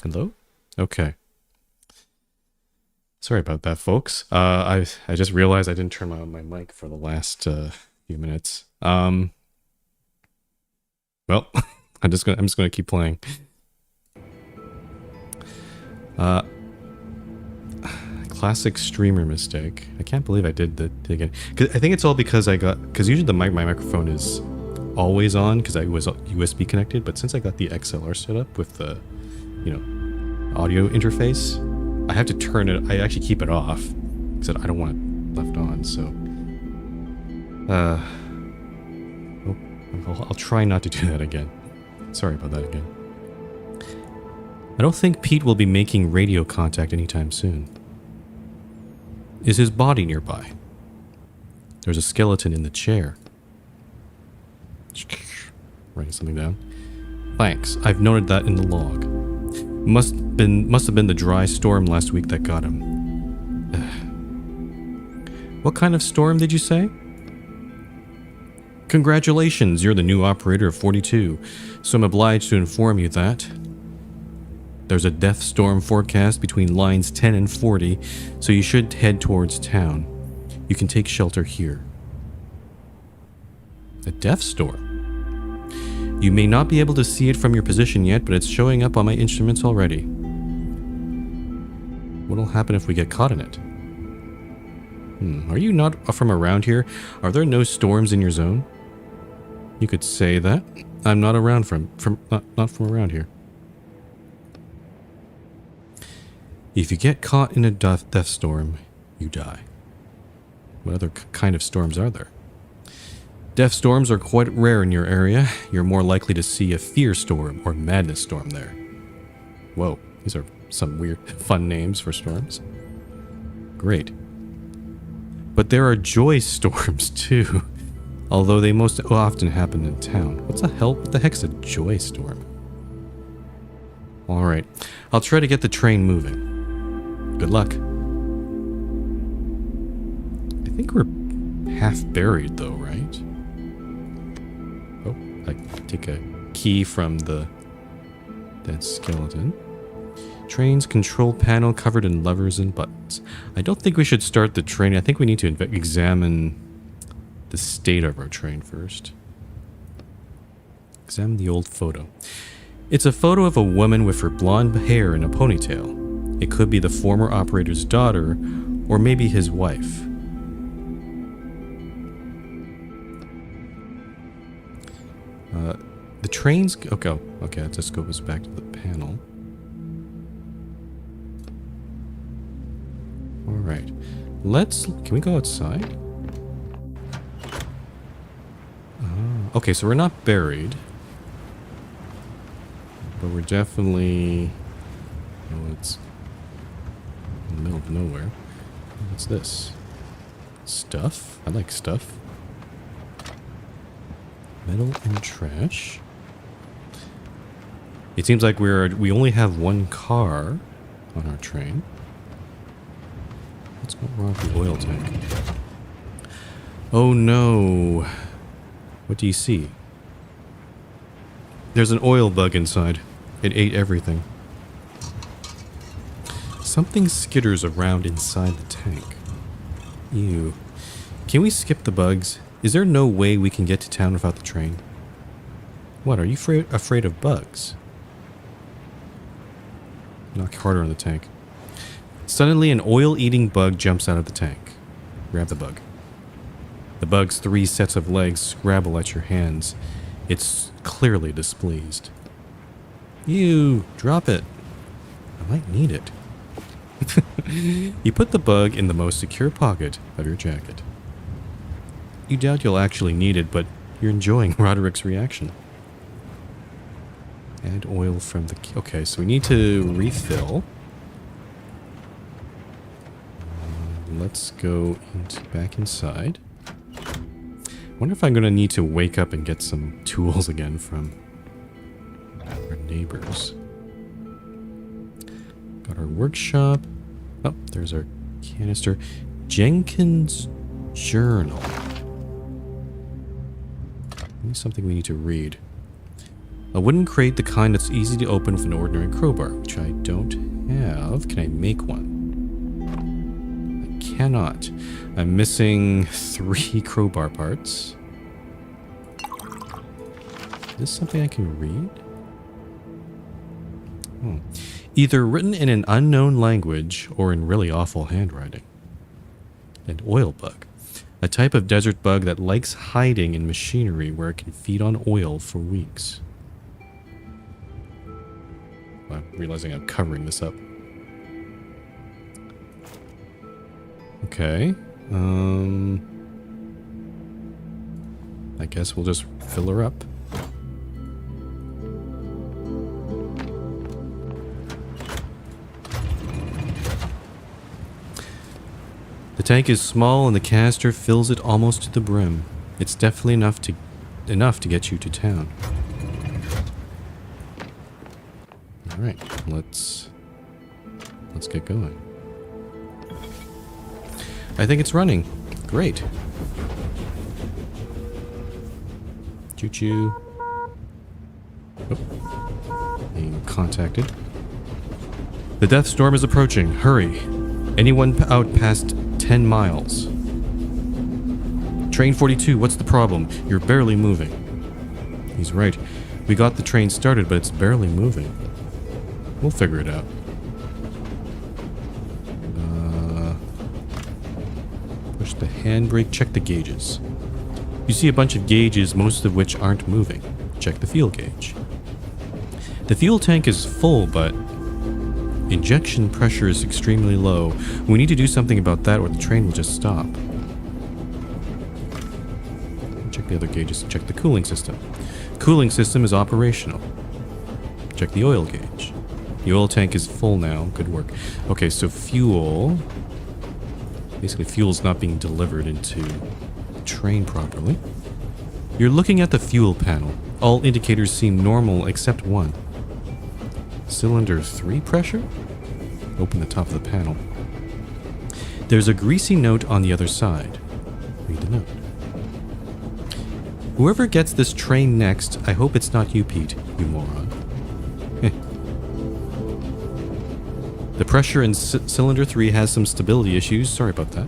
Hello? Okay. Sorry about that, folks. I just realized I didn't turn on my mic for the last few minutes. Well, I'm just gonna keep playing. Classic streamer mistake. I can't believe I did that again. I think it's all because because usually my microphone is always on because I was USB connected, but since I got the XLR set up with the, audio interface, I have to turn it. I actually keep it off because I don't want it left on. So, I'll try not to do that again. Sorry about that again. I don't think Pete will be making radio contact anytime soon. Is his body nearby? There's a skeleton in the chair. Writing something down. Thanks. I've noted that in the log. Must have been the dry storm last week that got him. What kind of storm did you say? Congratulations, you're the new operator of 42, so I'm obliged to inform you that there's a death storm forecast between lines 10 and 40, so you should head towards town. You can take shelter here. A death storm? You may not be able to see it from your position yet, but it's showing up on my instruments already. What'll happen if we get caught in it? Are you not from around here? Are there no storms in your zone? You could say that. I'm not around not from around here. If you get caught in a death storm, you die. What other kind of storms are there? Death storms are quite rare in your area. You're more likely to see a fear storm or madness storm there. Whoa, these are some weird, fun names for storms. Great. But there are joy storms too, although they most often happen in town. What the heck's a joy storm? Alright, I'll try to get the train moving. Good luck. I think we're half buried though, right? Oh, I take a key from the dead skeleton. Train's control panel covered in levers and buttons. I don't think we should start the train. I think we need to examine the state of our train first. Examine the old photo. It's a photo of a woman with her blonde hair in a ponytail. It could be the former operator's daughter, or maybe his wife. The train's... Okay, let's just go back to the panel. Alright. Can we go outside? Okay, so we're not buried. But we're definitely... Oh, it's in the middle of nowhere. What's this? Stuff? I like stuff. Metal and trash. It seems like we only have one car on our train. What's going wrong with the oil tank? Oh no. What do you see? There's an oil bug inside. It ate everything. Something skitters around inside the tank. Ew. Can we skip the bugs? Is there no way we can get to town without the train? What, are you afraid of bugs? Knock harder on the tank. Suddenly, an oil-eating bug jumps out of the tank. Grab the bug. The bug's 3 sets of legs scrabble at your hands. It's clearly displeased. Ew, drop it. I might need it. You put the bug in the most secure pocket of your jacket. You doubt you'll actually need it, but you're enjoying Roderick's reaction. Add oil from the... Okay, so we need to refill. Let's go back inside. Wonder if I'm going to need to wake up and get some tools again from our neighbors. Got our workshop. Oh, there's our canister. Jenkins' journal. Maybe something we need to read. A wooden crate, the kind that's easy to open with an ordinary crowbar, which I don't have. Can I make one? I cannot. I'm missing 3 crowbar parts. Is this something I can read? Either written in an unknown language or in really awful handwriting. An oil bug. A type of desert bug that likes hiding in machinery where it can feed on oil for weeks. I'm realizing I'm covering this up. Okay. I guess we'll just fill her up. The tank is small and the canister fills it almost to the brim. It's definitely enough to get you to town. Alright, let's get going. I think it's running. Great. Choo-choo. Oh. Being contacted. The death storm is approaching. Hurry. Anyone out past 10 miles. Train 42, what's the problem? You're barely moving. He's right. We got the train started, but it's barely moving. We'll figure it out. Push the handbrake, check the gauges. You see a bunch of gauges, most of which aren't moving. Check the fuel gauge. The fuel tank is full, but injection pressure is extremely low. We need to do something about that or the train will just stop. Check the other gauges. Check the cooling system. Cooling system is operational. Check the oil gauge. The oil tank is full now. Good work. Okay, so fuel. Basically, fuel's not being delivered into the train properly. You're looking at the fuel panel. All indicators seem normal except one. Cylinder 3 pressure? Open the top of the panel. There's a greasy note on the other side. Read the note. Whoever gets this train next, I hope it's not you, Pete, you moron. The pressure in cylinder 3 has some stability issues. Sorry about that.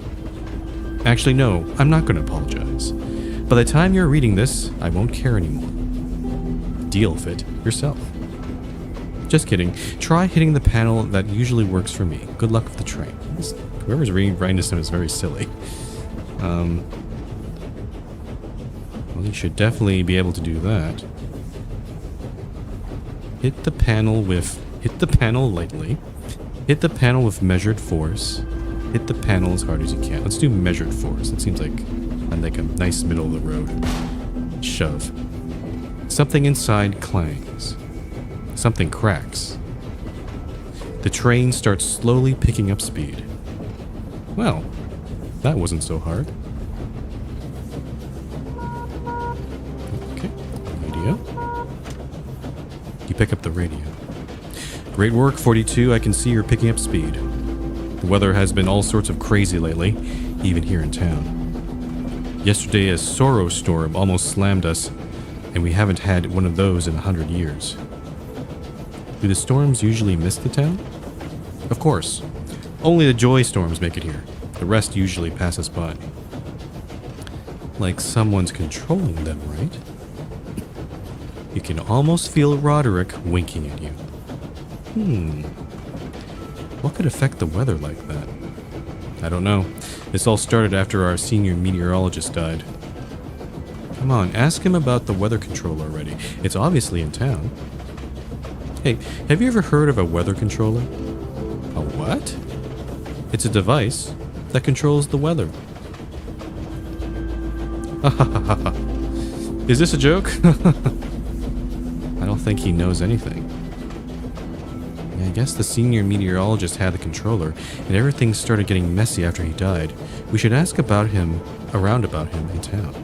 Actually, no, I'm not going to apologize. By the time you're reading this, I won't care anymore. Deal with it yourself. Just kidding. Try hitting the panel that usually works for me. Good luck with the train. Whoever's writing this is very silly. Well, you should definitely be able to do that. Hit the panel lightly. Hit the panel with measured force. Hit the panel as hard as you can. Let's do measured force. That seems like a nice middle of the road shove. Something inside clangs. Something cracks. The train starts slowly picking up speed. Well, that wasn't so hard. Okay, radio. You pick up the radio. Great work, 42. I can see you're picking up speed. The weather has been all sorts of crazy lately, even here in town. Yesterday, a sorrow storm almost slammed us, and we haven't had one of those in 100 years. Do the storms usually miss the town? Of course. Only the joy storms make it here. The rest usually pass us by. Like someone's controlling them, right? You can almost feel Roderick winking at you. What could affect the weather like that? I don't know. This all started after our senior meteorologist died. Come on, ask him about the weather controller already. It's obviously in town. Hey, have you ever heard of a weather controller? A what? It's a device that controls the weather. Is this a joke? I don't think he knows anything. Yeah, I guess the senior meteorologist had the controller, and everything started getting messy after he died. We should ask about him in town.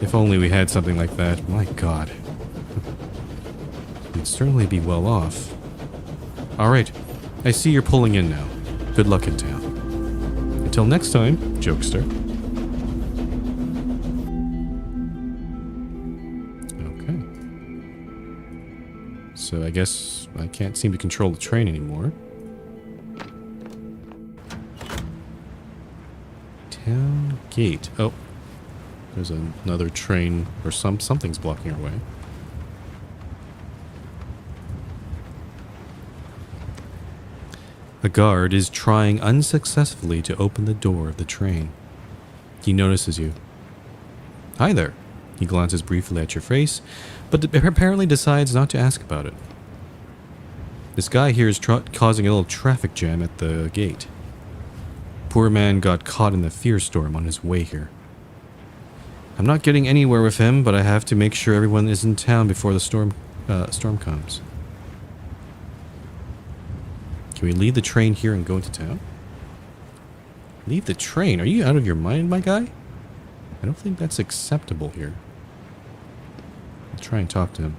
If only we had something like that. My God. We'd certainly be well off. Alright, I see you're pulling in now. Good luck in town. Until next time, jokester. So I guess I can't seem to control the train anymore. Town gate. Oh, there's another train, or something's blocking our way. A guard is trying unsuccessfully to open the door of the train. He notices you. Hi there. He glances briefly at your face, but apparently decides not to ask about it. This guy here is causing a little traffic jam at the gate. Poor man got caught in the fear storm on his way here. I'm not getting anywhere with him, but I have to make sure everyone is in town before the storm comes. Can we leave the train here and go into town? Leave the train? Are you out of your mind, my guy? I don't think that's acceptable here. I'll try and talk to him.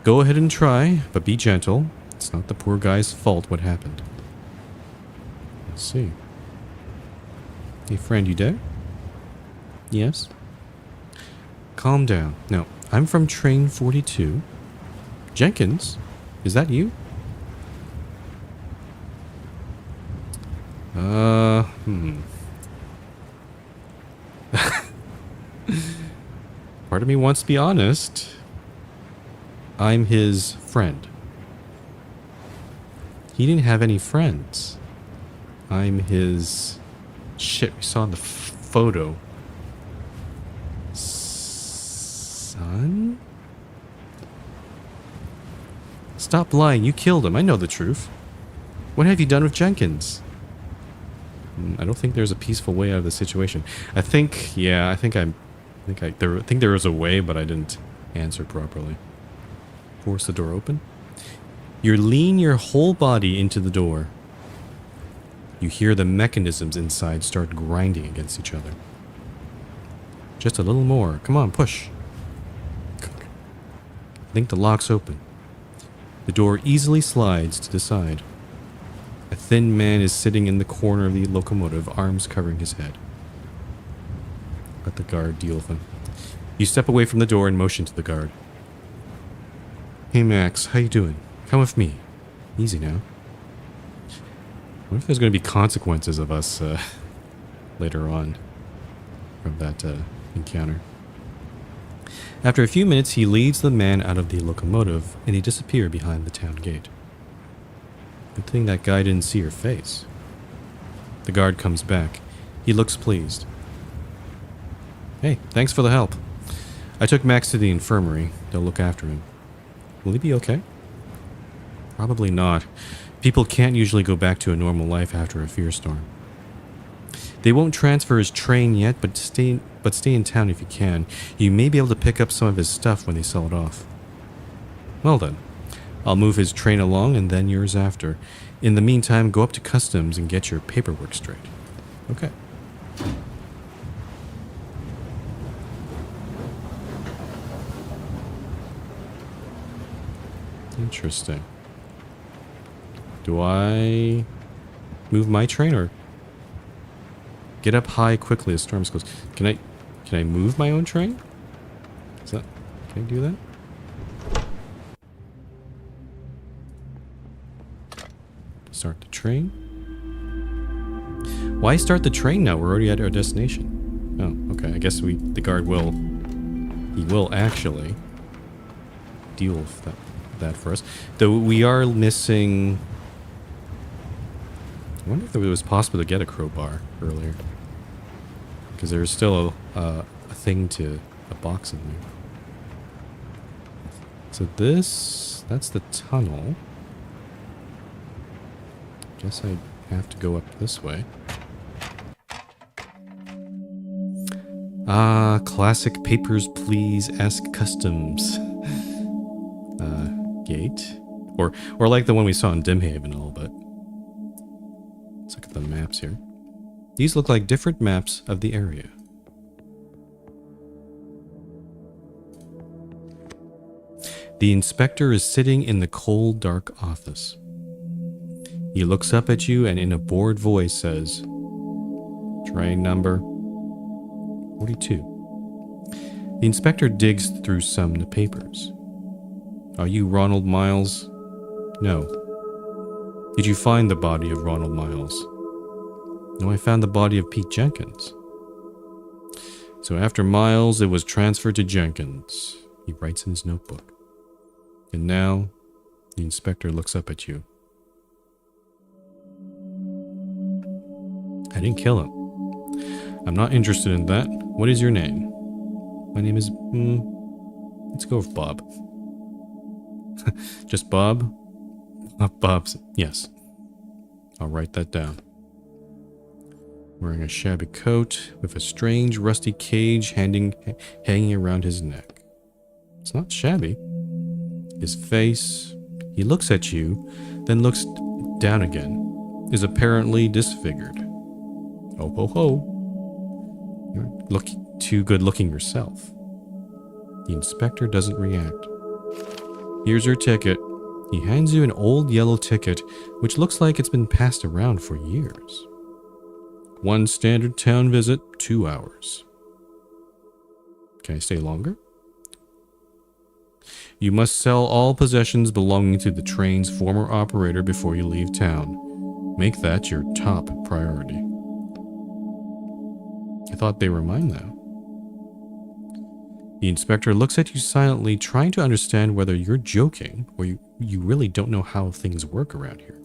Go ahead and try, but be gentle. It's not the poor guy's fault what happened. Let's see. Hey friend, you there? Yes? Calm down. No, I'm from train 42. Jenkins? Is that you? Part of me wants to be honest. I'm his friend. He didn't have any friends. I'm his... Shit, we saw in the photo. Son? Stop lying, you killed him. I know the truth. What have you done with Jenkins? I don't think there's a peaceful way out of the situation. I think there was a way, but I didn't answer properly. Force the door open. You lean your whole body into the door. You hear the mechanisms inside start grinding against each other. Just a little more. Come on, push. I think the lock's open. The door easily slides to the side. A thin man is sitting in the corner of the locomotive, arms covering his head. Let the guard deal with him. You step away from the door and motion to the guard. Hey Max, how you doing? Come with me. Easy now. What if there's going to be consequences of us later on from that encounter? After a few minutes, he leads the man out of the locomotive and he disappears behind the town gate. Good thing that guy didn't see your face. The guard comes back. He looks pleased. Hey, thanks for the help. I took Max to the infirmary. They'll look after him. Will he be okay? Probably not. People can't usually go back to a normal life after a fear storm. They won't transfer his train yet, but stay in town if you can. You may be able to pick up some of his stuff when they sell it off. Well then, I'll move his train along and then yours after. In the meantime, go up to customs and get your paperwork straight. Okay. Interesting. Do I move my train or get up high quickly as storms close? Can I move my own train? Can I do that? Start the train. Why start the train now? We're already at our destination. Oh, okay. I guess the guard will actually deal with that for us. Though we are missing. I wonder if it was possible to get a crowbar earlier, because there's still a thing to a box in there. So that's the tunnel. Guess I have to go up this way. Ah, classic Papers, Please-esque customs gate, or like the one we saw in Dimhaven a little bit. Let's look at the maps here. These look like different maps of the area. The inspector is sitting in the cold, dark office. He looks up at you and in a bored voice says, "Train number 42. The inspector digs through some papers. Are you Ronald Miles? No. Did you find the body of Ronald Miles? No, I found the body of Pete Jenkins. So after Miles, it was transferred to Jenkins. He writes in his notebook. And now, the inspector looks up at you. I didn't kill him. I'm not interested in that. What is your name? My name is... let's go with Bob. Just Bob? Bob's... Yes. I'll write that down. Wearing a shabby coat with a strange rusty cage hanging around his neck. It's not shabby. His face... He looks at you, then looks down again. Is apparently disfigured. Ho ho ho. You're too good looking yourself. The inspector doesn't react. Here's your ticket. He hands you an old yellow ticket, which looks like it's been passed around for years. 1 standard town visit, 2 hours. Can I stay longer? You must sell all possessions belonging to the train's former operator before you leave town. Make that your top priority. I thought they were mine now. The inspector looks at you silently, trying to understand whether you're joking or you really don't know how things work around here.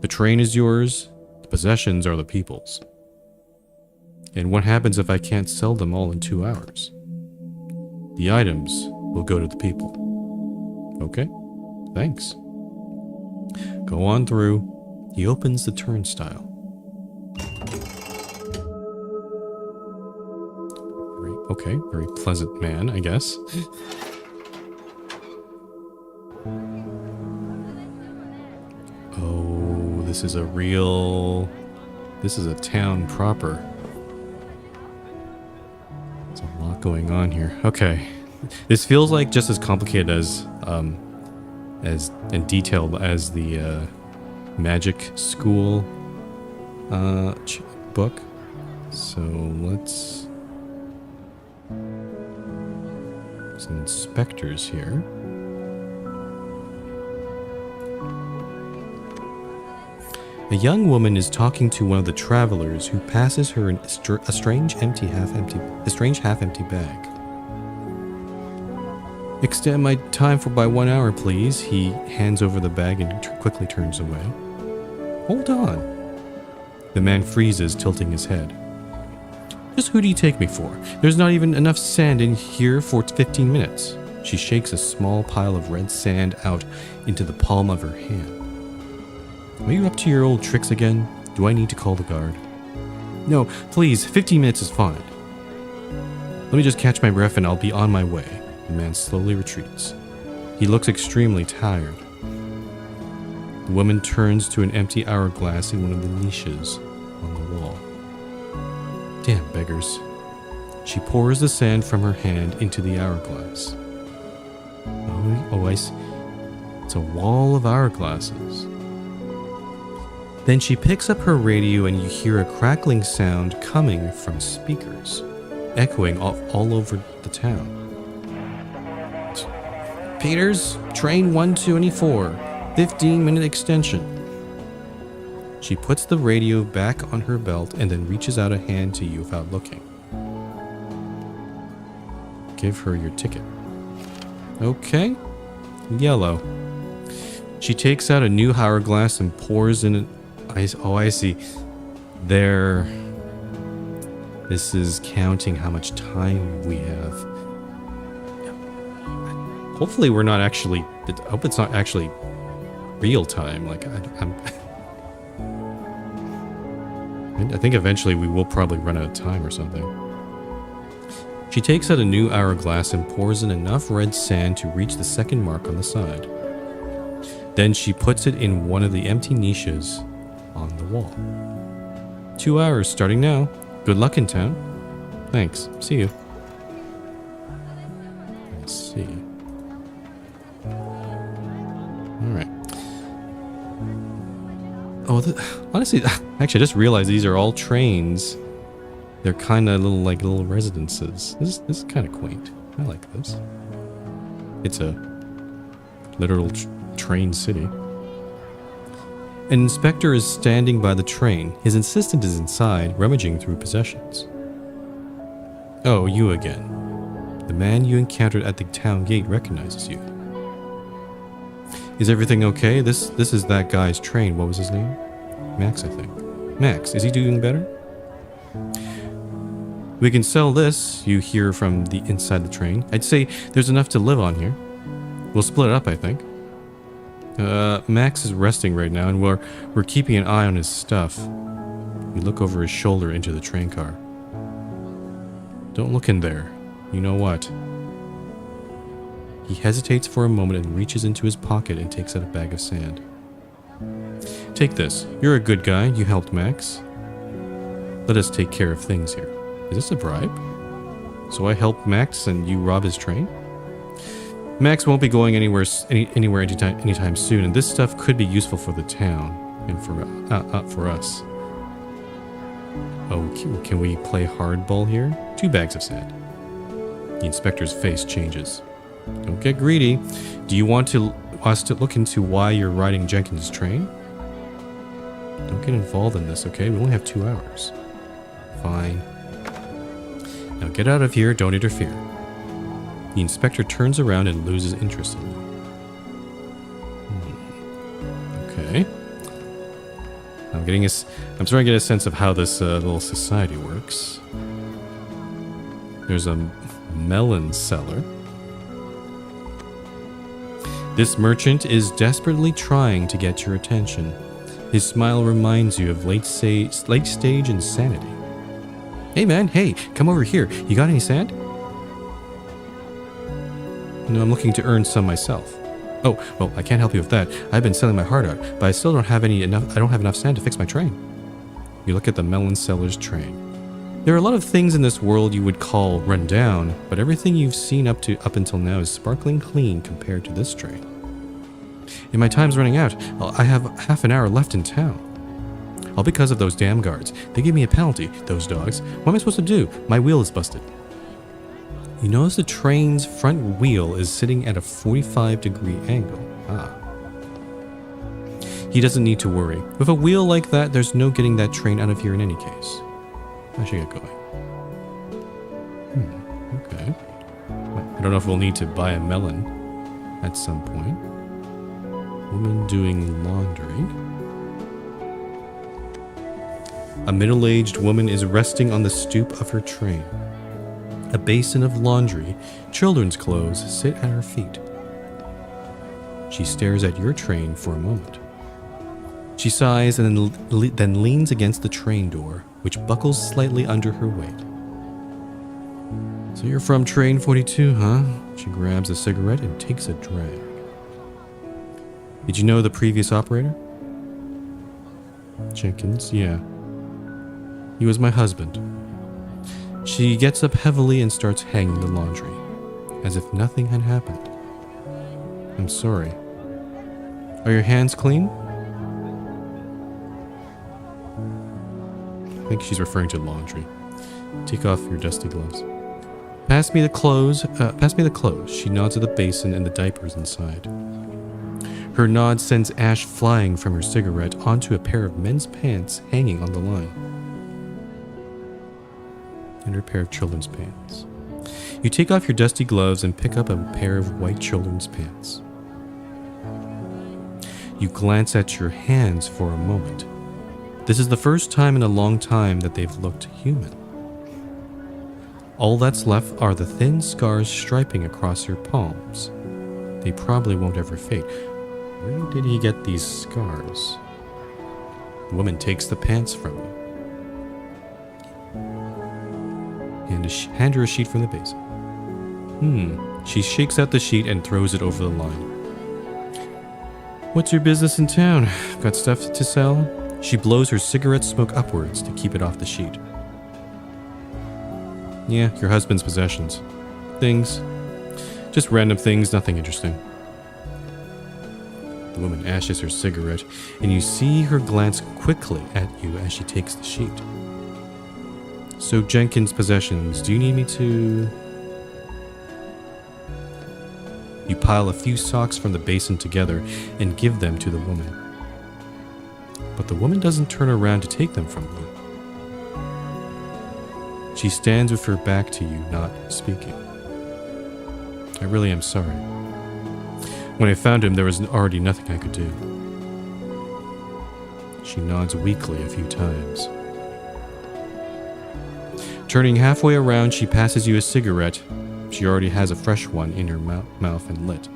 The train is yours, the possessions are the people's. And what happens if I can't sell them all in 2 hours? The items will go to the people. Okay, thanks. Go on through. He opens the turnstile. Okay, very pleasant man, I guess. Oh, this is a town proper. There's a lot going on here. Okay. This feels like just as complicated as and detailed as the magic school book. So let's... Some inspectors here. A young woman is talking to one of the travelers who passes her a strange half-empty bag. Extend my time by 1 hour, please. He hands over the bag and quickly turns away. Hold on. The man freezes, tilting his head. Just who do you take me for? There's not even enough sand in here for 15 minutes. She shakes a small pile of red sand out into the palm of her hand. Are you up to your old tricks again? Do I need to call the guard? No, please, 15 minutes is fine. Let me just catch my breath and I'll be on my way. The man slowly retreats. He looks extremely tired. The woman turns to an empty hourglass in one of the niches on the wall. Damn beggars. She pours the sand from her hand into the hourglass. Oh, I see. It's a wall of hourglasses. Then she picks up her radio and you hear a crackling sound coming from speakers, echoing all over the town. Peters, train 124, 15-minute extension. She puts the radio back on her belt and then reaches out a hand to you without looking. Give her your ticket. Okay. Yellow. She takes out a new hourglass and pours in it. Oh, I see. There. This is counting how much time we have. Hopefully we're not actually... I hope it's not actually real time. Like, I think eventually we will probably run out of time or something. She takes out a new hourglass and pours in enough red sand to reach the second mark on the side. Then she puts it in one of the empty niches on the wall. 2 hours starting now. Good luck in town. Thanks. See you. Let's see. Alright. Oh, honestly, actually, I just realized these are all trains. They're kind of little residences. This is kind of quaint. I like this. It's a literal train city. An inspector is standing by the train. His assistant is inside, rummaging through possessions. Oh, you again. The man you encountered at the town gate recognizes you. Is everything okay? This is that guy's train. What was his name? Max, I think. Max, is he doing better? We can sell this, you hear from the inside the train. I'd say there's enough to live on here. We'll split it up, I think. Max is resting right now, and we're keeping an eye on his stuff. We look over his shoulder into the train car. Don't look in there. You know what? He hesitates for a moment and reaches into his pocket and takes out a bag of sand. Take this. You're a good guy. You helped Max. Let us take care of things here. Is this a bribe? So I help Max and you rob his train? Max won't be going anywhere anytime soon, and this stuff could be useful for the town and for us. Oh, can we play hardball here? 2 bags of sand. The inspector's face changes. Don't get greedy. Do you want us to look into why you're riding Jenkins' train? Don't get involved in this, okay? We only have 2 hours. Fine. Now get out of here. Don't interfere. The inspector turns around and loses interest in you. Okay. I'm starting to get a sense of how this little society works. There's a melon seller. This merchant is desperately trying to get your attention. His smile reminds you of late stage insanity. Hey man, hey, come over here. You got any sand? No, I'm looking to earn some myself. Oh, well, I can't help you with that. I've been selling my heart out, but I still don't have enough sand to fix my train. You look at the melon seller's train. There are a lot of things in this world you would call run down, but everything you've seen up until now is sparkling clean compared to this train. And my time's running out. I have half an hour left in town. All because of those damn guards. They gave me a penalty, those dogs. What am I supposed to do? My wheel is busted. You notice the train's front wheel is sitting at a 45-degree angle. He doesn't need to worry. With a wheel like that, there's no getting that train out of here in any case. I should get going. Okay. I don't know if we'll need to buy a melon at some point. Woman doing laundry. A middle-aged woman is resting on the stoop of her train. A basin of laundry, children's clothes sit at her feet. She stares at your train for a moment. She sighs and then leans against the train door, which buckles slightly under her weight. So you're from train 42, huh? She grabs a cigarette and takes a drag. Did you know the previous operator? Jenkins, yeah. He was my husband. She gets up heavily and starts hanging the laundry, as if nothing had happened. I'm sorry. Are your hands clean? I think she's referring to laundry. Take off your dusty gloves. Pass me the clothes. She nods at the basin and the diapers inside. Her nod sends ash flying from her cigarette onto a pair of men's pants hanging on the line. And her pair of children's pants. You take off your dusty gloves and pick up a pair of white children's pants. You glance at your hands for a moment. This is the first time in a long time that they've looked human. All that's left are the thin scars striping across your palms. They probably won't ever fade. Where did he get these scars? The woman takes the pants from you. Hand her a sheet from the basin. She shakes out the sheet and throws it over the line. What's your business in town? Got stuff to sell? She blows her cigarette smoke upwards to keep it off the sheet. Yeah, your husband's possessions. Things. Just random things, nothing interesting. The woman ashes her cigarette, and you see her glance quickly at you as she takes the sheet. So Jenkins' possessions, do you need me to... You pile a few socks from the basin together and give them to the woman. But the woman doesn't turn around to take them from you. She stands with her back to you, not speaking. I really am sorry. When I found him, there was already nothing I could do. She nods weakly a few times. Turning halfway around, she passes you a cigarette. She already has a fresh one in her mouth and lit.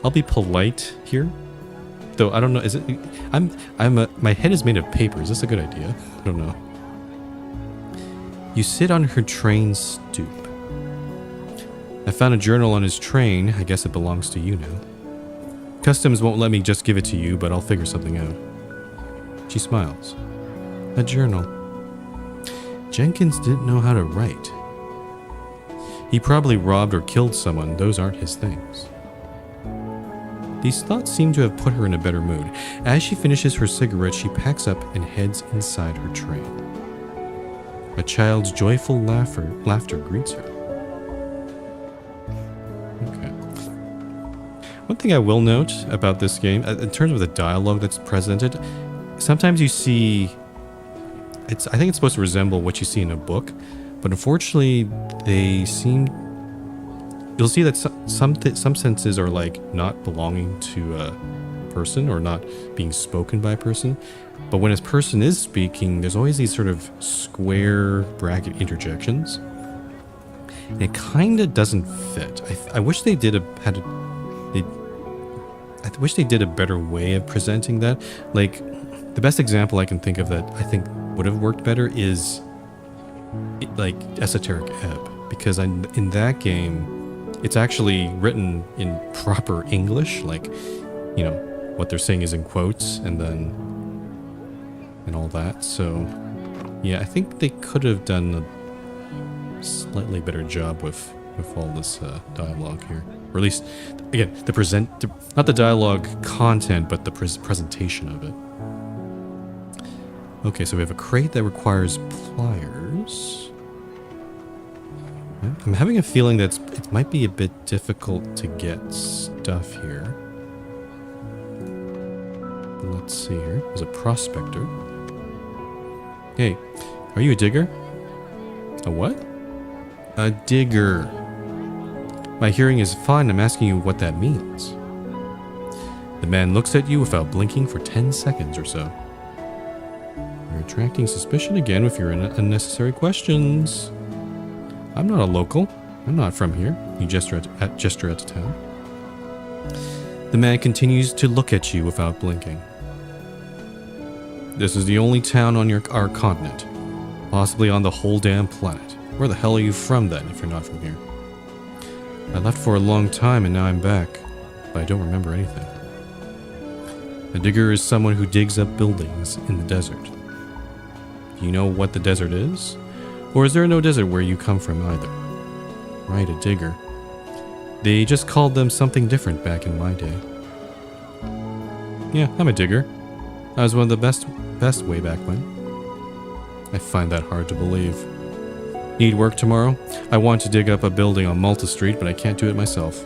I'll be polite here, though. I don't know. Is it? My head is made of paper. Is this a good idea? I don't know. You sit on her train stoop. I found a journal on his train. I guess it belongs to you now. Customs won't let me just give it to you, but I'll figure something out. She smiles. A journal. Jenkins didn't know how to write. He probably robbed or killed someone. Those aren't his things. These thoughts seem to have put her in a better mood. As she finishes her cigarette, she packs up and heads inside her train. A child's joyful laughter greets her. Okay. One thing I will note about this game, in terms of the dialogue that's presented, sometimes you see... I think it's supposed to resemble what you see in a book, but unfortunately, they seem... You'll see that some senses are like not belonging to a person or not being spoken by a person. But when a person is speaking, there's always these sort of square bracket interjections. And it kind of doesn't fit. I wish they did I wish they did a better way of presenting that. Like, the best example I can think of that I think would have worked better is like Esoteric Ebb. Because in that game, it's actually written in proper English, like, you know, what they're saying is in quotes and all that. So, yeah, I think they could have done a slightly better job with all this dialogue here. Or at least, again, not the dialogue content, but the presentation of it. Okay, so we have a crate that requires pliers. I'm having a feeling that it might be a bit difficult to get stuff here. But let's see here. There's a prospector. Hey, are you a digger? A what? A digger. My hearing is fine. I'm asking you what that means. The man looks at you without blinking for 10 seconds or so. You're attracting suspicion again with your unnecessary questions. I'm not a local. I'm not from here. You gesture at the town. The man continues to look at you without blinking. This is the only town on our continent. Possibly on the whole damn planet. Where the hell are you from then, if you're not from here? I left for a long time and now I'm back. But I don't remember anything. A digger is someone who digs up buildings in the desert. Do you know what the desert is? Or is there no desert where you come from either? Right, a digger. They just called them something different back in my day. Yeah, I'm a digger. I was one of the best way back when. I find that hard to believe. Need work tomorrow? I want to dig up a building on Malta Street, but I can't do it myself.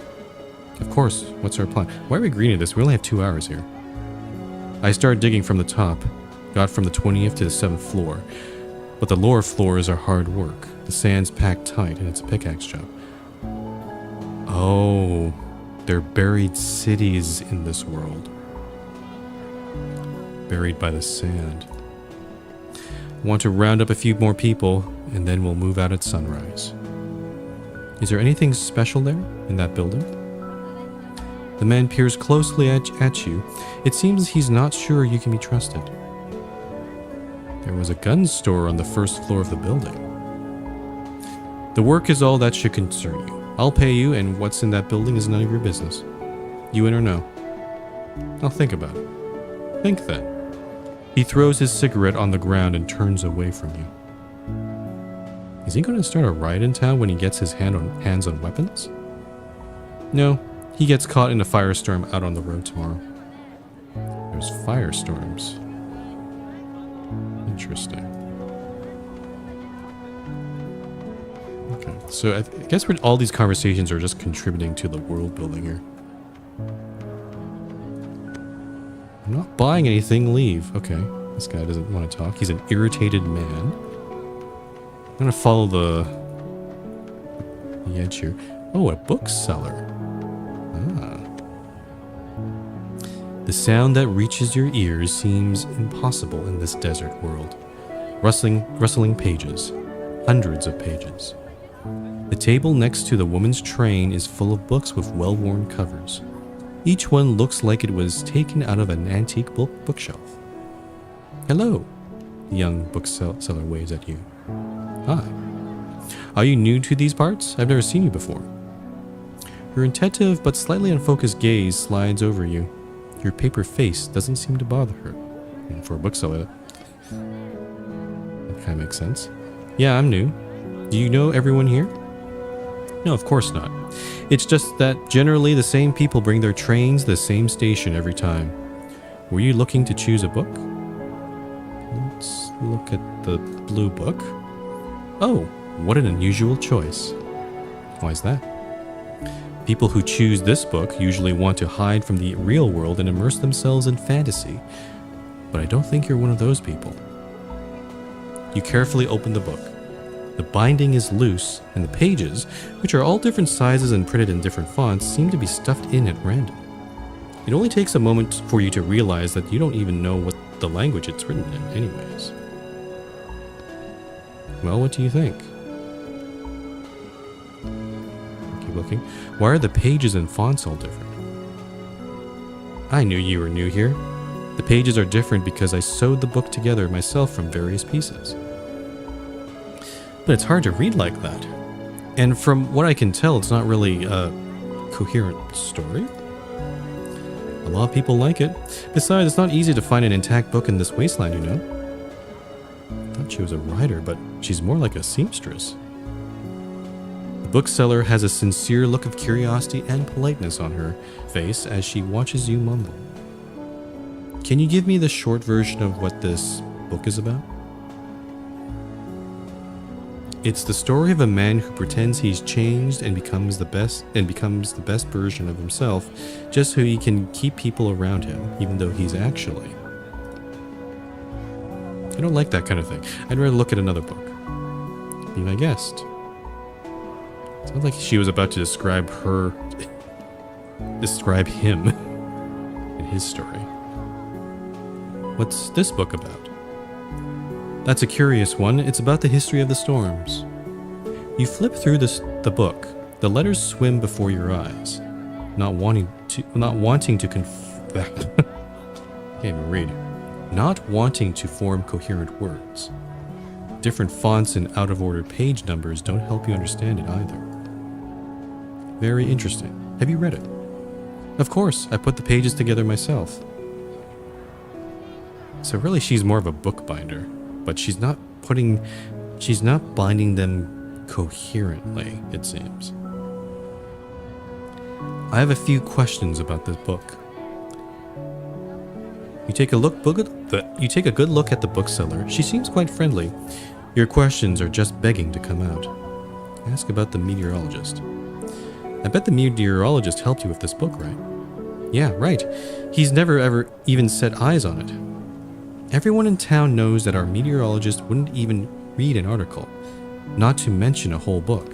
Of course, what's our plan? Why are we agreeing to this? We only have 2 hours here. I started digging from the top. Got from the 20th to the 7th floor. But the lower floors are hard work. The sand's packed tight and it's a pickaxe job. Oh, they're buried cities in this world. Buried by the sand. Want to round up a few more people and then we'll move out at sunrise. Is there anything special there in that building? The man peers closely at you. It seems he's not sure you can be trusted. There was a gun store on the first floor of the building. The work is all that should concern you. I'll pay you, and what's in that building is none of your business. You in or no? I'll think about it. Think then. He throws his cigarette on the ground and turns away from you. Is he going to start a riot in town when he gets his hands on weapons? No, he gets caught in a firestorm out on the road tomorrow. There's firestorms. Interesting. Okay, so I guess all these conversations are just contributing to the world building here. I'm not buying anything, leave. Okay, this guy doesn't want to talk. He's an irritated man. I'm gonna follow the edge here. Oh, a bookseller. Ah. The sound that reaches your ears seems impossible in this desert world. Rustling pages. Hundreds of pages. The table next to the woman's train is full of books with well-worn covers. Each one looks like it was taken out of an antique bookshelf. Hello, the young bookseller waves at you. Hi. Are you new to these parts? I've never seen you before. Her attentive but slightly unfocused gaze slides over you. Your paper face doesn't seem to bother her. And for a bookseller, that kind of makes sense. Yeah, I'm new. Do you know everyone here? No, of course not. It's just that generally the same people bring their trains to the same station every time. Were you looking to choose a book? Let's look at the blue book. Oh, what an unusual choice. Why is that? People who choose this book usually want to hide from the real world and immerse themselves in fantasy. But I don't think you're one of those people. You carefully open the book. The binding is loose, and the pages, which are all different sizes and printed in different fonts, seem to be stuffed in at random. It only takes a moment for you to realize that you don't even know what the language it's written in anyways. Well, what do you think? Keep looking. Why are the pages and fonts all different? I knew you were new here. The pages are different because I sewed the book together myself from various pieces. But it's hard to read like that. And from what I can tell, it's not really a coherent story. A lot of people like it. Besides, it's not easy to find an intact book in this wasteland, you know. I thought she was a writer, but she's more like a seamstress. The bookseller has a sincere look of curiosity and politeness on her face as she watches you mumble. Can you give me the short version of what this book is about? It's the story of a man who pretends he's changed and becomes the best version of himself just so he can keep people around him, even though he's actually. I don't like that kind of thing. I'd rather look at another book. Be my guest. Sounds like she was about to describe him in his story. What's this book about? That's a curious one. It's about the history of the storms. You flip through the book. The letters swim before your eyes, not wanting to can't even read. Not wanting to form coherent words. Different fonts and out of order page numbers don't help you understand it either. Very interesting. Have you read it? Of course, I put the pages together myself. So really she's more of a bookbinder. But she's not binding them coherently, it seems. I have a few questions about this book. You take a good look at the bookseller. She seems quite friendly. Your questions are just begging to come out. Ask about the meteorologist. I bet the meteorologist helped you with this book, right? Yeah, right. He's never ever even set eyes on it. Everyone in town knows that our meteorologist wouldn't even read an article, not to mention a whole book.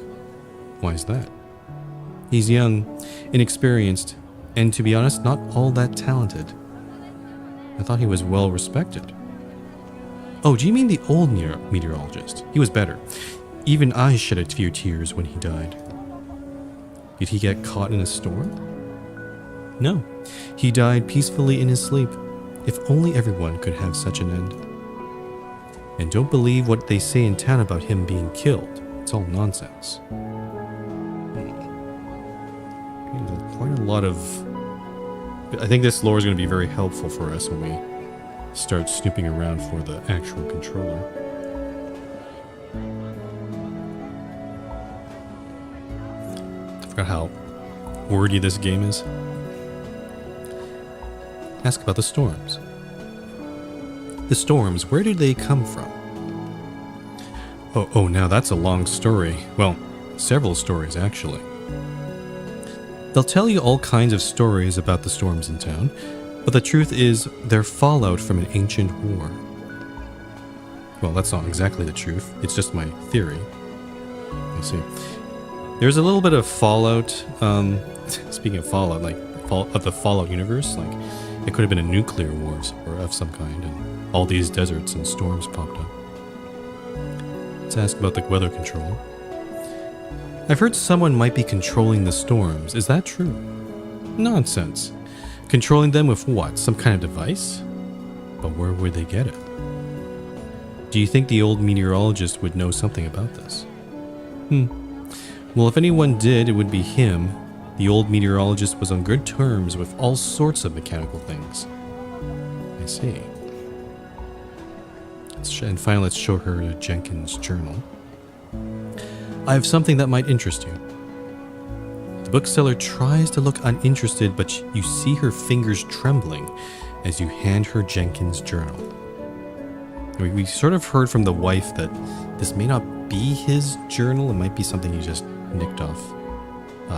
Why is that? He's young, inexperienced, and to be honest, not all that talented. I thought he was well respected. Oh, do you mean the old meteorologist? He was better. Even I shed a few tears when he died. Did he get caught in a storm? No, he died peacefully in his sleep. If only everyone could have such an end. And don't believe what they say in town about him being killed. It's all nonsense. Quite a lot of... I think this lore is going to be very helpforll for us when we start snooping around for the actual controller. I forgot how wordy this game is. Ask about the storms. The storms, where did they come from? Oh, now that's a long story. Well, Several stories, actually. They'll tell you all kinds of stories about the storms in town, but the truth is they're fallout from an ancient war. Well, that's not exactly the truth. It's just my theory. I see. There's a little bit of fallout. Speaking of fallout, like of the Fallout universe, like it could have been a nuclear war or of some kind, and all these deserts and storms popped up. Let's ask about the weather control. I've heard someone might be controlling the storms. Is that true? Nonsense. Controlling them with what? Some kind of device? But where would they get it? Do you think the old meteorologist would know something about this? Well, if anyone did, it would be him. The old meteorologist was on good terms with all sorts of mechanical things. I see. And finally, let's show her Jenkins' journal. I have something that might interest you. The bookseller tries to look uninterested, but you see her fingers trembling as you hand her Jenkins' journal. We sort of heard from the wife that this may not be his journal. It might be something he just nicked off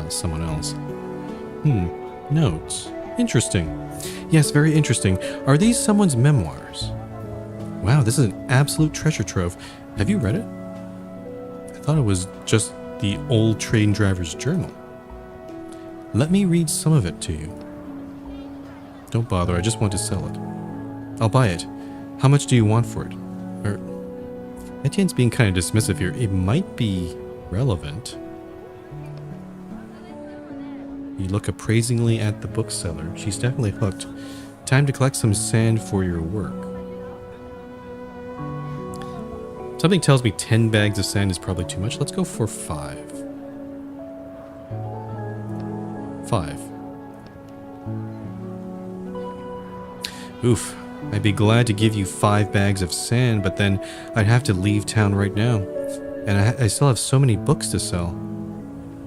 someone else. Notes. Interesting. Yes, very interesting. Are these someone's memoirs? Wow, this is an absolute treasure trove. Have you read it? I thought it was just the old train driver's journal. Let me read some of it to you. Don't bother, I just want to sell it. I'll buy it. How much do you want for it? Etienne's being kind of dismissive here. It might be relevant. You look appraisingly at the bookseller. She's definitely hooked. Time to collect some sand for your work. Something tells me 10 bags of sand is probably too much. Let's go for 5. 5. Oof. I'd be glad to give you 5 bags of sand, but then I'd have to leave town right now. And I still have so many books to sell.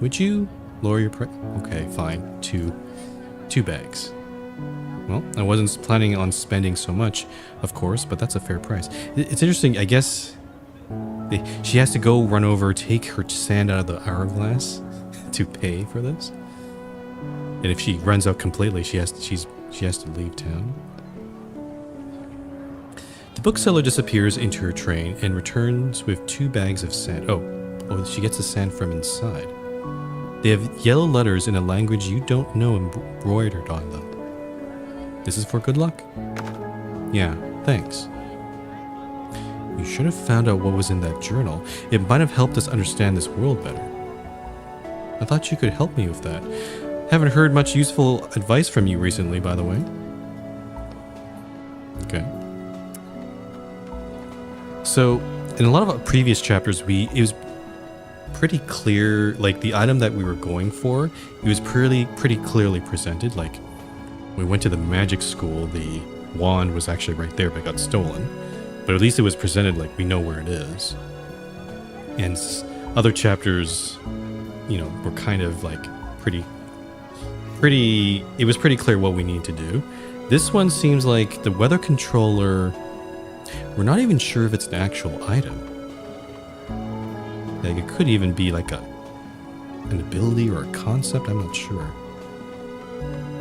Would you lower your price? Okay, fine. 2 bags. Well, I wasn't planning on spending so much, of course, but that's a fair price. It's interesting, I guess she has to go run over, take her sand out of the hourglass to pay for this. And if she runs out completely, she has to leave town. The bookseller disappears into her train and returns with 2 bags of sand. Oh, she gets the sand from inside. They have yellow letters in a language you don't know embroidered on them. This is for good luck? Yeah, thanks. You should have found out what was in that journal. It might have helped us understand this world better. I thought you could help me with that. Haven't heard much useful advice from you recently, by the way. Okay. So, in a lot of previous chapters, it was pretty clear, like the item that we were going for, it was pretty clearly presented. Like, we went to the magic school, the wand was actually right there, but it got stolen. But at least it was presented like we know where it is. And other chapters, were kind of like it was pretty clear what we need to do. This one seems like the weather controller, we're not even sure if it's an actual item. Like it could even be like an ability or a concept, I'm not sure.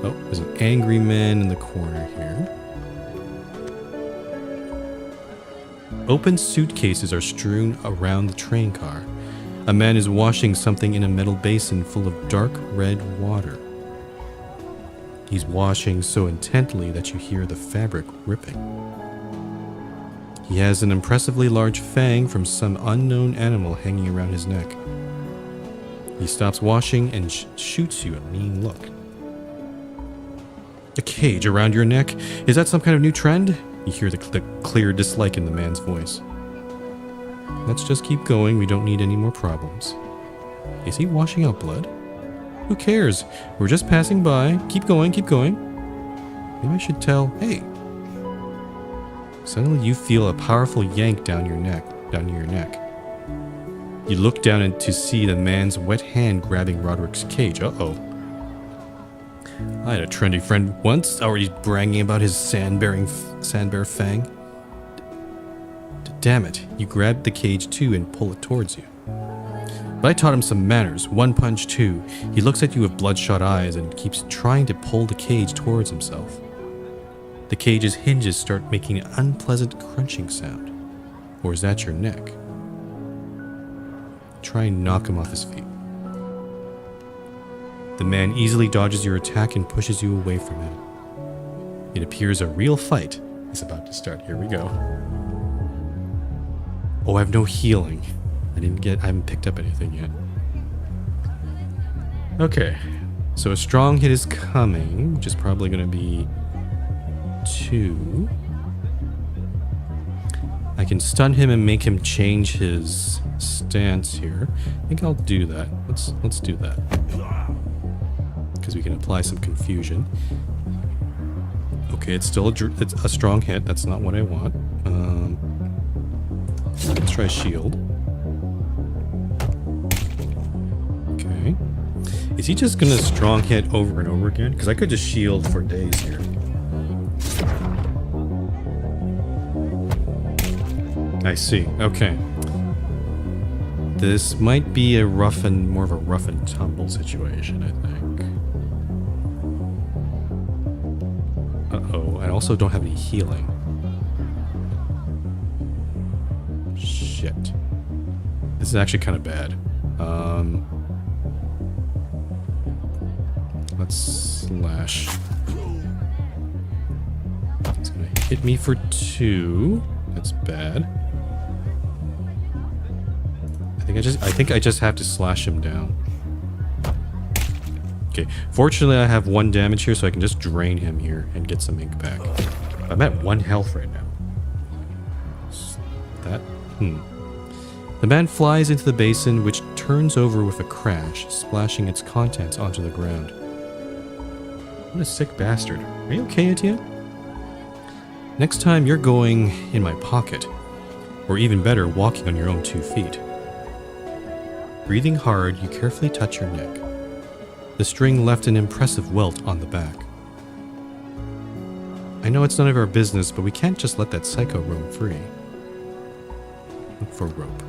Oh, there's an angry man in the corner here. Open suitcases are strewn around the train car. A man is washing something in a metal basin full of dark red water. He's washing so intently that you hear the fabric ripping. He has an impressively large fang from some unknown animal hanging around his neck. He stops washing and shoots you a mean look. A cage around your neck? Is that some kind of new trend? You hear the clear dislike in the man's voice. Let's just keep going. We don't need any more problems. Is he washing out blood? Who cares? We're just passing by. Keep going, keep going. Maybe I should tell, hey. Suddenly you feel a powerful yank down your neck. You look down and to see the man's wet hand grabbing Roderick's cage. Uh-oh. I had a trendy friend once, already bragging about his sandbear fang. Damn it, you grab the cage too and pull it towards you. But I taught him some manners. One punch, two. He looks at you with bloodshot eyes and keeps trying to pull the cage towards himself. The cage's hinges start making an unpleasant crunching sound. Or is that your neck? Try and knock him off his feet. The man easily dodges your attack and pushes you away from him. It appears a real fight is about to start. Here we go. Oh, I have no healing. I haven't picked up anything yet. Okay. So a strong hit is coming, which is probably going to be 2. I can stun him and make him change his stance here. I think I'll do that. Let's do that. Because we can apply some confusion. Okay, it's still it's a strong hit. That's not what I want. Let's try shield. Okay. Is he just gonna strong hit over and over again? Because I could just shield for days here. I see. Okay. This might be more of a rough and tumble situation, I think. Uh-oh. I also don't have any healing. Shit. This is actually kind of bad. Let's slash. He's gonna hit me for 2. That's bad. I think I just have to slash him down. Okay. Fortunately, I have 1 damage here, so I can just drain him here and get some ink back. I'm at 1 health right now. The man flies into the basin, which turns over with a crash, splashing its contents onto the ground. What a sick bastard. Are you okay, Etienne? Next time, you're going in my pocket. Or even better, walking on your own 2 feet. Breathing hard, you carefully touch your neck. The string left an impressive welt on the back. I know it's none of our business, but we can't just let that psycho roam free. Look for rope.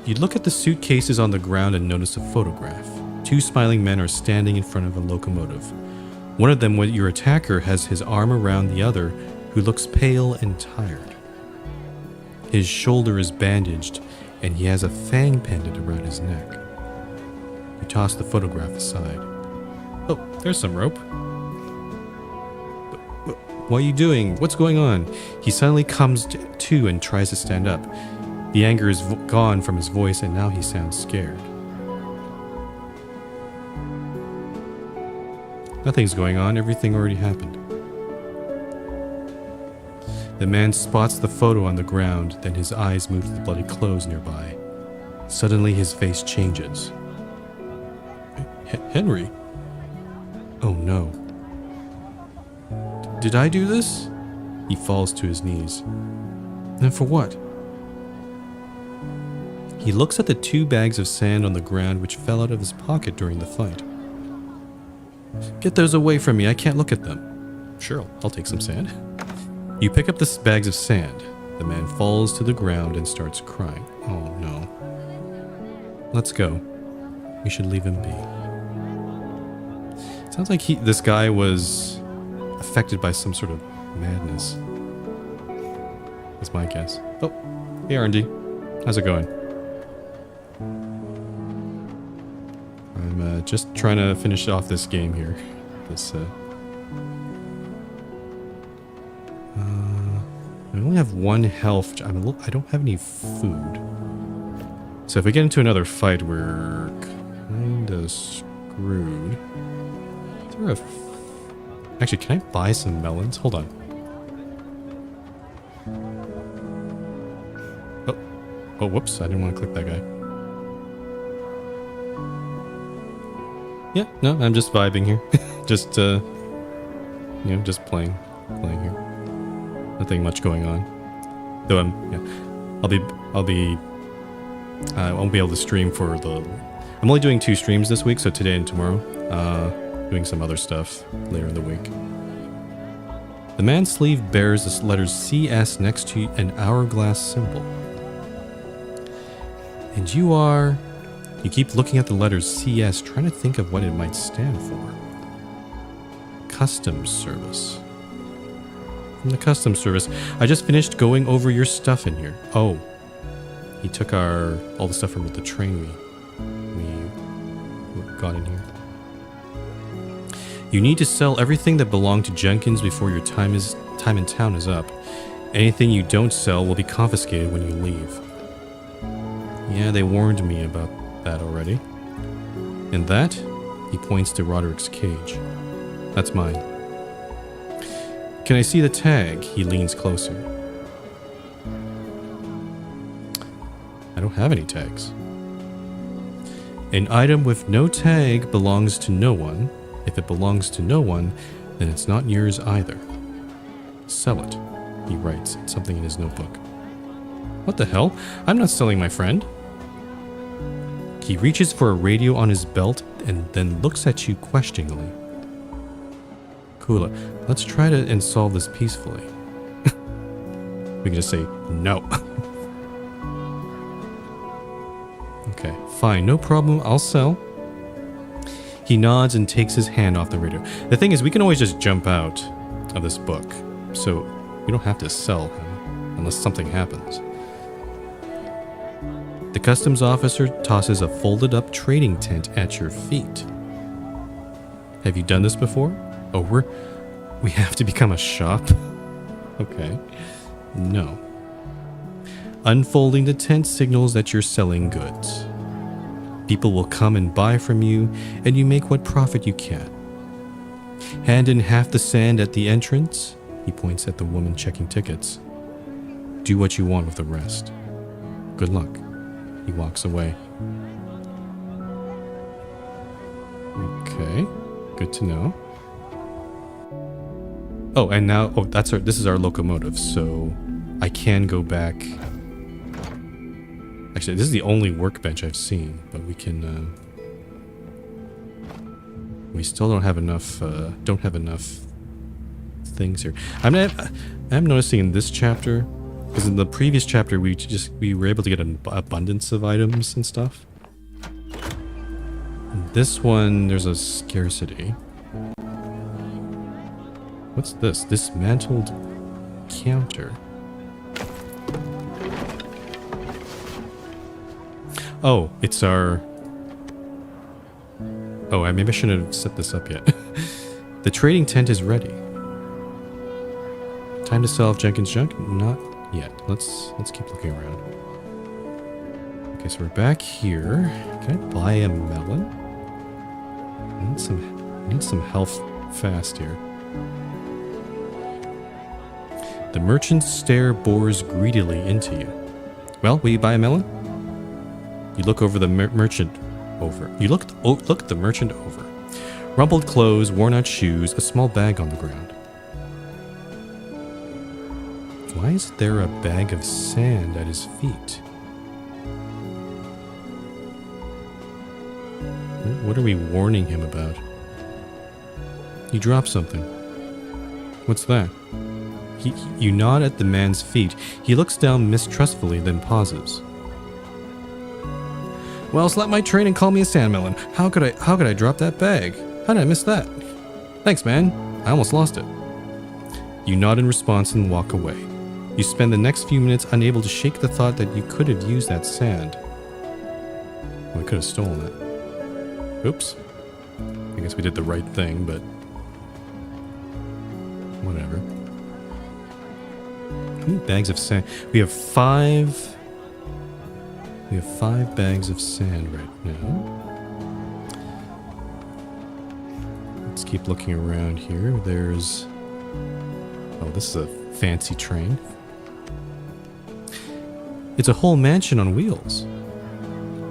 You look at the suitcases on the ground and notice a photograph. 2 smiling men are standing in front of a locomotive. One of them, your attacker, has his arm around the other, who looks pale and tired. His shoulder is bandaged, and he has a fang pendant around his neck. You toss the photograph aside. Oh, there's some rope. What are you doing? What's going on? He suddenly comes to and tries to stand up. The anger is gone from his voice, and now he sounds scared. Nothing's going on. Everything already happened. The man spots the photo on the ground, then his eyes move to the bloody clothes nearby. Suddenly, his face changes. Henry? Oh no. Did I do this? He falls to his knees. And for what? He looks at the 2 bags of sand on the ground which fell out of his pocket during the fight. Get those away from me, I can't look at them. Sure, I'll take some sand. You pick up the bags of sand. The man falls to the ground and starts crying. Oh no. Let's go. We should leave him be. Sounds like this guy was affected by some sort of madness. That's my guess. Oh, hey R&D. How's it going? I'm just trying to finish off this game here. I only have 1 health. I don't have any food. So if we get into another fight, we're kind of screwed. Is there actually, can I buy some melons? Hold on. Oh, whoops. I didn't want to click that guy. Yeah, no, I'm just vibing here. just, just playing here. Nothing much going on. Though I won't be able to stream for I'm only doing 2 streams this week, so today and tomorrow. Doing some other stuff later in the week. The man's sleeve bears the letters CS next to an hourglass symbol. And you are You keep looking at the letters CS, trying to think of what it might stand for. Customs service. From the customs service. I just finished going over your stuff in here. Oh. He took all the stuff from the train we got in here. You need to sell everything that belonged to Jenkins before your time in town is up. Anything you don't sell will be confiscated when you leave. Yeah, they warned me about that already. And that, he points to Roderick's cage. That's mine. Can I see the tag? He leans closer. I don't have any tags. An item with no tag belongs to no one. If it belongs to no one, then it's not yours either. Sell it, he writes, something in his notebook. What the hell? I'm not selling my friend. He reaches for a radio on his belt and then looks at you questioningly. Kula, let's try to solve this peacefully. We can just say no. Okay, fine, no problem, I'll sell. He nods and takes his hand off the radio. The thing is, we can always just jump out of this book, so we don't have to sell him unless something happens. The customs officer tosses a folded up trading tent at your feet. Have you done this before? Oh, we have to become a shop? Okay. No. Unfolding the tent signals that you're selling goods. People will come and buy from you, and you make what profit you can. Hand in half the sand at the entrance. He points at the woman checking tickets. Do what you want with the rest. Good luck. He walks away. Okay, good to know. Oh, and now, this is our locomotive, so I can go back. Actually, this is the only workbench I've seen, but we can, we still don't have enough things here. I'm noticing in this chapter, because in the previous chapter we were able to get an abundance of items and stuff. In this one, there's a scarcity. What's this? Dismantled counter. Oh, it's our... Oh, maybe I shouldn't have set this up yet. The trading tent is ready. Time to sell off Jenkins' junk? Not yet. Let's keep looking around. Okay, so we're back here. Can I buy a melon? I need some health fast here. The merchant's stare bores greedily into you. Well, will you buy a melon? You look over the merchant over. You look the merchant over. Rumpled clothes, worn out shoes, a small bag on the ground. Why is there a bag of sand at his feet? What are we warning him about? He drops something. What's that? You nod at the man's feet. He looks down mistrustfully, then pauses. Well, slap my train and call me a sandmelon. How could I drop that bag? How did I miss that? Thanks, man. I almost lost it. You nod in response and walk away. You spend the next few minutes unable to shake the thought that you could have used that sand. Well, I could have stolen it. Oops. I guess we did the right thing, but whatever. How many bags of sand? We have 5 bags of sand right now. Let's keep looking around here. There's... Oh, this is a fancy train. It's a whole mansion on wheels.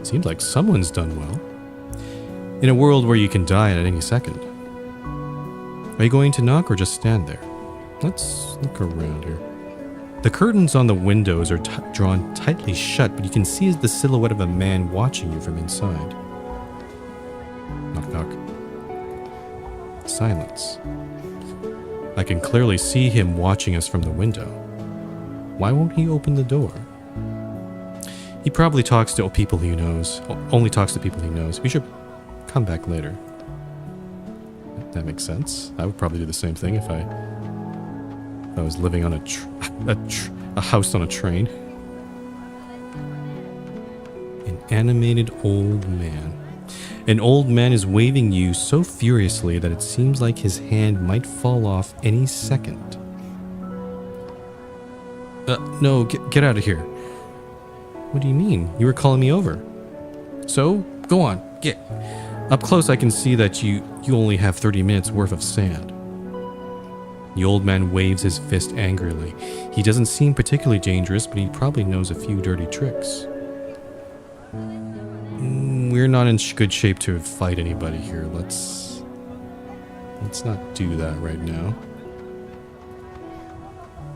Seems like someone's done well. In a world where you can die at any second. Are you going to knock or just stand there? Let's look around here. The curtains on the windows are drawn tightly shut, but you can see the silhouette of a man watching you from inside. Knock, knock. Silence. I can clearly see him watching us from the window. Why won't he open the door? He probably talks to people he knows. Only talks to people he knows. We should come back later. That makes sense. I would probably do the same thing if I was living on a house on a train. An animated old man. An old man is waving you so furiously that it seems like his hand might fall off any second. No, get out of here. What do you mean? You were calling me over. So, go on, get. Up close I can see that you only have 30 minutes worth of sand. The old man waves his fist angrily. He doesn't seem particularly dangerous, but he probably knows a few dirty tricks. We're not in good shape to fight anybody here. Let's not do that right now.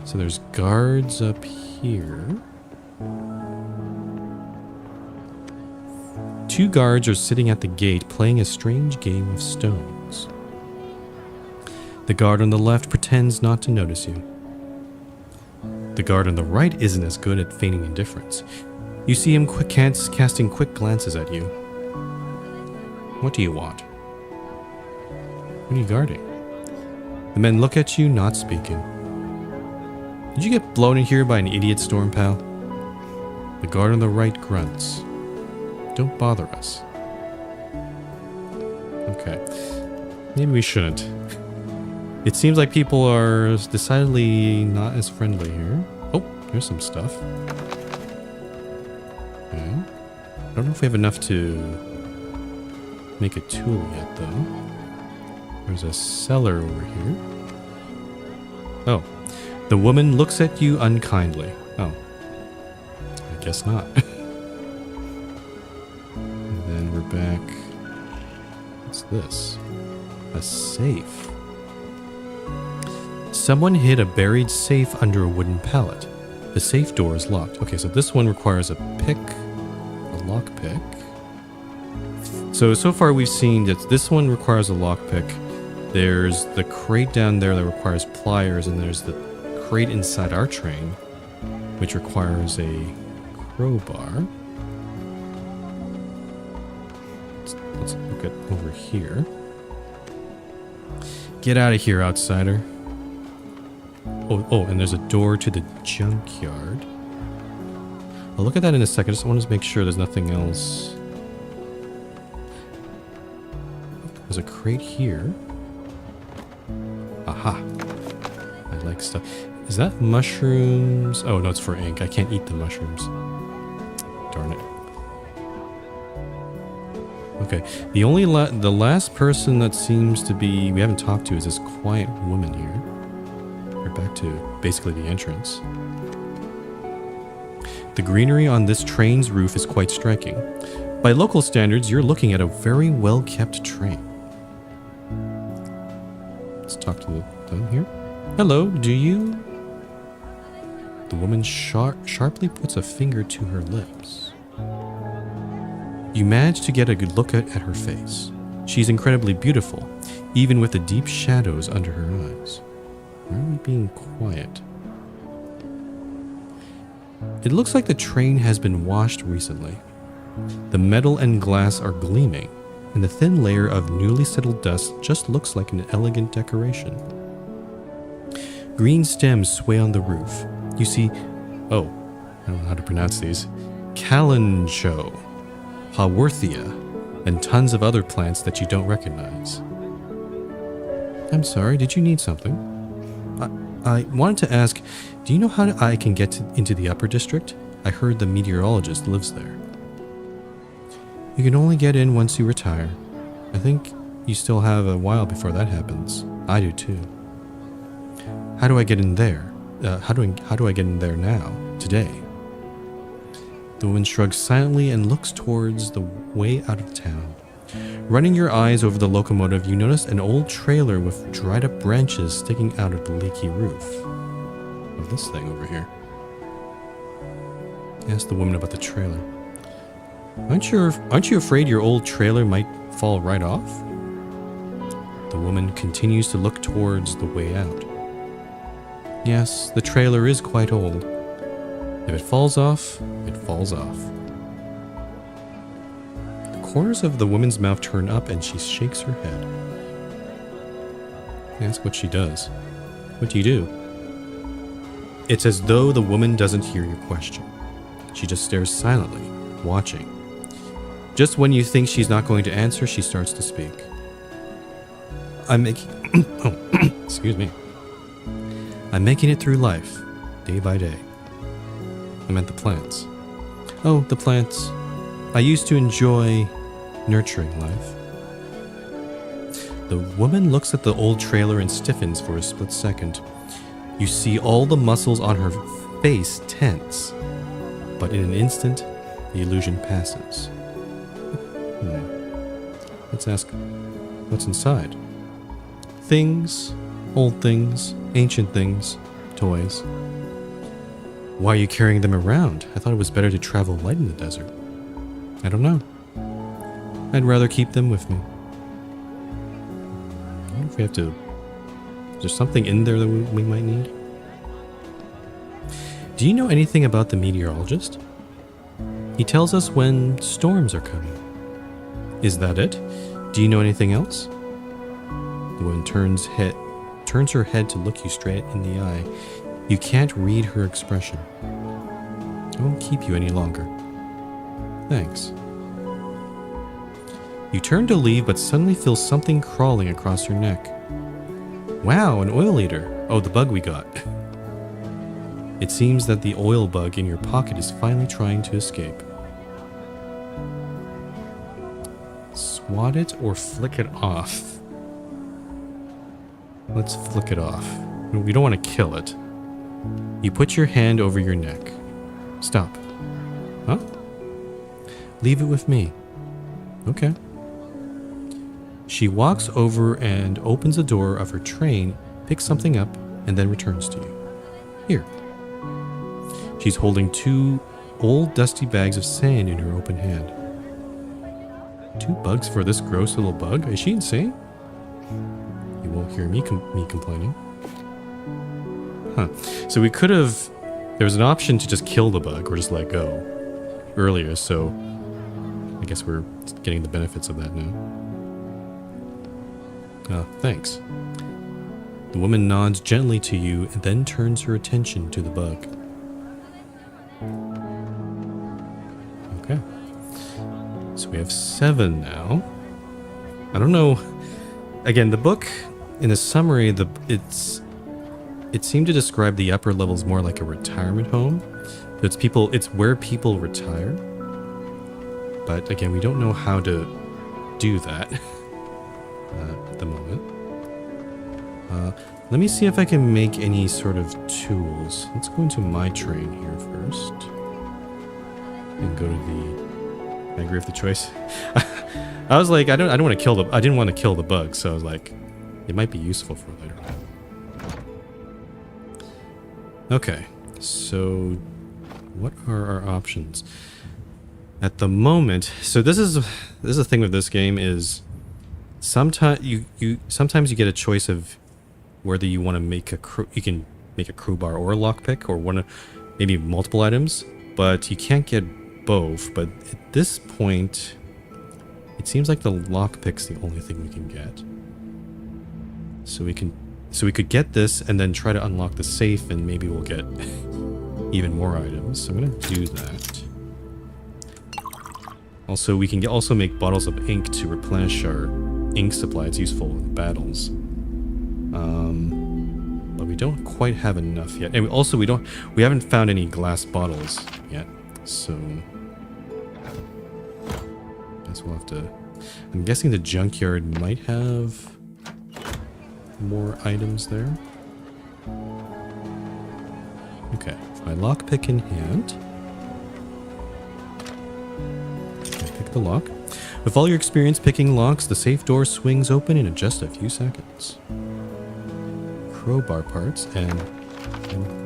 So there's guards up here. 2 guards are sitting at the gate playing a strange game of stones. The guard on the left pretends not to notice you. The guard on the right isn't as good at feigning indifference. You see him casting quick glances at you. What do you want? What are you guarding? The men look at you, not speaking. Did you get blown in here by an idiot storm, pal? The guard on the right grunts. Don't bother us. Okay. Maybe we shouldn't. It seems like people are decidedly not as friendly here. Oh, here's some stuff. Okay. I don't know if we have enough to make a tool yet, though. There's a cellar over here. Oh. The woman looks at you unkindly. Oh. I guess not. And then we're back. What's this? A safe. Someone hid a buried safe under a wooden pallet. The safe door is locked. Okay, so this one requires a pick. A lock pick. So far we've seen that this one requires a lock pick. There's the crate down there that requires pliers, and there's the crate inside our train, which requires a crowbar. Let's look at over here. Get out of here, outsider. Oh, and there's a door to the junkyard. I'll look at that in a second. I just want to make sure there's nothing else. There's a crate here. Aha. I like stuff. Is that mushrooms? Oh, no, it's for ink. I can't eat the mushrooms. Darn it. Okay. The last person that seems to be we haven't talked to is this quiet woman here. We're back to basically the entrance. The greenery on this train's roof is quite striking. By local standards, you're looking at a very well-kept train. Let's talk to them here. Hello, do you? The woman sharply puts a finger to her lips. You manage to get a good look at her face. She's incredibly beautiful, even with the deep shadows under her eyes. Why are we being quiet? It looks like the train has been washed recently. The metal and glass are gleaming, and the thin layer of newly settled dust just looks like an elegant decoration. Green stems sway on the roof. You see, oh, I don't know how to pronounce these, Kalanchoe, Haworthia, and tons of other plants that you don't recognize. I'm sorry, did you need something? I wanted to ask, do you know how I can get into the upper district? I heard the meteorologist lives there. You can only get in once you retire. I think you still have a while before that happens. I do too. How do I get in there? How do I get in there now, today? The woman shrugs silently and looks towards the way out of town. Running your eyes over the locomotive, you notice an old trailer with dried up branches sticking out of the leaky roof of this thing over here. Ask the woman about the trailer. Aren't you afraid your old trailer might fall right off? The woman continues to look towards the way out. Yes, the trailer is quite old. If it falls off, it falls off. The corners of the woman's mouth turn up and she shakes her head. Ask what she does. What do you do? It's as though the woman doesn't hear your question. She just stares silently, watching. Just when you think she's not going to answer, she starts to speak. I'm making... excuse me. I'm making it through life, day by day. I meant the plants. Oh, the plants. I used to enjoy nurturing life. The woman looks at the old trailer and stiffens for a split second. You see all the muscles on her face tense, but in an instant, the illusion passes. Let's ask, what's inside? Things, old things, ancient things, toys. Why are you carrying them around? I thought it was better to travel light in the desert. I don't know. I'd rather keep them with me. I wonder if we have to... Is there something in there that we might need? Do you know anything about the meteorologist? He tells us when storms are coming. Is that it? Do you know anything else? The woman turns her head to look you straight in the eye. You can't read her expression. I won't keep you any longer. Thanks. You turn to leave, but suddenly feel something crawling across your neck. Wow, an oil eater. Oh, the bug we got. It seems that the oil bug in your pocket is finally trying to escape. Swat it or flick it off. Let's flick it off. We don't want to kill it. You put your hand over your neck. Stop. Huh? Leave it with me. Okay. She walks over and opens the door of her train, picks something up, and then returns to you. Here. She's holding 2 old dusty bags of sand in her open hand. 2 bugs for this gross little bug? Is she insane? You won't hear me complaining. Huh. So we could have... There was an option to just kill the bug or just let go earlier, so I guess we're getting the benefits of that now. Thanks. The woman nods gently to you and then turns her attention to the bug. Okay. So we have 7 now. I don't know. Again, the book, in the summary, it seemed to describe the upper levels more like a retirement home. It's where people retire. But again, we don't know how to do that at the moment. Let me see if I can make any sort of tools. Let's go into my train here first. And go to the... I agree with the choice. I was like, I didn't want to kill the bug, so I was like, it might be useful for later on. Okay, so what are our options? At the moment, so this is the thing with this game is sometimes you get a choice of whether you want to make you can make a crowbar or a lockpick or maybe multiple items, but you can't get both. But at this point, it seems like the lockpick's the only thing we can get. So we could get this and then try to unlock the safe, and maybe we'll get even more items. So I'm gonna do that. Also, we can also make bottles of ink to replenish our ink supply. It's useful in battles. But we don't quite have enough yet. And we haven't found any glass bottles yet. So guess we'll have to... I'm guessing the junkyard might have more items there. Okay, my lockpick in hand. Pick the lock. With all your experience picking locks, the safe door swings open in just a few seconds. Crowbar parts and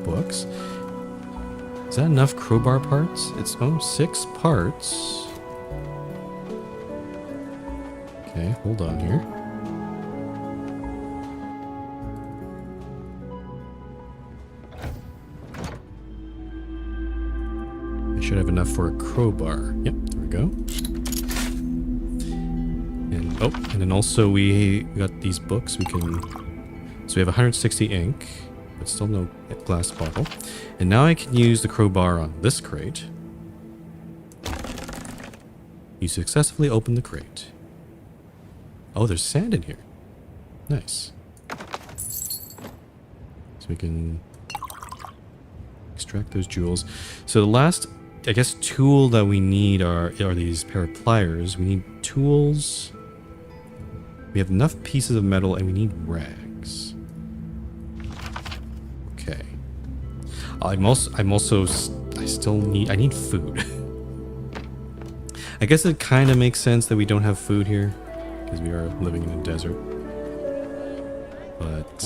books. Is that enough crowbar parts? It's 6 parts. Okay, hold on here. I should have enough for a crowbar. Yep, there we go. And oh, and then also we got these books. We can, so we have 160 ink, but still no glass bottle. And now I can use the crowbar on this crate. You successfully opened the crate. Oh, there's sand in here. Nice. So we can extract those jewels. So the last, I guess, tool that we need are these pair of pliers. We need tools. We have enough pieces of metal, and we need rags. Okay. I need food. I guess it kind of makes sense that we don't have food here, because we are living in a desert. But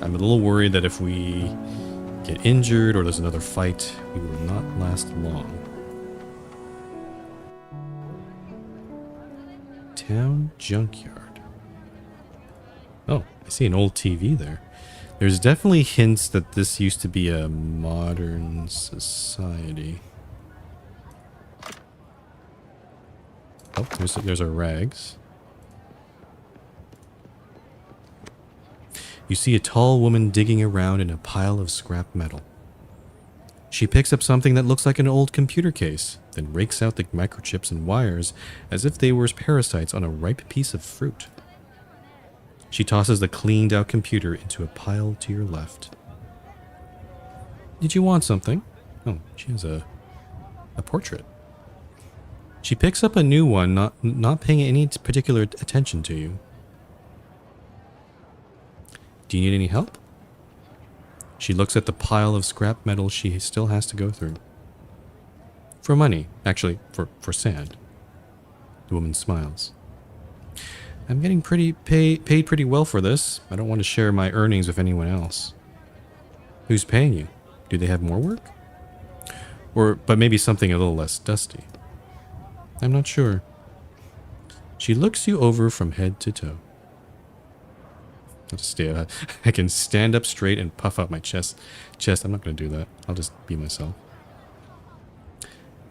I'm a little worried that if we get injured or there's another fight, we will not last long. Town junkyard. Oh, I see an old TV there. There's definitely hints that this used to be a modern society. Oh, there's our rags. You see a tall woman digging around in a pile of scrap metal. She picks up something that looks like an old computer case, then rakes out the microchips and wires as if they were parasites on a ripe piece of fruit. She tosses the cleaned out computer into a pile to your left. Did you want something? Oh, she has a portrait. She picks up a new one, not paying any particular attention to you. Do you need any help? She looks at the pile of scrap metal she still has to go through. For money. Actually, for sand. The woman smiles. I'm getting paid pretty well for this. I don't want to share my earnings with anyone else. Who's paying you? Do they have more work? But maybe something a little less dusty. I'm not sure. She looks you over from head to toe. I'll just stay. I can stand up straight and puff out my chest. I'm not going to do that. I'll just be myself.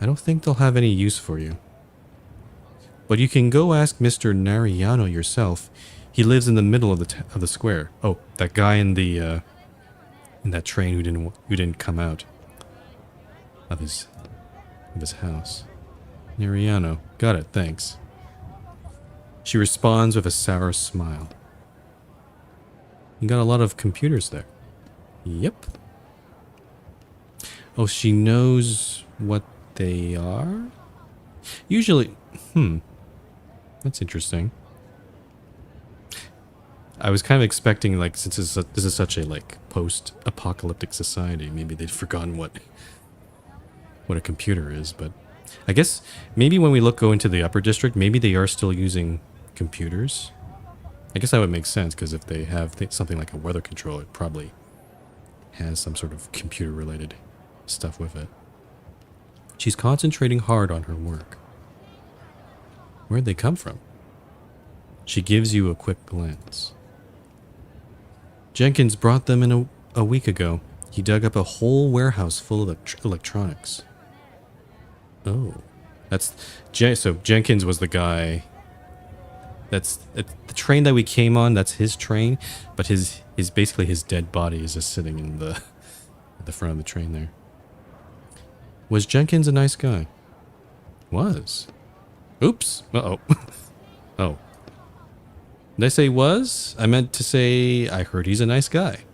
I don't think they'll have any use for you. But you can go ask Mr. Nariano yourself. He lives in the middle of the square. Oh, that guy in that train who didn't come out of his house. Nariano. Got it, thanks. She responds with a sour smile. You got a lot of computers there. Yep. Oh, she knows what they are? Usually... That's interesting. I was kind of expecting, like, since this is such a, like, post-apocalyptic society, maybe they'd forgotten what a computer is, but... I guess maybe when we go into the upper district, maybe they are still using computers. I guess that would make sense, because if they have something like a weather control, it probably has some sort of computer-related stuff with it. She's concentrating hard on her work. Where'd they come from? She gives you a quick glance. Jenkins brought them in a week ago. He dug up a whole warehouse full of electronics. Oh. So Jenkins was the guy... That's the train that we came on, that's his train, but his basically his dead body is just sitting in the front of the train there. Was Jenkins a nice guy? Was. Oops. Uh-oh. Oh. Did I say was? I meant to say I heard he's a nice guy.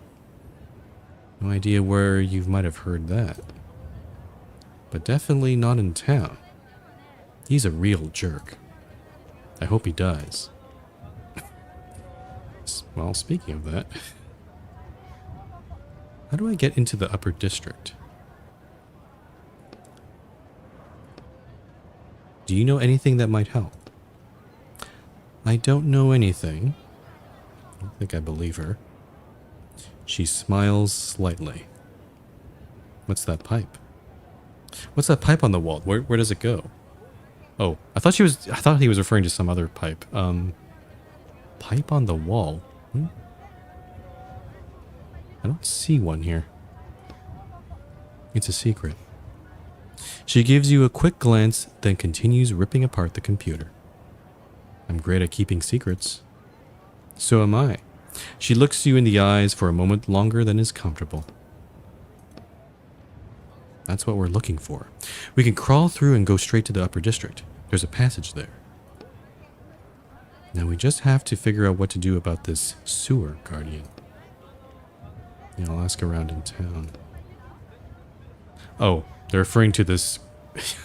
No idea where you might have heard that. But definitely not in town. He's a real jerk. I hope he dies. Well, speaking of that, how do I get into the upper district? Do you know anything that might help? I don't know anything. I don't think I believe her. She smiles slightly. What's that pipe? What's that pipe on the wall? Where does it go? Oh, I thought he was referring to some other pipe. Pipe on the wall? I don't see one here. It's a secret. She gives you a quick glance, then continues ripping apart the computer. I'm great at keeping secrets. So am I. She looks you in the eyes for a moment longer than is comfortable. That's what we're looking for. We can crawl through and go straight to the upper district. There's a passage there. Now we just have to figure out what to do about this sewer guardian. Yeah, I'll ask around in town. Oh, they're referring to this... It's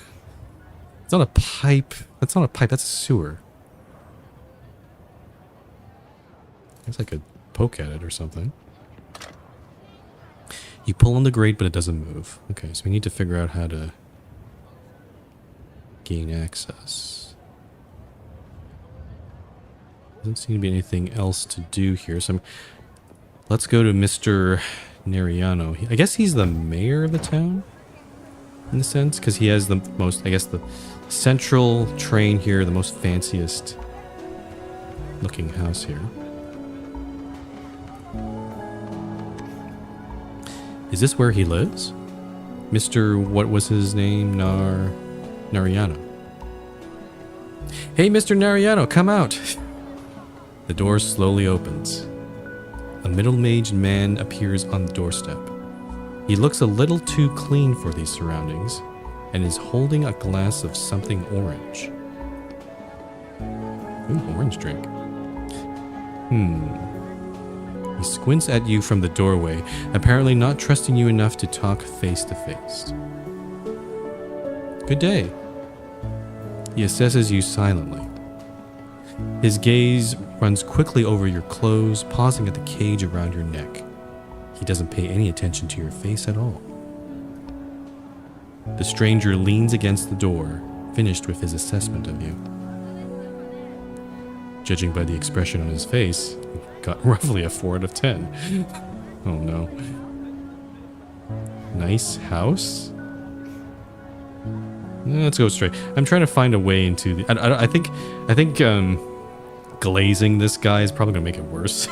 not a pipe. That's not a pipe, that's a sewer. I guess I could poke at it or something. You pull on the grate, but it doesn't move. Okay, so we need to figure out how to gain access. Doesn't seem to be anything else to do here, so let's go to Mr. Neriano. I guess he's the mayor of the town, in a sense, because he has the most, I guess, the central train here, the most fanciest looking house here. Is this where he lives? Mr. what was his name? Nariano. Hey, Mr. Nariano, come out! The door slowly opens. A middle-aged man appears on the doorstep. He looks a little too clean for these surroundings and is holding a glass of something orange. Ooh, orange drink. He squints at you from the doorway, apparently not trusting you enough to talk face to face. Good day. He assesses you silently. His gaze runs quickly over your clothes, pausing at the cage around your neck. He doesn't pay any attention to your face at all. The stranger leans against the door, finished with his assessment of you. Judging by the expression on his face, got roughly a 4 out of 10. Oh no. Nice house? Let's go straight. I'm trying to find a way into the... I think glazing this guy is probably going to make it worse.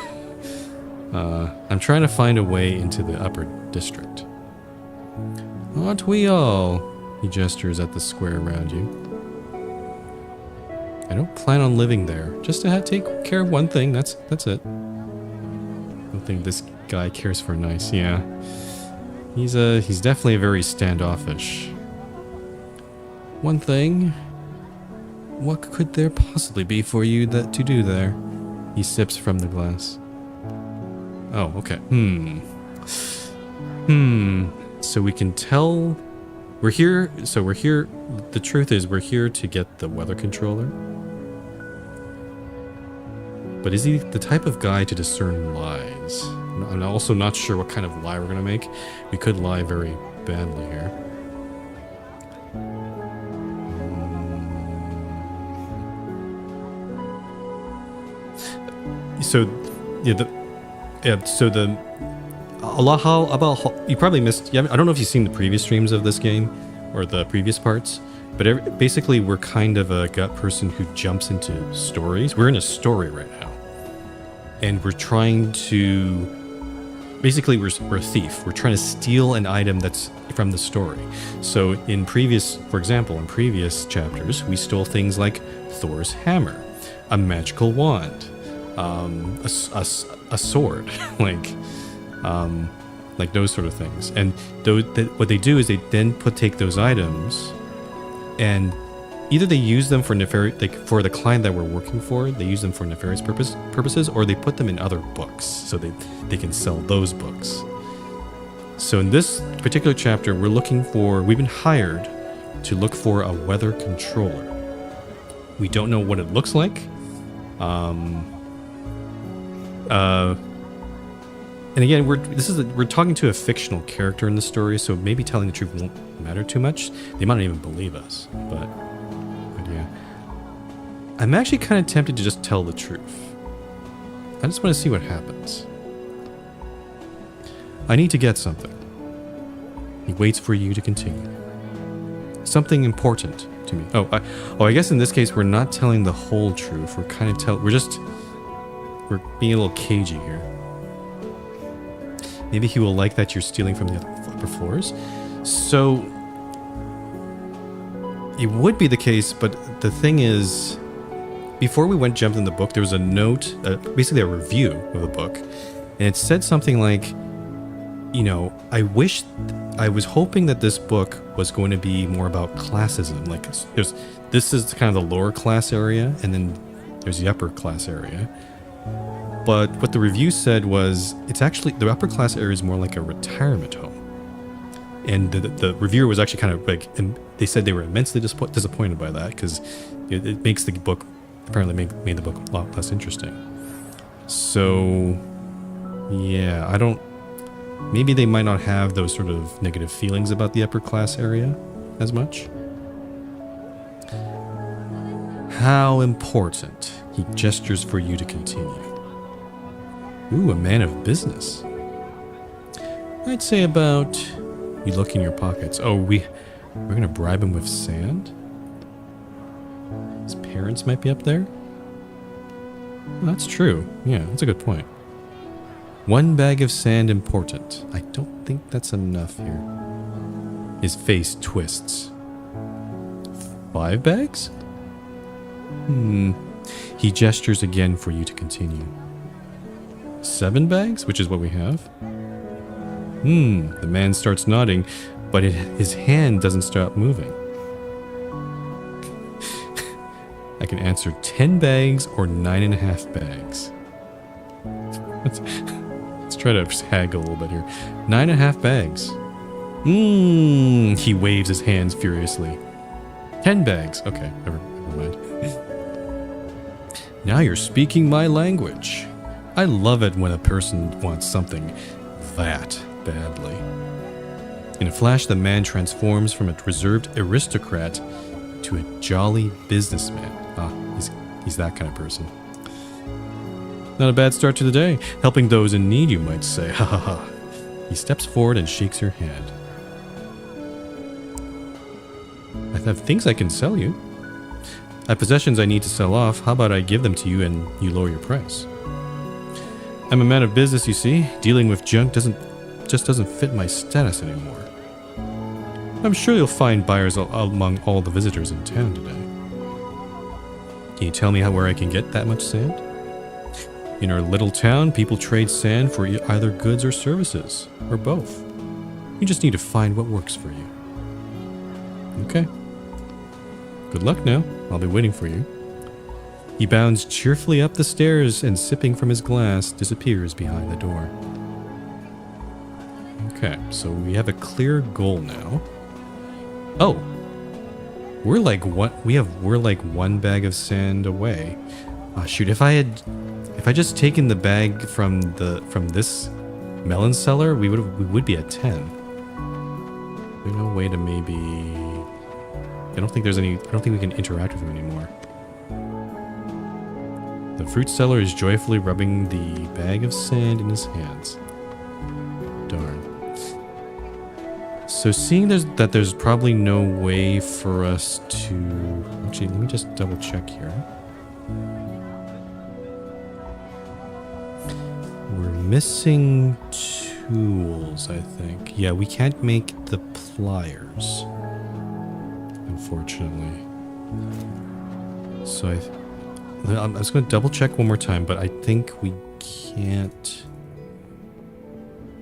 I'm trying to find a way into the upper district. Aren't we all? He gestures at the square around you. I don't plan on living there. Just to take care of one thing. That's it. I don't think this guy cares for nice. Yeah, he's definitely very standoffish. One thing. What could there possibly be for you to do there? He sips from the glass. Oh, okay. So we can tell we're here. So we're here. The truth is, we're here to get the weather controller. But is he the type of guy to discern lies? I'm also not sure what kind of lie we're gonna make. We could lie very badly here. So, you probably missed. Yeah, I don't know if you've seen the previous streams of this game or the previous parts, but basically we're kind of a gut person who jumps into stories. We're in a story right now, and we're trying to. Basically, we're a thief. We're trying to steal an item that's from the story. So, for example, in previous chapters, we stole things like Thor's hammer, a magical wand, a sword, like those sort of things. And what they do is they then take those items, and either they use them for for the client that we're working for, they use them for nefarious purposes, or they put them in other books so they can sell those books. So in this particular chapter, we've been hired to look for a weather controller. We don't know what it looks like. And again, we're talking to a fictional character in the story, so maybe telling the truth won't matter too much. They might not even believe us, but yeah. I'm actually kind of tempted to just tell the truth. I just want to see what happens. I need to get something. He waits for you to continue. Something important to me. I guess in this case we're not telling the whole truth. We're being a little cagey here. Maybe he will like that you're stealing from the upper floors. So it would be the case, but the thing is, before we jumped in the book, there was a note, basically a review of the book, and it said something like, you know, I was hoping that this book was going to be more about classism. Like, this is kind of the lower class area, and then there's the upper class area. But what the review said was, it's actually, the upper class area is more like a retirement home. And the reviewer was actually kind of like, and they said they were immensely disappointed by that, because it makes the book, apparently made the book a lot less interesting. So, yeah, maybe they might not have those sort of negative feelings about the upper class area as much. How important. He gestures for you to continue. Ooh, a man of business. I'd say about... You look in your pockets. Oh, we're gonna bribe him with sand? His parents might be up there? Well, that's true. Yeah, that's a good point. 1 bag of sand important. I don't think that's enough here. His face twists. 5 bags? He gestures again for you to continue. 7 bags, which is what we have. The man starts nodding, but his hand doesn't stop moving. I can answer 10 bags or 9.5 bags. Let's try to haggle a little bit here. 9.5 bags. He waves his hands furiously. 10 bags. Okay, never mind. Now you're speaking my language. I love it when a person wants something that badly. In a flash, the man transforms from a reserved aristocrat to a jolly businessman. He's that kind of person. Not a bad start to the day. Helping those in need, you might say. Ha ha ha. He steps forward and shakes your hand. I have things I can sell you. I have possessions I need to sell off. How about I give them to you and you lower your price? I'm a man of business, you see. Dealing with junk just doesn't fit my status anymore. I'm sure you'll find buyers among all the visitors in town today. Can you tell me where I can get that much sand? In our little town, people trade sand for either goods or services, or both. You just need to find what works for you. Okay. Good luck now. I'll be waiting for you. He bounds cheerfully up the stairs and, sipping from his glass, disappears behind the door. Okay, so we have a clear goal now. Oh, we're like 1 bag of sand away. Oh, shoot! If I just taken the bag from this melon cellar, we would be at 10. There's no way to maybe. I don't think we can interact with him anymore. The fruit seller is joyfully rubbing the bag of sand in his hands. Darn. So seeing that there's probably no way for us to... Actually, let me just double check here. We're missing tools, I think. Yeah, we can't make the pliers, unfortunately. So I'm just going to double check one more time, but I think we can't...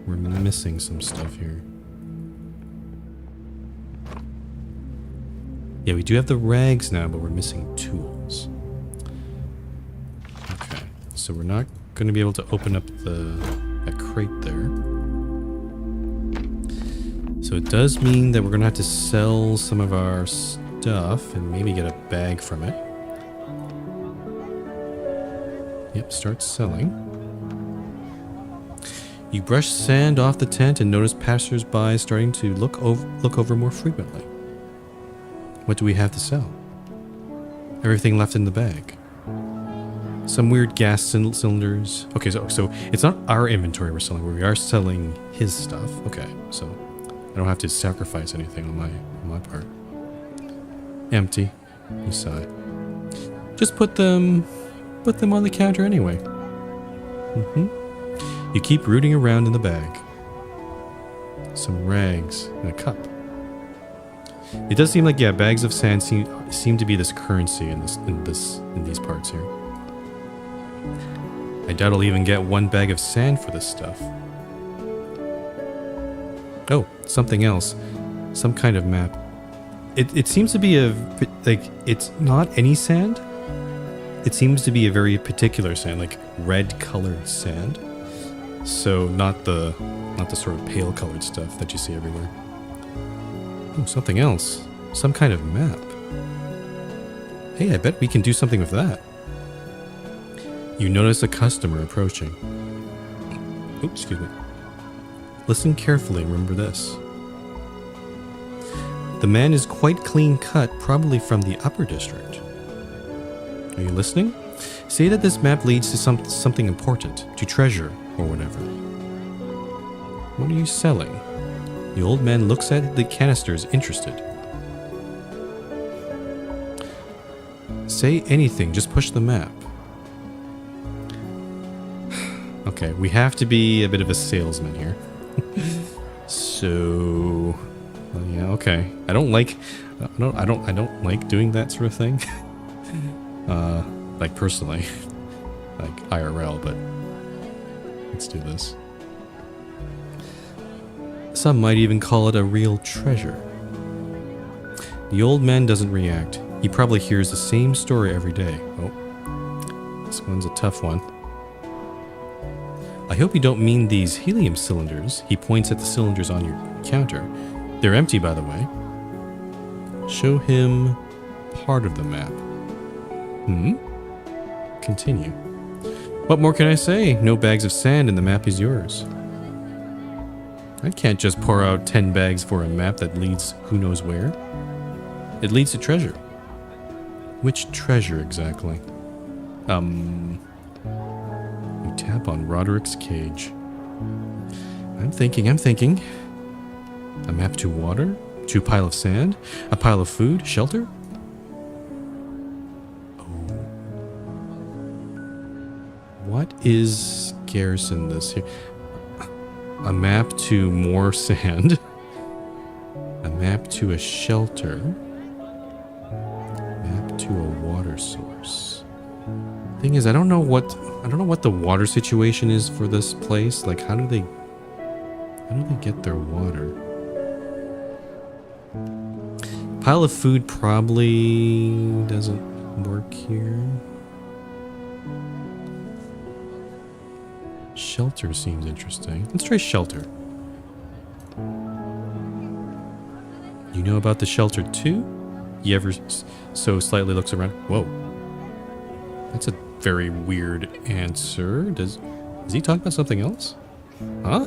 We're missing some stuff here. Yeah, we do have the rags now, but we're missing tools. Okay, so we're not going to be able to open up that crate there. So it does mean that we're going to have to sell some of our stuff and maybe get a bag from it. Yep, start selling. You brush sand off the tent and notice passers-by starting to look over more frequently. What do we have to sell? Everything left in the bag. Some weird gas cylinders. Okay, so it's not our inventory we're selling, we are selling his stuff. Okay, so I don't have to sacrifice anything on my part. Empty. You sigh. Just put them on the counter anyway. You keep rooting around in the bag. Some rags and a cup. It does seem like, yeah, bags of sand seem to be this currency in these parts here. I doubt I'll even get 1 bag of sand for this stuff. Oh, something else. Some kind of map. It seems to be it's not any sand. It seems to be a very particular sand, like red colored sand. So not the sort of pale colored stuff that you see everywhere. Oh, something else. Some kind of map. Hey, I bet we can do something with that. You notice a customer approaching. Oops, excuse me. Listen carefully and remember this. The man is quite clean cut, probably from the upper district. Are you listening? Say that this map leads to something important, to treasure or whatever. What are you selling? The old man looks at the canisters, interested. Say anything, just push the map. Okay, we have to be a bit of a salesman here. So, yeah, okay. I don't like doing that sort of thing. Like personally, like IRL, but let's do this. Some might even call it a real treasure. The old man doesn't react. He probably hears the same story every day. Oh, this one's a tough one. I hope you don't mean these helium cylinders. He points at the cylinders on your counter. They're empty, by the way. Show him part of the map. Continue. What more can I say? No bags of sand and the map is yours. I can't just pour out 10 bags for a map that leads who knows where. It leads to treasure. Which treasure exactly? You tap on Roderick's cage. I'm thinking. A map to water? To a pile of sand? A pile of food? Shelter? Oh. What is scarce in this here? A map to more sand. A map to a shelter. Map to a water source. Thing is, I don't know what the water situation is for this place. Like, how do they get their water? Pile of food probably doesn't work here. Shelter seems interesting. Let's try shelter. You know about the shelter too? He ever so slightly looks around. Whoa. That's a very weird answer. Does he talk about something else? Huh?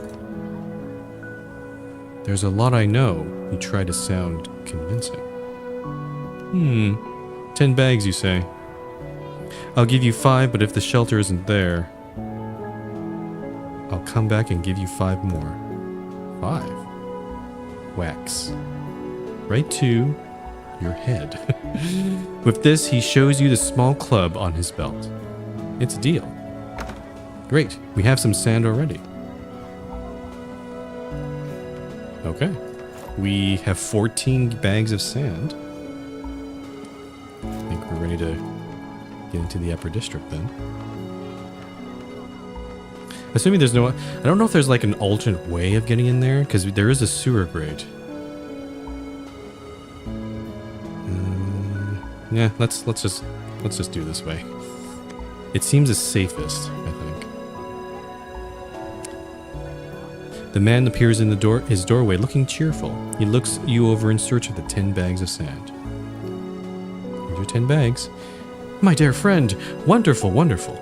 There's a lot I know. You try to sound convincing. 10 bags, you say? I'll give you 5, but if the shelter isn't there, I'll come back and give you 5 more. 5? Wax. Right to your head. With this, he shows you the small club on his belt. It's a deal. Great, we have some sand already. Okay. We have 14 bags of sand. I think we're ready to get into the upper district then. Assuming there's no... I don't know if there's like an alternate way of getting in there, because there is a sewer grate. Yeah, let's just do this way. It seems the safest, I think. The man appears in his doorway looking cheerful. He looks you over in search of the 10 bags of sand. Here's your 10 bags. My dear friend, wonderful, wonderful.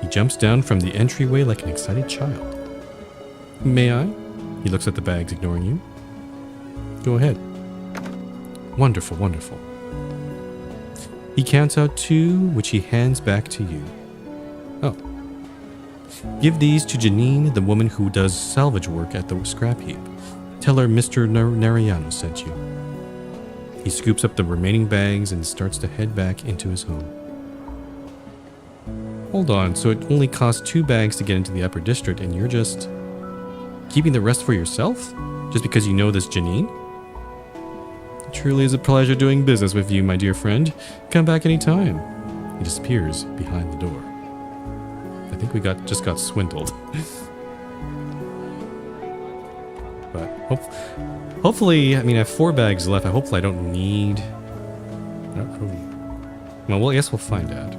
He jumps down from the entryway like an excited child. May I? He looks at the bags, ignoring you. Go ahead. Wonderful, wonderful. He counts out 2, which he hands back to you. Oh. Give these to Janine, the woman who does salvage work at the scrap heap. Tell her Mr. Narayano sent you. He scoops up the remaining bags and starts to head back into his home. Hold on, so it only costs 2 bags to get into the upper district and you're just keeping the rest for yourself? Just because you know this Janine? Truly is a pleasure doing business with you, my dear friend. Come back anytime. He disappears behind the door. I think we just got swindled. But hopefully, I mean, I have 4 bags left. Hopefully I don't need... Well, I guess we'll find out.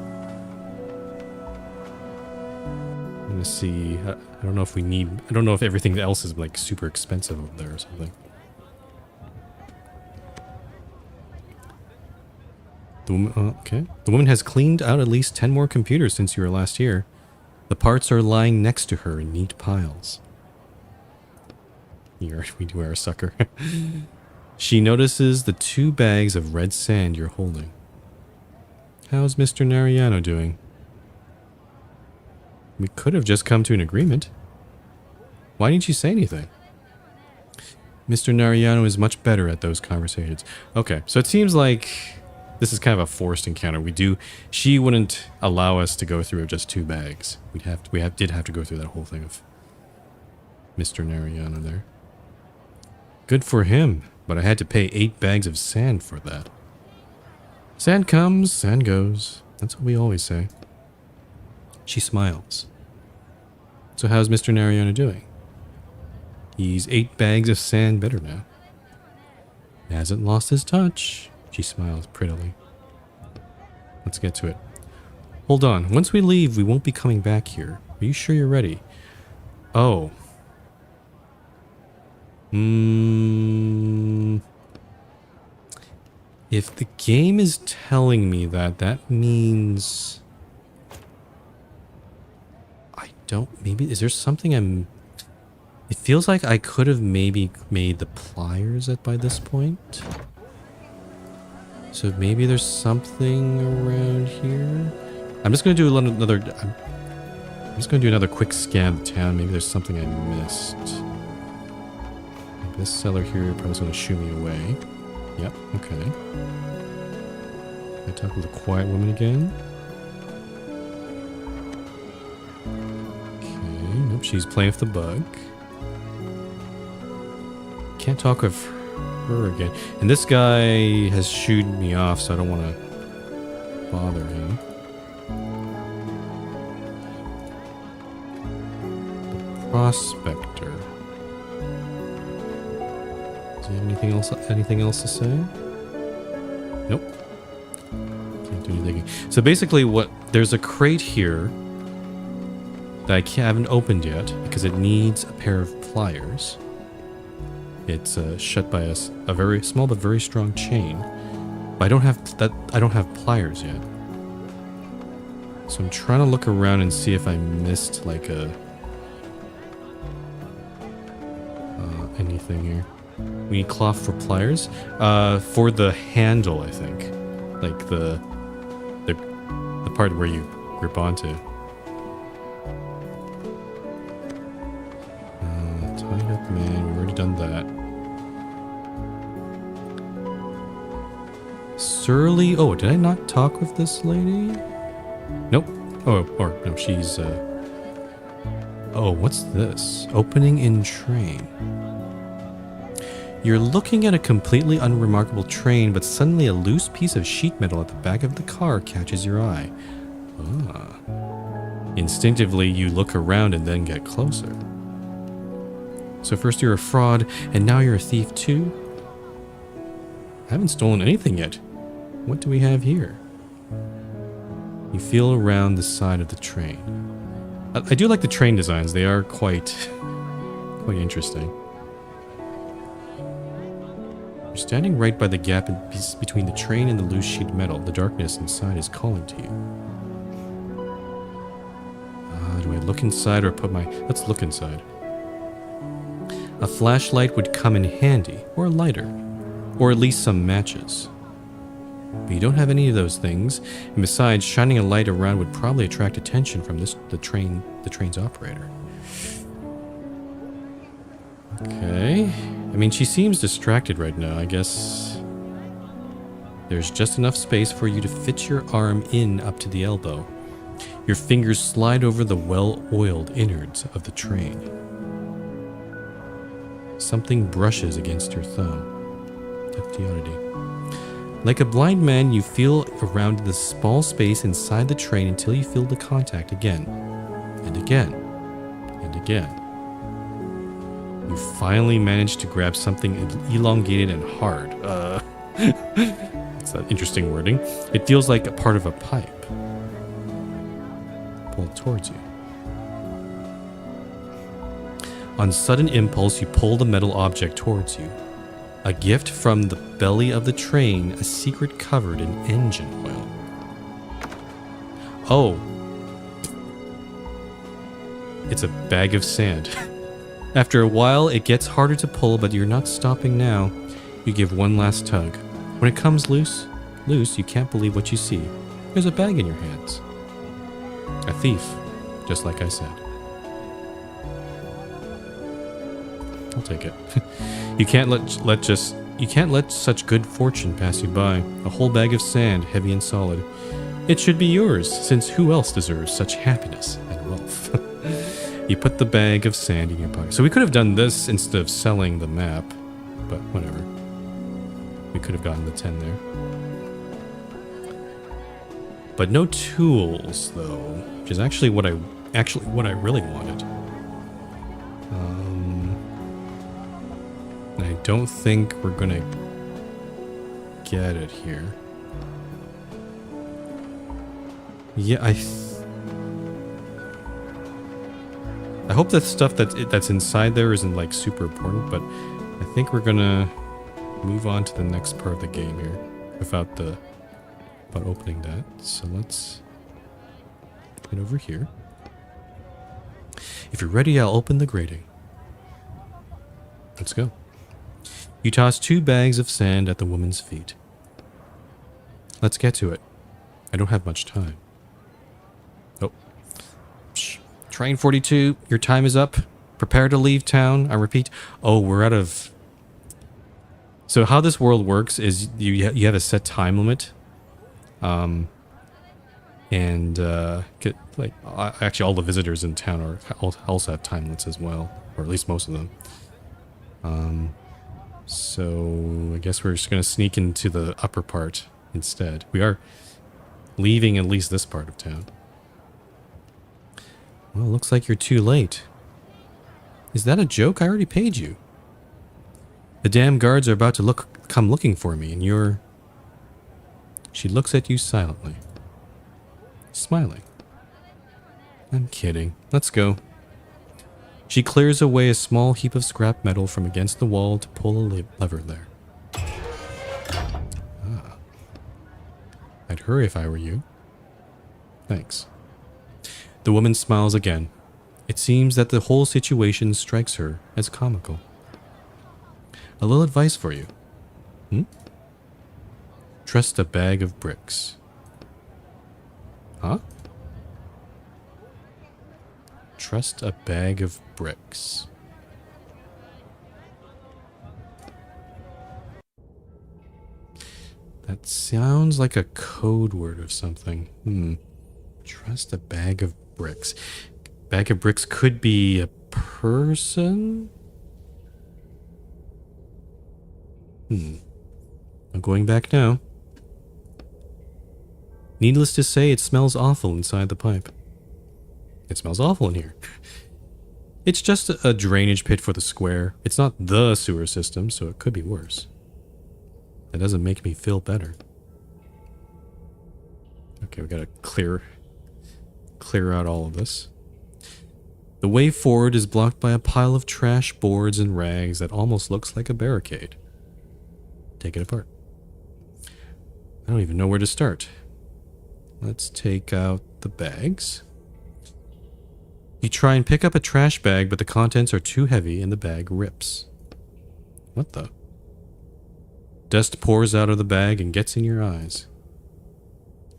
I'm gonna see. I don't know if we need... I don't know if everything else is like super expensive over there or something. Okay. The woman has cleaned out at least 10 more computers since you were last here. The parts are lying next to her in neat piles. We do are a sucker. She notices the 2 bags of red sand you're holding. How's Mr. Nariano doing? We could have just come to an agreement. Why didn't you say anything? Mr. Nariano is much better at those conversations. Okay, so it seems like this is kind of a forced encounter. She wouldn't allow us to go through just 2 bags. We did have to go through that whole thing of Mr. Nariano there. Good for him, but I had to pay 8 bags of sand for that. Sand comes, sand goes. That's what we always say. She smiles. So how's Mr. Nariano doing? He's 8 bags of sand better now. He hasn't lost his touch. She smiles prettily. Let's get to it. Hold on. Once we leave, we won't be coming back here. Are you sure you're ready? Oh. If the game is telling me that, that means... Maybe, is there something It feels like I could have maybe made the pliers by this point. So maybe there's something around here. I'm just going to do another... I'm just going to do another quick scan of town. Maybe there's something I missed. Maybe this cellar here probably is going to shoo me away. Yep, okay. I talk with a quiet woman again. Okay, nope, she's playing with the bug. Can't talk with her again. And this guy has shooed me off, so I don't want to bother him. The prospector. Does he have anything else to say? Nope. Can't do anything. So basically there's a crate here that I haven't opened yet because it needs a pair of pliers. It's shut by a very small but very strong chain. But I don't have pliers yet. So I'm trying to look around and see if I missed like anything here. We need cloth for pliers. For the handle, I think. Like the part where you grip onto. Tied up man, we've already done that. Surly. Oh, did I not talk with this lady? Nope. Oh, or no, she's oh, what's this? Opening in train. You're looking at a completely unremarkable train, but suddenly a loose piece of sheet metal at the back of the car catches your eye. Ah. Instinctively, you look around and then get closer. So first you're a fraud, and now you're a thief too? I haven't stolen anything yet. What do we have here? You feel around the side of the train. I do like the train designs. They are quite interesting. You're standing right by the gap between the train and the loose sheet metal. The darkness inside is calling to you. Do I look inside or put my... Let's look inside. A flashlight would come in handy, or a lighter, or at least some matches. But you don't have any of those things, and besides, shining a light around would probably attract attention from the train's operator. Okay. I mean, she seems distracted right now. I guess there's just enough space for you to fit your arm in up to the elbow. Your fingers slide over the well-oiled innards of the train. Something brushes against your thumb. Like a blind man, you feel around the small space inside the train until you feel the contact again. And again. And again. You finally manage to grab something elongated and hard. It's that interesting wording. It feels like a part of a pipe. Pull it towards you. On sudden impulse, you pull the metal object towards you. A gift from the belly of the train, a secret covered in engine oil. Oh. It's a bag of sand. After a while, it gets harder to pull, but you're not stopping now. You give one last tug. When it comes loose, you can't believe what you see. There's a bag in your hands. A thief, just like I said. I'll take it. You can't let such good fortune pass you by. A whole bag of sand, heavy and solid. It should be yours, since who else deserves such happiness and wealth? You put the bag of sand in your pocket. So we could have done this instead of selling the map, but whatever. We could have gotten the 10 there. But no tools, though, which is actually what I really wanted. I don't think we're gonna get it here. Yeah, I hope that stuff that's inside there isn't like super important, but I think we're gonna move on to the next part of the game here without opening that. So let's head over here. If you're ready, I'll open the grating. Let's go. You toss 2 bags of sand at the woman's feet. Let's get to it. I don't have much time. Oh. Shh. Train 42, your time is up. Prepare to leave town. I repeat. Oh, we're out of... So how this world works is you have a set time limit. Actually all the visitors in town also have time limits as well. Or at least most of them. So I guess we're just going to sneak into the upper part instead. We are leaving at least this part of town. Well, looks like you're too late. Is that a joke? I already paid you. The damn guards are about to come looking for me, and you're... She looks at you silently. Smiling. I'm kidding. Let's go. She clears away a small heap of scrap metal from against the wall to pull a lever there. Ah. I'd hurry if I were you. Thanks. The woman smiles again. It seems that the whole situation strikes her as comical. A little advice for you. Trust a bag of bricks. Huh? Trust a bag of bricks. That sounds like a code word or something. Trust a bag of bricks. Bag of bricks could be a person? I'm going back now. Needless to say, it smells awful inside the pipe. It smells awful in here. It's just a drainage pit for the square. It's not the sewer system, so it could be worse. That doesn't make me feel better. Okay, we gotta clear out all of this. The way forward is blocked by a pile of trash, boards, and rags that almost looks like a barricade. Take it apart. I don't even know where to start. Let's take out the bags. You try and pick up a trash bag, but the contents are too heavy and the bag rips. What the? Dust pours out of the bag and gets in your eyes.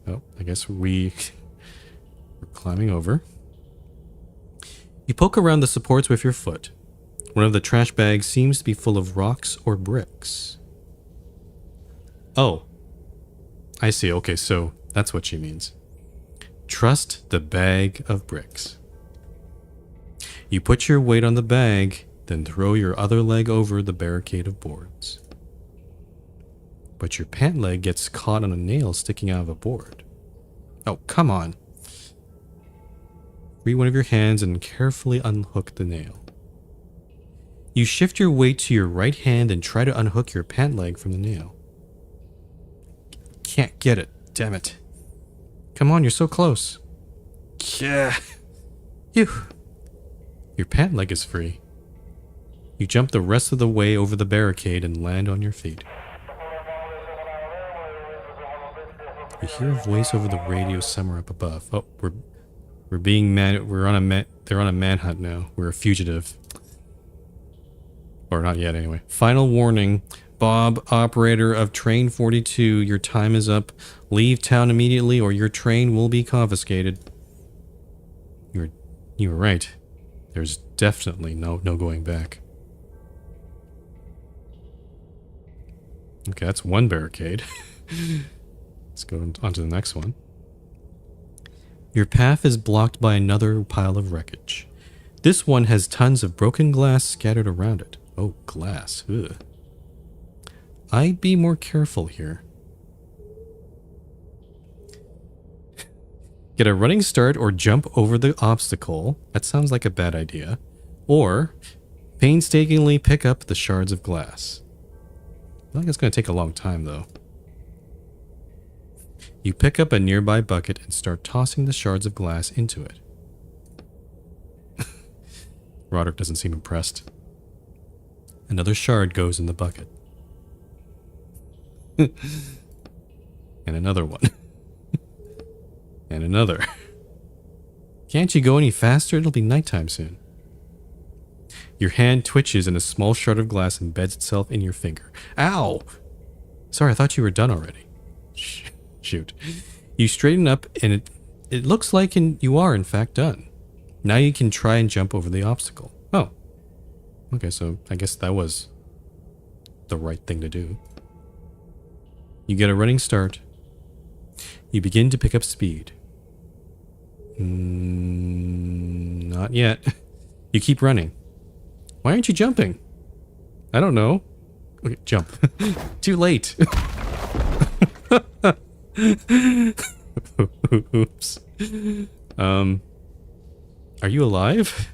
Oh, I guess we're climbing over. You poke around the supports with your foot. One of the trash bags seems to be full of rocks or bricks. Oh. I see. Okay, so that's what she means. Trust the bag of bricks. You put your weight on the bag, then throw your other leg over the barricade of boards. but your pant leg gets caught on a nail sticking out of a board. Oh, come on. Free one of your hands and carefully unhook the nail. You shift your weight to your right hand and try to unhook your pant leg from the nail. Can't get it. Damn it. Come on, you're so close. Yeah. Phew. Your pant leg is free. You jump the rest of the way over the barricade and land on your feet. You hear a voice over the radio somewhere up above. Oh, they're on a manhunt now. We're a fugitive. Or not yet, anyway. Final warning. Bob, operator of Train 42, your time is up. Leave town immediately or your train will be confiscated. You were right. There's definitely no going back. Okay, that's one barricade. Let's go on to the next one. Your path is blocked by another pile of wreckage. This one has tons of broken glass scattered around it. Oh, glass. Ugh. I'd be more careful here. Get a running start or jump over the obstacle. That sounds like a bad idea. Or painstakingly pick up the shards of glass. I feel like it's going to take a long time, though. You pick up a nearby bucket and start tossing the shards of glass into it. Roderick doesn't seem impressed. Another shard goes in the bucket. And another one. And another. Can't you go any faster? It'll be nighttime soon. Your hand twitches and a small shard of glass embeds itself in your finger. Ow! Sorry, I thought you were done already. Shoot. You straighten up and it looks like you are in fact done. Now you can try and jump over the obstacle. Oh. Okay, so I guess that was the right thing to do. You get a running start. You begin to pick up speed. Not yet. You keep running. Why aren't you jumping? I don't know. Okay, jump. Too late. Oops. Are you alive?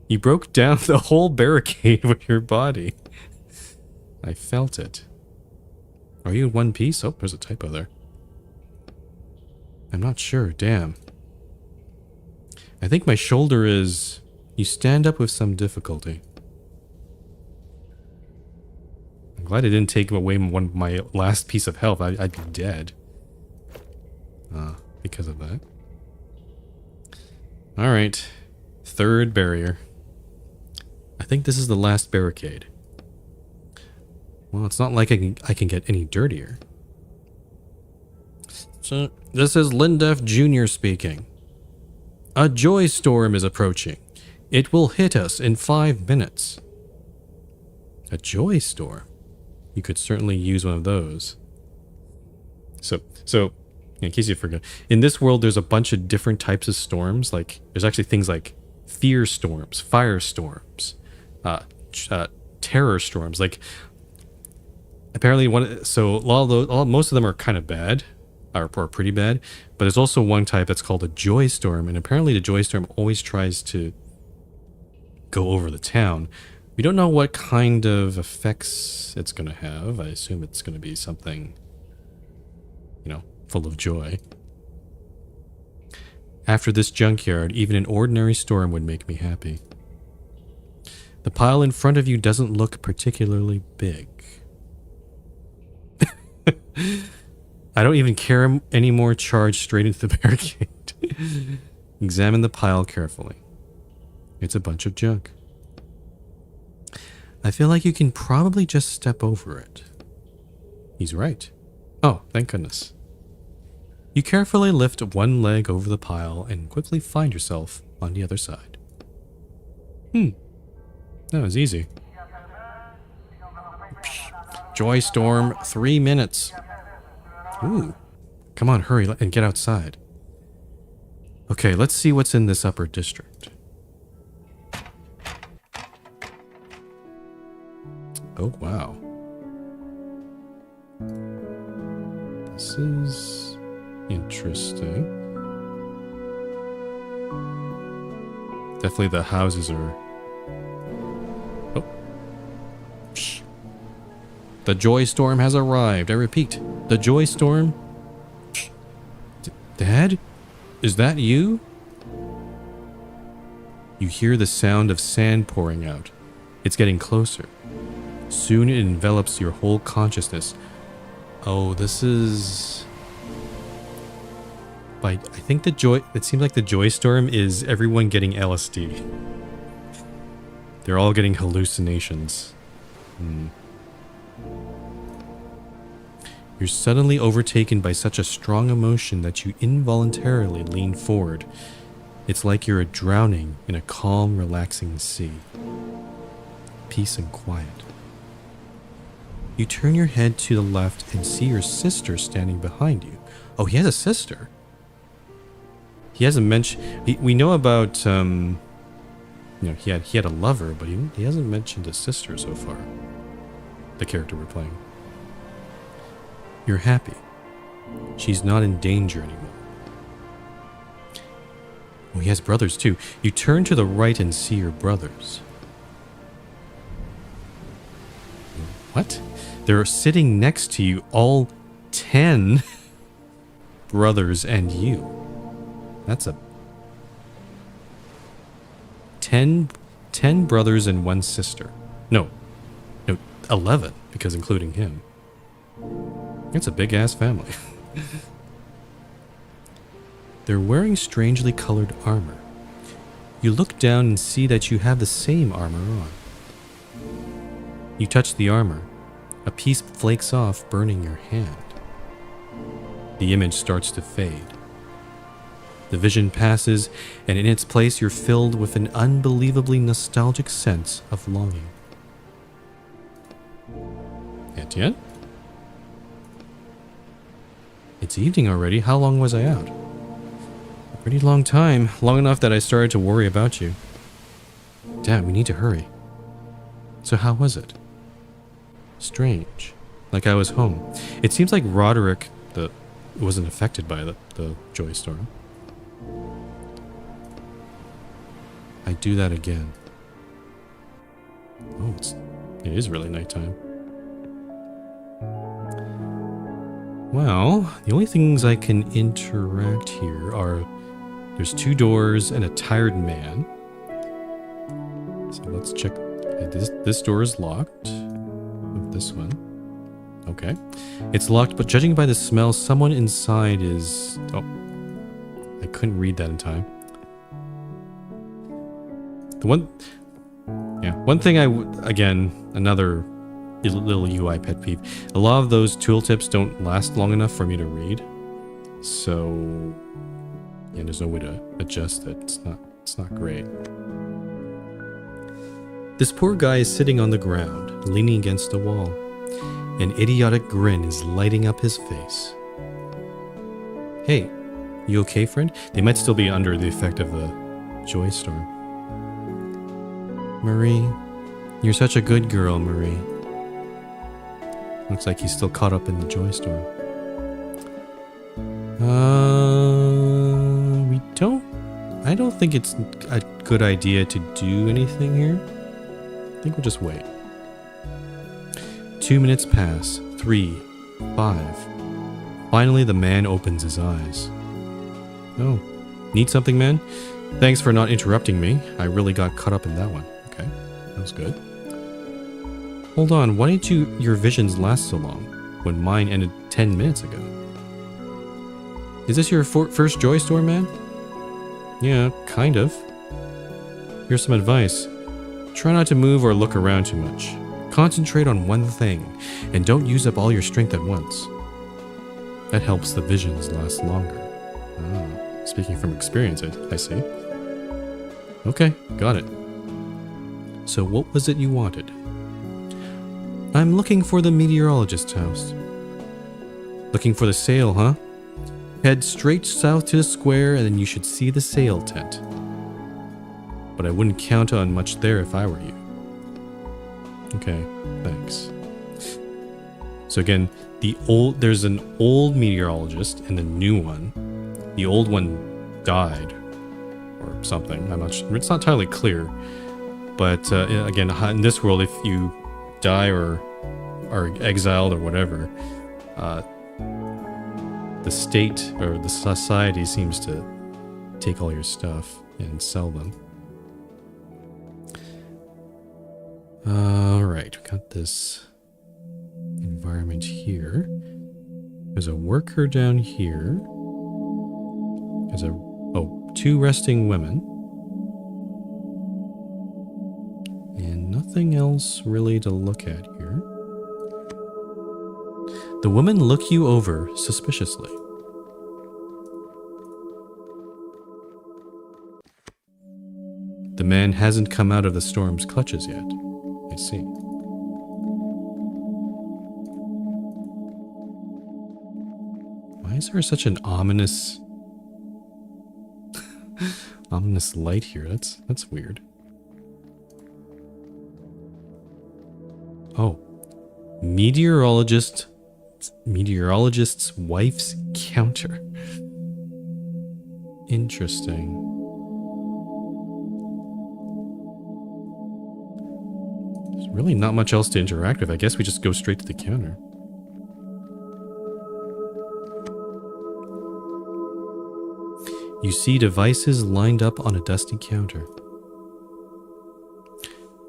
You broke down the whole barricade with your body. I felt it. Are you in one piece? Oh, there's a typo there. I'm not sure. Damn. I think my shoulder is... You stand up with some difficulty. I'm glad I didn't take away my last piece of health. I'd be dead. Because of that. Alright. Third barrier. I think this is the last barricade. Well, it's not like I can get any dirtier. So, this is Lindef Jr. speaking. A joy storm is approaching. It will hit us in 5 minutes. A joy storm? You could certainly use one of those. So, in case you forgot, in this world there's a bunch of different types of storms. Like, there's actually things like fear storms, fire storms, terror storms. Like, apparently most of them are kind of bad, or pretty bad, but there's also one type that's called a joy storm, and apparently the joy storm always tries to go over the town. We don't know what kind of effects it's going to have. I assume it's going to be something, full of joy. After this junkyard, even an ordinary storm would make me happy. The pile in front of you doesn't look particularly big. I don't even care anymore. Charge straight into the barricade. Examine the pile carefully. It's a bunch of junk. I feel like you can probably just step over it. He's right. Oh, thank goodness. You carefully lift one leg over the pile and quickly find yourself on the other side. That was easy. Joy storm, 3 minutes. Ooh. Come on, hurry and get outside. Okay, let's see what's in this upper district. Oh, wow. This is interesting. Definitely the houses are... Oh. Shh. The Joy Storm has arrived. I repeat, the Joy Storm... Dad? Is that you? You hear the sound of sand pouring out. It's getting closer. Soon it envelops your whole consciousness. Oh, this is... I think the joy... It seems like the Joy Storm is everyone getting LSD. They're all getting hallucinations. You're suddenly overtaken by such a strong emotion that you involuntarily lean forward. It's like you're drowning in a calm, relaxing sea. Peace and quiet. You turn your head to the left and see your sister standing behind you. Oh, he has a sister. He hasn't mentioned... We know about... you know, he had a lover, but he hasn't mentioned a sister so far. The character we're playing. You're happy. She's not in danger anymore. Oh, he has brothers too. You turn to the right and see your brothers. What? They're sitting next to you, all 10 brothers and you. That's a... 10 brothers and 1 sister. No, 11, because including him. It's a big-ass family. They're wearing strangely colored armor. You look down and see that you have the same armor on. You touch the armor. A piece flakes off, burning your hand. The image starts to fade. The vision passes, and in its place you're filled with an unbelievably nostalgic sense of longing. Etienne? It's evening already. How long was I out? A pretty long time. Long enough that I started to worry about you. Dad, we need to hurry. So how was it? Strange. Like I was home. It seems like Roderick wasn't affected by the Joy Storm. I do that again. Oh, it is really nighttime. Well, the only things I can interact here are... There's 2 doors and a tired man. So let's check. This door is locked. This one. Okay. It's locked, but judging by the smell, someone inside is... Oh. I couldn't read that in time. One thing again, another little UI pet peeve. A lot of those tooltips don't last long enough for me to read. So, yeah, there's no way to adjust it. It's not great. This poor guy is sitting on the ground, leaning against a wall. An idiotic grin is lighting up his face. Hey, you okay, friend? They might still be under the effect of the Joy Storm. Marie, you're such a good girl, Marie. Looks like he's still caught up in the Joy Storm. I don't think it's a good idea to do anything here. I think we'll just wait. 2 minutes pass. 3, 5. Finally, the man opens his eyes. Oh, need something, man? Thanks for not interrupting me. I really got caught up in that one. Okay, that was good. Hold on, why didn't your visions last so long when mine ended 10 minutes ago? Is this your first Joy Storm, man? Yeah, kind of. Here's some advice. Try not to move or look around too much. Concentrate on one thing, and don't use up all your strength at once. That helps the visions last longer. Ah, speaking from experience, I see. Okay, got it. So what was it you wanted? I'm looking for the meteorologist's house. Looking for the sail, huh? Head straight south to the square and then you should see the sail tent. But I wouldn't count on much there if I were you. Okay, thanks. So again, there's an old meteorologist and a new one. The old one died or something. I'm not sure. It's not entirely clear. But again, in this world, if you die or are exiled or whatever, the state or the society seems to take all your stuff and sell them. Alright, we got this environment here. There's a worker down here. There's two resting women. And nothing else really to look at here. The women look you over suspiciously. The man hasn't come out of the storm's clutches yet. I see. Why is there such an ominous ominous light here? That's weird. Oh. Meteorologist's wife's counter. Interesting. There's really not much else to interact with. I guess we just go straight to the counter. You see devices lined up on a dusty counter.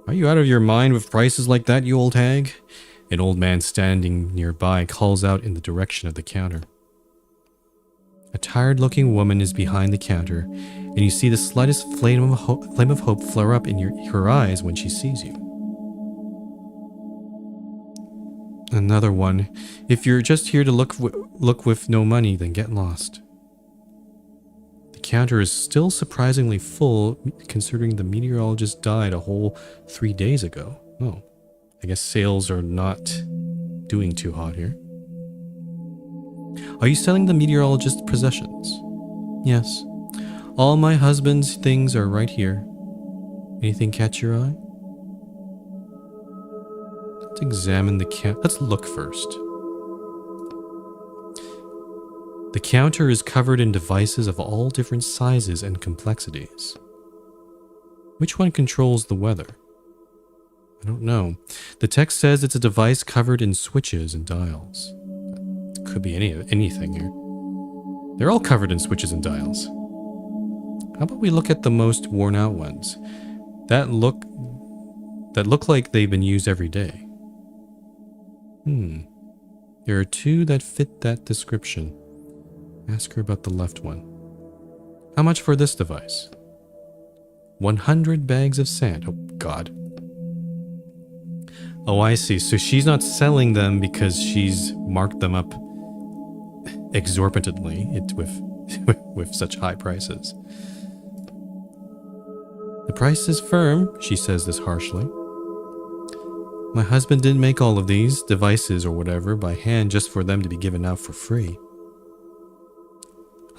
Are you out of your mind with prices like that, you old hag? An old man standing nearby calls out in the direction of the counter. A tired-looking woman is behind the counter, and you see the slightest flame of hope flare up in her eyes when she sees you. Another one. If you're just here to look with no money, then get lost. The counter is still surprisingly full, considering the meteorologist died a whole 3 days ago. Oh, I guess sales are not doing too hot here. Are you selling the meteorologist's possessions? Yes. All my husband's things are right here. Anything catch your eye? Let's examine the counter. Let's look first. The counter is covered in devices of all different sizes and complexities. Which one controls the weather? I don't know. The text says it's a device covered in switches and dials. It could be anything here. They're all covered in switches and dials. How about we look at the most worn out ones? That look like they've been used every day. There are two that fit that description. Ask her about the left one. How much for this device? 100 bags of sand. Oh, God. Oh, I see. So she's not selling them because she's marked them up exorbitantly with such high prices. The price is firm, she says this harshly. My husband didn't make all of these devices or whatever by hand just for them to be given out for free.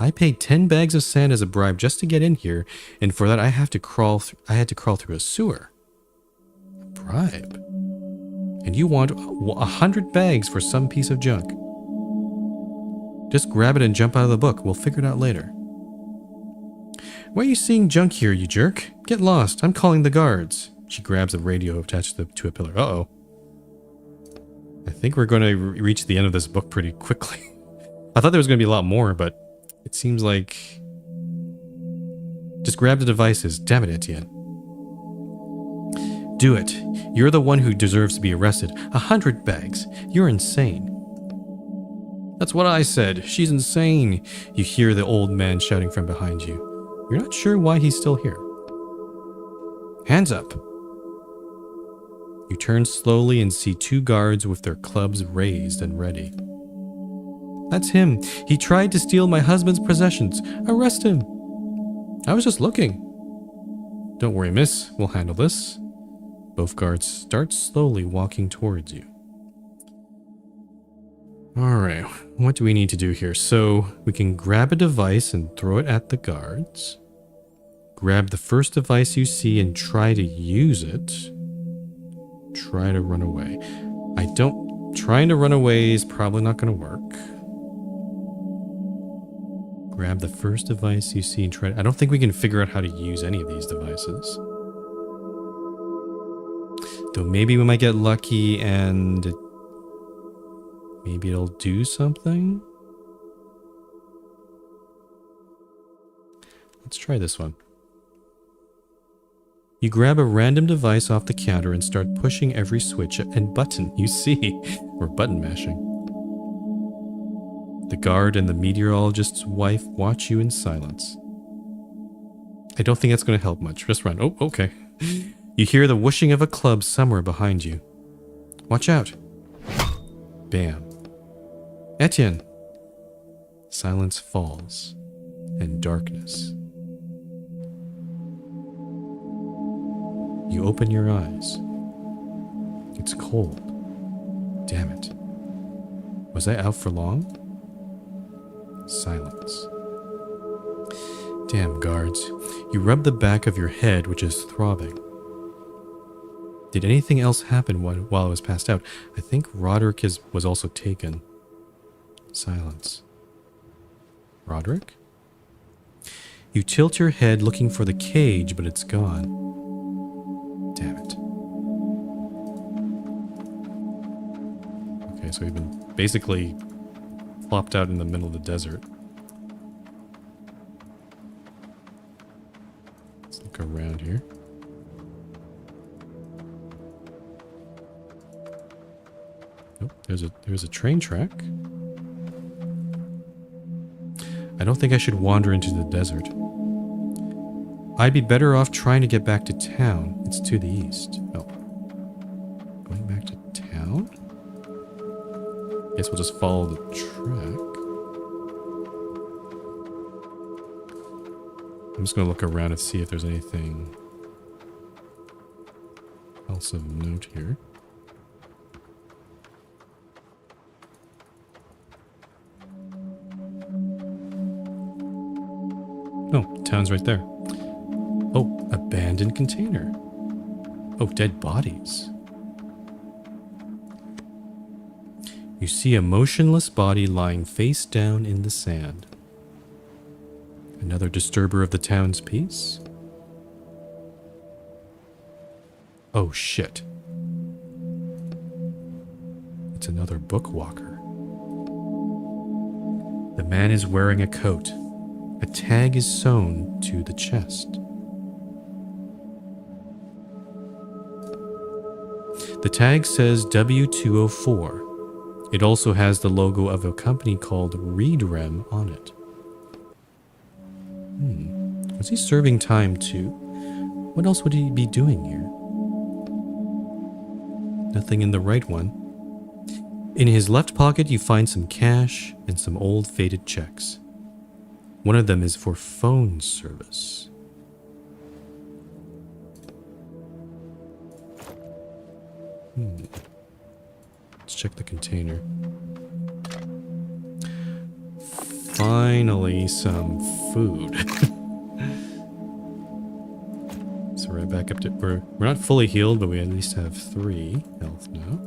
I paid 10 bags of sand as a bribe just to get in here, and for that I had to crawl through a sewer. A bribe? And you want 100 bags for some piece of junk? Just grab it and jump out of the book. We'll figure it out later. Why are you seeing junk here, you jerk? Get lost. I'm calling the guards. She grabs a radio attached to a pillar. Uh-oh. I think we're going to reach the end of this book pretty quickly. I thought there was going to be a lot more, but it seems like... Just grab the devices. Damn it, Etienne. Do it. You're the one who deserves to be arrested. 100 bags. You're insane. That's what I said. She's insane. You hear the old man shouting from behind you. You're not sure why he's still here. Hands up. You turn slowly and see two guards with their clubs raised and ready. That's him. He tried to steal my husband's possessions. Arrest him. I was just looking. Don't worry, miss. We'll handle this. Both guards start slowly walking towards you. Alright, what do we need to do here? So, we can grab a device and throw it at the guards. Grab the first device you see and try to use it. Try to run away. I don't Trying to run away is probably not going to work. Grab the first device you see and try. I don't think we can figure out how to use any of these devices. Though maybe we might get lucky and maybe it'll do something. Let's try this one. You grab a random device off the counter and start pushing every switch and button you see. Or button mashing. The guard and the meteorologist's wife watch you in silence. I don't think that's going to help much. Just run. Oh, okay. You hear the whooshing of a club somewhere behind you. Watch out. Bam. Etienne. Silence falls. And darkness. You open your eyes. It's cold. Damn it. Was I out for long? Silence. Damn, guards. You rub the back of your head, which is throbbing. Did anything else happen while I was passed out? I think Roderick was also taken. Silence. Roderick? You tilt your head looking for the cage, but it's gone. Damn it. Okay, so we've been basically plopped out in the middle of the desert. Let's look around here. Oh, there's a train track. I don't think I should wander into the desert. I'd be better off trying to get back to town. It's to the east. Oh. Going back to town? Guess we'll just follow the track. I'm just going to look around and see if there's anything else of note here. Oh, town's right there. Oh, abandoned container. Oh, dead bodies. You see a motionless body lying face down in the sand. Another disturber of the town's peace? Oh shit. It's another Bookwalker. The man is wearing a coat. A tag is sewn to the chest. The tag says W204. It also has the logo of a company called Reedrem on it. Was he serving time too? What else would he be doing here? Nothing in the right one. In his left pocket you find some cash and some old faded checks. One of them is for phone service. Let's check the container. Finally, some food. So we're back up to... We're not fully healed, but we at least have 3 health now.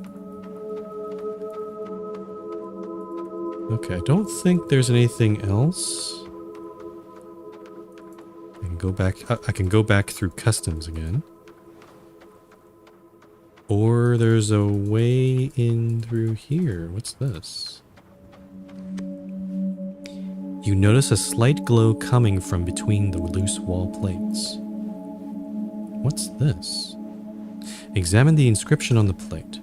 Okay, I don't think there's anything else. I can go back... I can go back through customs again. Or there's a way in through here. What's this? You notice a slight glow coming from between the loose wall plates. What's this? Examine the inscription on the plate.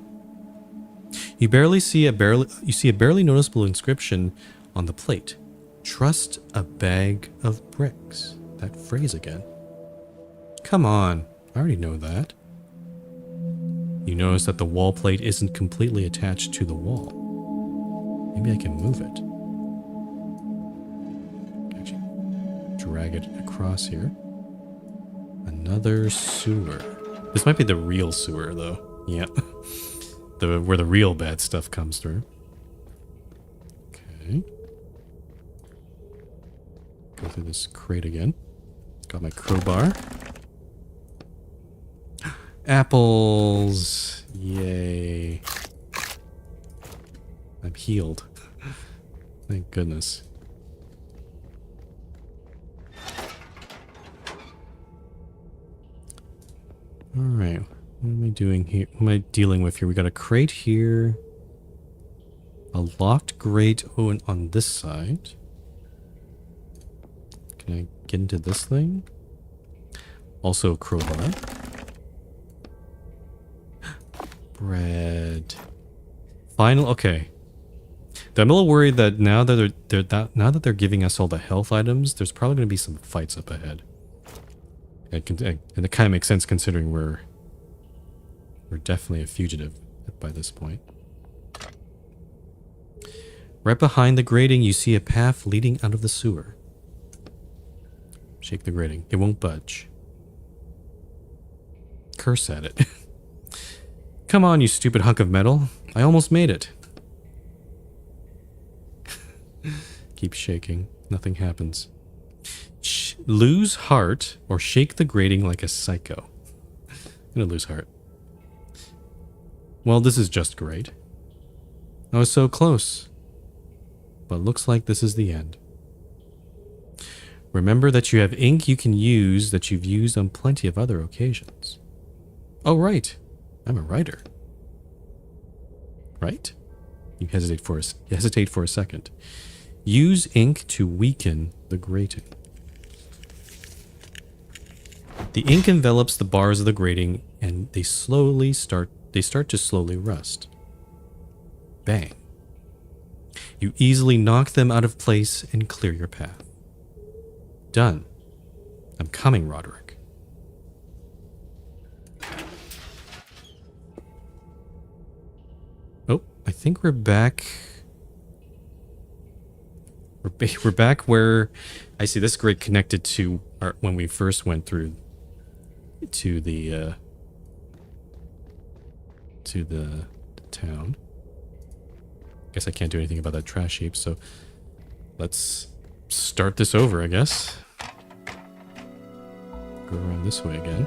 You see a barely noticeable inscription on the plate. Trust a bag of bricks. That phrase again. Come on, I already know that. You notice that the wall plate isn't completely attached to the wall. Maybe I can move it. Actually, drag it across here. Another sewer. This might be the real sewer, though. Yeah. Where the real bad stuff comes through. Okay. Go through this crate again. Got my crowbar. Apples. Yay. I'm healed. Thank goodness. Alright. What am I doing here? What am I dealing with here? We got a crate here. A locked grate on this side. Can I get into this thing? Also a crowbar. Bread. Final. Okay. I'm a little worried that now that they're giving us all the health items, there's probably going to be some fights up ahead. And it kind of makes sense considering we're definitely a fugitive by this point. Right behind the grating, you see a path leading out of the sewer. Shake the grating. It won't budge. Curse at it. Come on, you stupid hunk of metal. I almost made it. Keep shaking. Nothing happens. Lose heart or shake the grating like a psycho. I'm gonna lose heart. Well, this is just great. I was so close. But looks like this is the end. Remember that you have ink you can use that you've used on plenty of other occasions. Oh, right. I'm a writer. Right? You hesitate for a second. Use ink to weaken the grating. The ink envelops the bars of the grating and they start to slowly rust. Bang. You easily knock them out of place and clear your path. Done. I'm coming, Roderick. Oh, I think we're back. We're back where I see this grate connected to when we first went through to the town. Guess I can't do anything about that trash heap, so let's start this over, I guess. Go around this way again.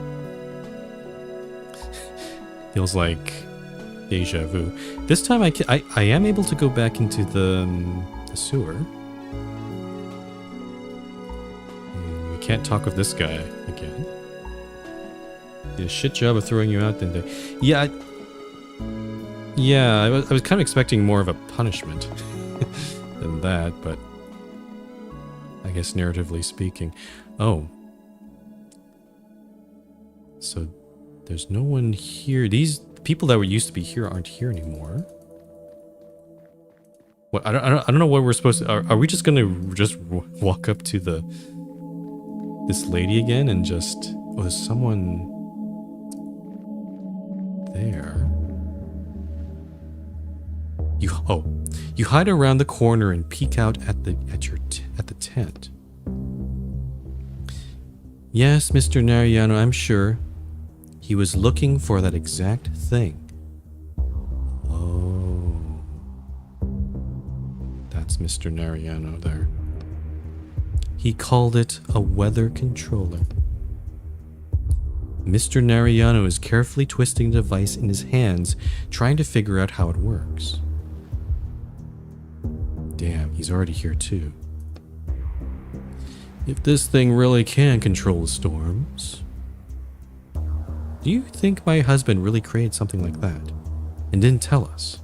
Feels like deja vu. This time I am able to go back into the sewer. And we can't talk with this guy again. Did a shit job of throwing you out, didn't they? Yeah. I was kind of expecting more of a punishment than that, but I guess narratively speaking. Oh. So there's no one here. These people that were used to be here aren't here anymore. What? I don't know what we're supposed to. Are we just gonna walk up to this lady again and just? Oh, there's someone there. You hide around the corner and peek out at the tent. Yes, Mr. Nariano, I'm sure. He was looking for that exact thing. Oh. That's Mr. Nariano there. He called it a weather controller. Mr. Nariano is carefully twisting the device in his hands, trying to figure out how it works. Damn, he's already here too. If this thing really can control the storms... Do you think my husband really created something like that and didn't tell us?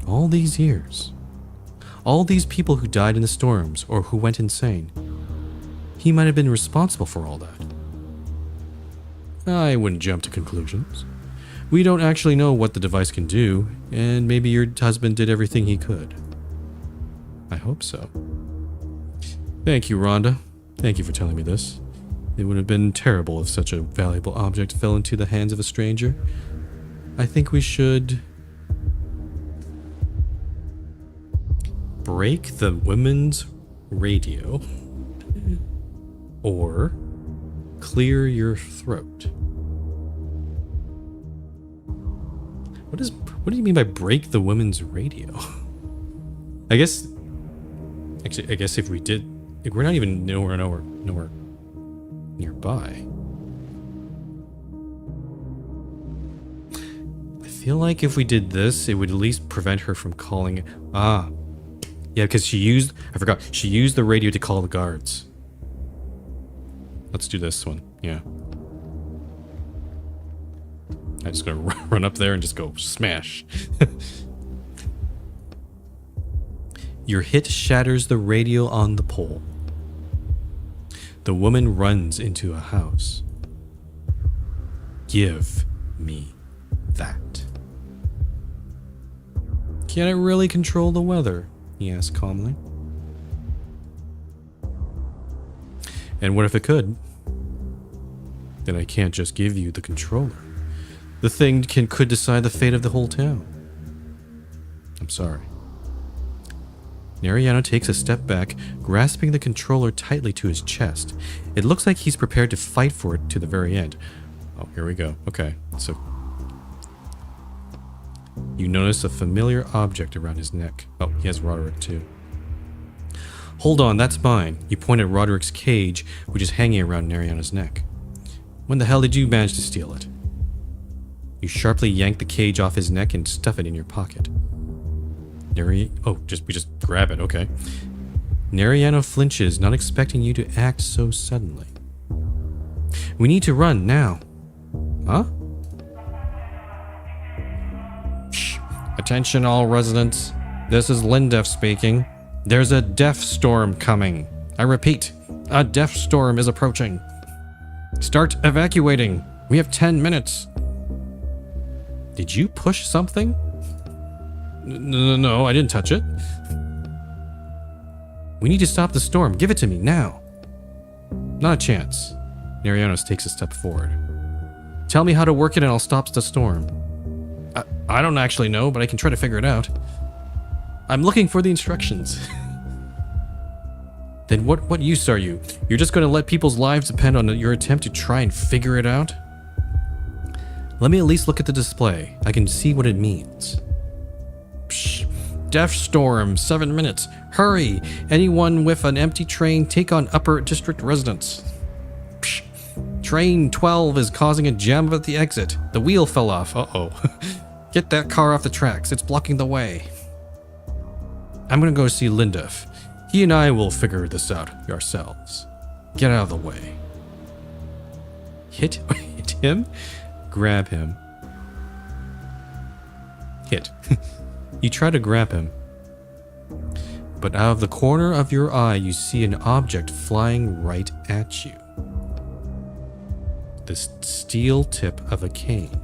All these years. All these people who died in the storms or who went insane. He might have been responsible for all that. I wouldn't jump to conclusions. We don't actually know what the device can do, and maybe your husband did everything he could. I hope so. Thank you, Rhonda. Thank you for telling me this. It would have been terrible if such a valuable object fell into the hands of a stranger. I think we should... break the women's radio. Or... clear your throat. What do you mean by break the women's radio? I guess if we did, if we're not even nowhere nearby. I feel like if we did this, it would at least prevent her from calling. Ah. Yeah, because I forgot, she used the radio to call the guards. Let's do this one, yeah. I'm just gonna run up there and just go smash. Your hit shatters the radio on the pole. The woman runs into a house. Give me that. Can it really control the weather? He asked calmly. And what if it could? Then I can't just give you the controller. The thing could decide the fate of the whole town. I'm sorry. Nariano takes a step back, grasping the controller tightly to his chest. It looks like he's prepared to fight for it to the very end. Oh, here we go. Okay, so you notice a familiar object around his neck. Oh, he has Roderick too. Hold on, that's mine. You point at Roderick's cage, which is hanging around Nariano's neck. When the hell did you manage to steal it? You sharply yank the cage off his neck and stuff it in your pocket. We just grab it, okay. Nariano flinches, not expecting you to act so suddenly. We need to run now. Huh? Shh. Attention all residents. This is Lindef speaking. There's a death storm coming. I repeat, a death storm is approaching. Start evacuating. We have 10 minutes. Did you push something? No, I didn't touch it. We need to stop the storm. Give it to me, now. Not a chance. Narianos takes a step forward. Tell me how to work it and I'll stop the storm. I don't actually know, but I can try to figure it out. I'm looking for the instructions. Then what use are you? You're just going to let people's lives depend on your attempt to try and figure it out? Let me at least look at the display. I can see what it means. Psh, Death Storm, 7 minutes. Hurry! Anyone with an empty train, take on Upper District residents. Psh, Train 12 is causing a jam at the exit. The wheel fell off. Uh-oh. Get that car off the tracks. It's blocking the way. I'm gonna go see Lindef. He and I will figure this out ourselves. Get out of the way. Hit him? Grab him. Hit. You try to grab him. But out of the corner of your eye, you see an object flying right at you. The steel tip of a cane.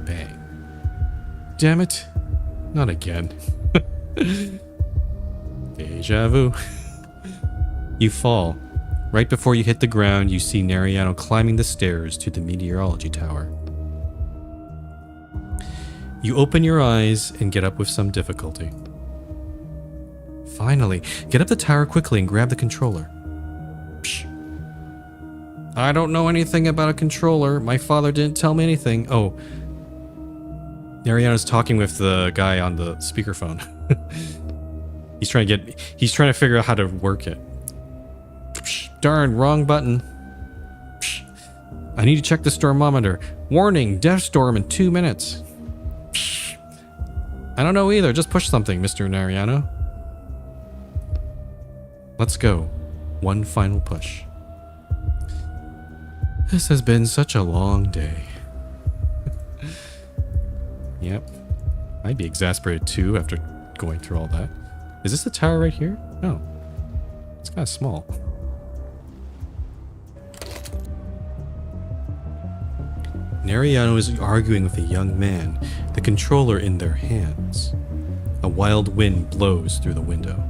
Bang. Damn it. Not again. Deja vu. You fall. Right before you hit the ground, you see Nariano climbing the stairs to the meteorology tower. You open your eyes and get up with some difficulty. Finally, get up the tower quickly and grab the controller. Psh. I don't know anything about a controller. My father didn't tell me anything. Oh. Nariano's talking with the guy on the speakerphone. He's trying to figure out how to work it. Psh, darn, wrong button. Psh, I need to check the stormometer. Warning, death storm in 2 minutes. Psh, I don't know either. Just push something, Mr. Nariano. Let's go. One final push. This has been such a long day. Yep. I'd be exasperated too after going through all that. Is this the tower right here? No. It's kind of small. Nariano is arguing with a young man, the controller in their hands. A wild wind blows through the window.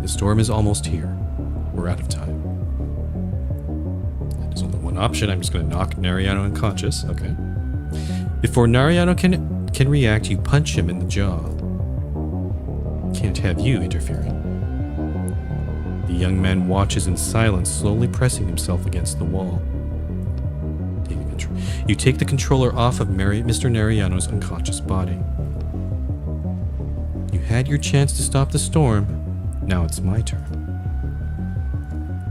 The storm is almost here. We're out of time. There's only one option. I'm just going to knock Nariano unconscious. Okay. Before Nariano can react, you punch him in the jaw. Can't have you interfering. The young man watches in silence, slowly pressing himself against the wall. You take the controller off of Mr. Nariano's unconscious body. You had your chance to stop the storm. Now it's my turn.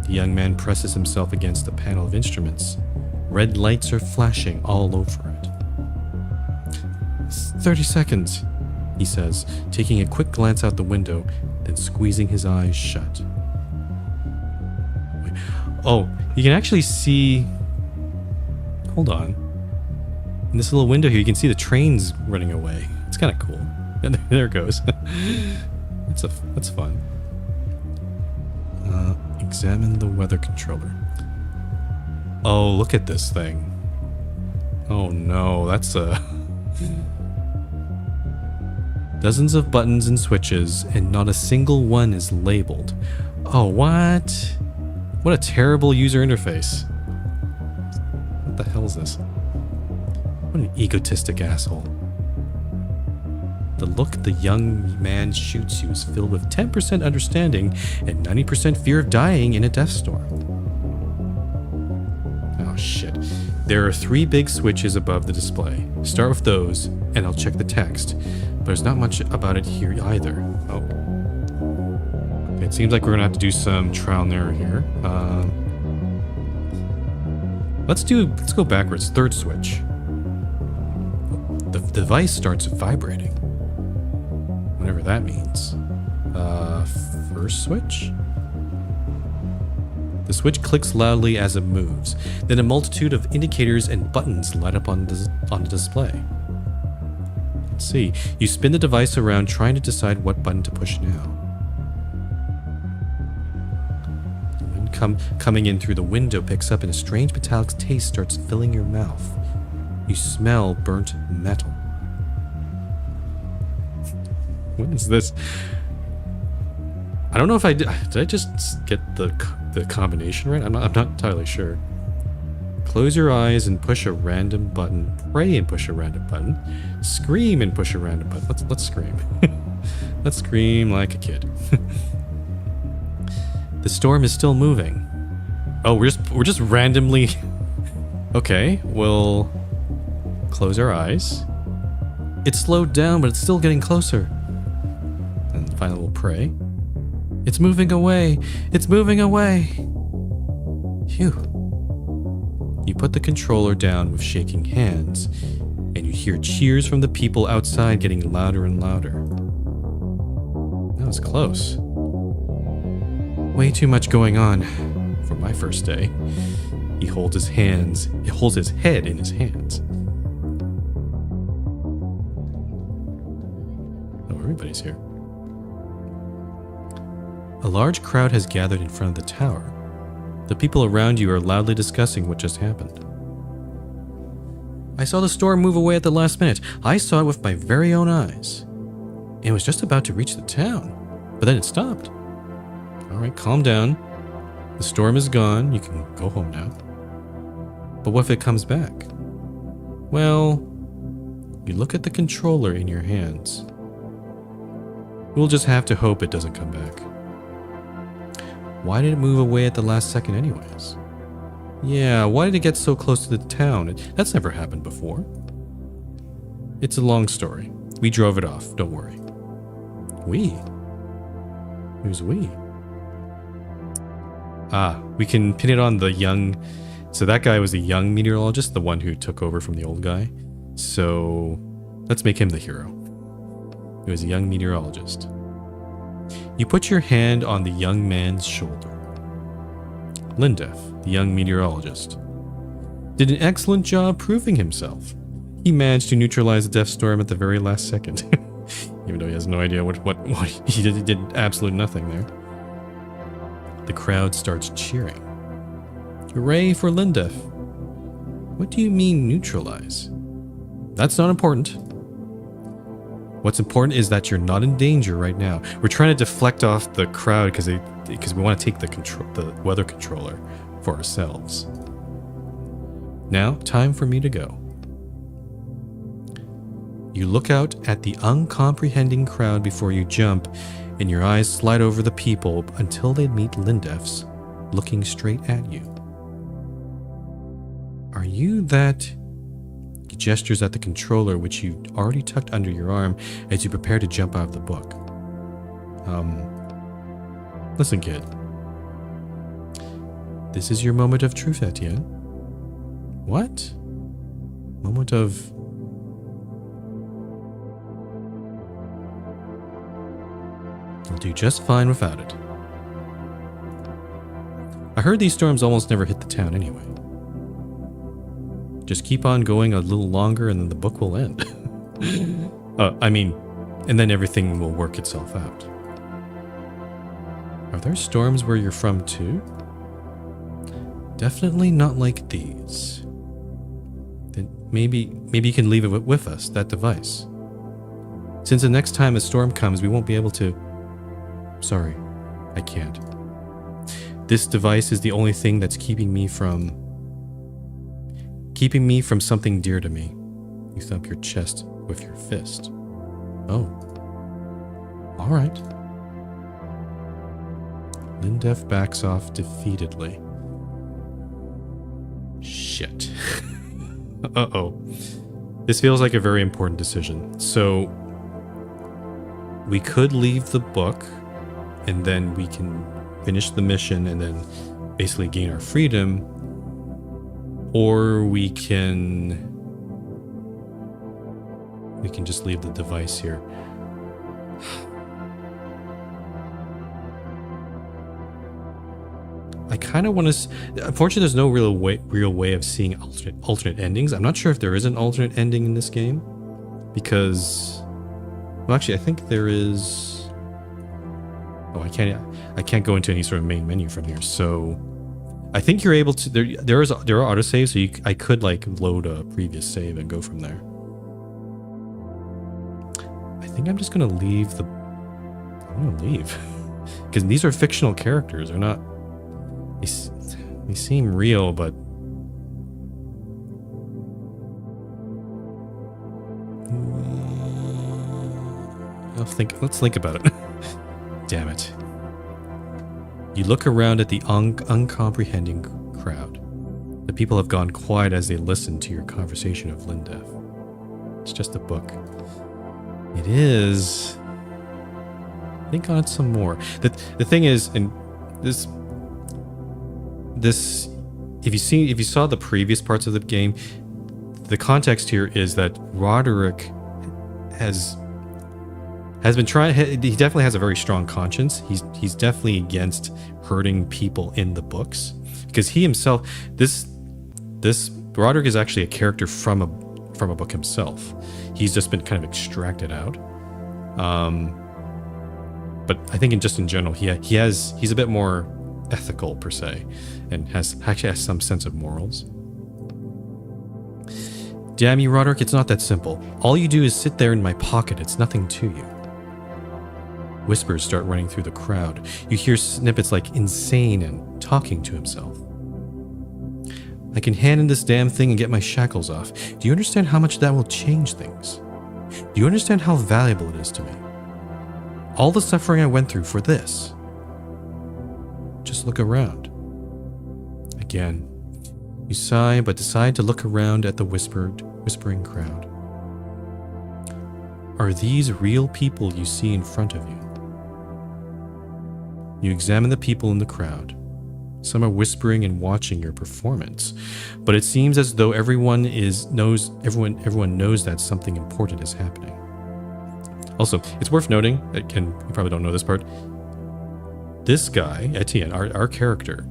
The young man presses himself against the panel of instruments, Red lights are flashing all over it. 30 seconds, he says, taking a quick glance out the window, then squeezing his eyes shut. Oh, you can actually see... Hold on. In this little window here, you can see the trains running away. It's kind of cool. And there it goes. That's fun. Examine the weather controller. Oh, look at this thing. Oh no, that's a... Dozens of buttons and switches, and not a single one is labeled. Oh, what? What a terrible user interface. What the hell is this? What an egotistic asshole. The look the young man shoots you is filled with 10% understanding and 90% fear of dying in a death storm. Oh shit. There are 3 big switches above the display. Start with those, and I'll check the text. But there's not much about it here either. Oh. Okay, it seems like we're gonna have to do some trial and error here. Let's go backwards. 3rd switch. The device starts vibrating. Whatever that means. 1st switch? The switch clicks loudly as it moves. Then a multitude of indicators and buttons light up on the display. Let's see. You spin the device around trying to decide what button to push now. The wind coming in through the window picks up and a strange metallic taste starts filling your mouth. You smell burnt metal. What is this? I don't know if I did I just get the combination right? I'm not entirely sure. Close your eyes and push a random button. Pray and push a random button. Scream and push a random button. Let's scream. Let's scream like a kid. The storm is still moving. Oh, we're just randomly. Okay, we'll close our eyes. It slowed down, but it's still getting closer. And finally we'll pray. It's moving away. It's moving away. Phew. You put the controller down with shaking hands, and you hear cheers from the people outside getting louder and louder. That was close. Way too much going on for my first day. He holds his head in his hands. Oh, everybody's here. A large crowd has gathered in front of the tower. The people around you are loudly discussing what just happened. I saw the storm move away at the last minute. I saw it with my very own eyes. It was just about to reach the town, but then it stopped. All right, calm down. The storm is gone. You can go home now. But what if it comes back? Well, you look at the controller in your hands. We'll just have to hope it doesn't come back. Why did it move away at the last second anyways? Yeah, why did it get so close to the town? That's never happened before. It's a long story. We drove it off, don't worry. We? Who's we? Ah, we can pin it on the young... So that guy was the young meteorologist, the one who took over from the old guy. So let's make him the hero. He was a young meteorologist. You put your hand on the young man's shoulder. Lindef, the young meteorologist, did an excellent job proving himself. He managed to neutralize the death storm at the very last second. Even though he has no idea what he did. He did absolutely nothing there. The crowd starts cheering. Hooray for Lindef. What do you mean neutralize? That's not important. What's important is that you're not in danger right now. We're trying to deflect off the crowd because we want to take the weather controller for ourselves. Now, time for me to go. You look out at the uncomprehending crowd before you jump, and your eyes slide over the people until they meet Lindef's, looking straight at you. Are you that... He gestures at the controller, which you already tucked under your arm as you prepare to jump out of the book. Listen, kid. This is your moment of truth, Etienne. What? Moment of... I'll do just fine without it. I heard these storms almost never hit the town anyway. Just keep on going a little longer and then the book will end. And then everything will work itself out. Are there storms where you're from too? Definitely not like these. Then maybe you can leave it with us, that device. Since the next time a storm comes, we won't be able to... Sorry, I can't. This device is the only thing that's keeping me from something dear to me. You thump your chest with your fist. Oh. All right. Lindef backs off defeatedly. Shit. Uh-oh. This feels like a very important decision. So, we could leave the book, and then we can finish the mission and then basically gain our freedom, or we can just leave the device here. I kind of want to... Unfortunately, there's no real way of seeing alternate endings. I'm not sure if there is an alternate ending in this game, because... Well, actually, I think there is... Oh, I can't go into any sort of main menu from here. So, I think you're able to... There are autosaves, so I could like load a previous save and go from there. I think I'm just gonna leave the... I'm gonna leave because these are fictional characters. They're not... They seem real, but... Let's think about it. Damn it. You look around at the uncomprehending crowd. The people have gone quiet as they listen to your conversation of Lindef. It's just a book. It is... Think on it some more. The thing is, and this if you saw the previous parts of the game, the context here is that Roderick has been trying... He definitely has a very strong conscience. He's definitely against hurting people in the books, because he himself... This Roderick is actually a character from a book himself. He's just been kind of extracted out. But I think in general, he's a bit more ethical per se, and actually has some sense of morals. Damn you, Roderick, it's not that simple. All you do is sit there in my pocket. It's nothing to you. Whispers start running through the crowd. You hear snippets like insane and talking to himself. I can hand in this damn thing and get my shackles off. Do you understand how much that will change things? Do you understand how valuable it is to me? All the suffering I went through for this. Just look around. Again, you sigh but decide to look around at the whispering crowd. Are these real people you see in front of you? You examine the people in the crowd. Some are whispering and watching your performance, but it seems as though everyone knows that something important is happening. Also, it's worth noting, and you probably don't know this part, this guy, Etienne, our character,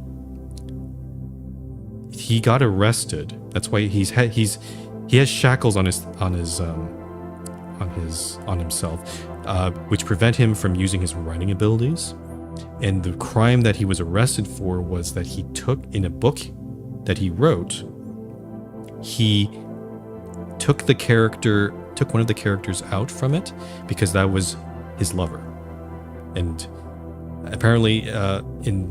he got arrested. That's why he has shackles on himself, which prevent him from using his writing abilities. And the crime that he was arrested for was that he took, in a book that he wrote, he took one of the characters out from it because that was his lover. And apparently in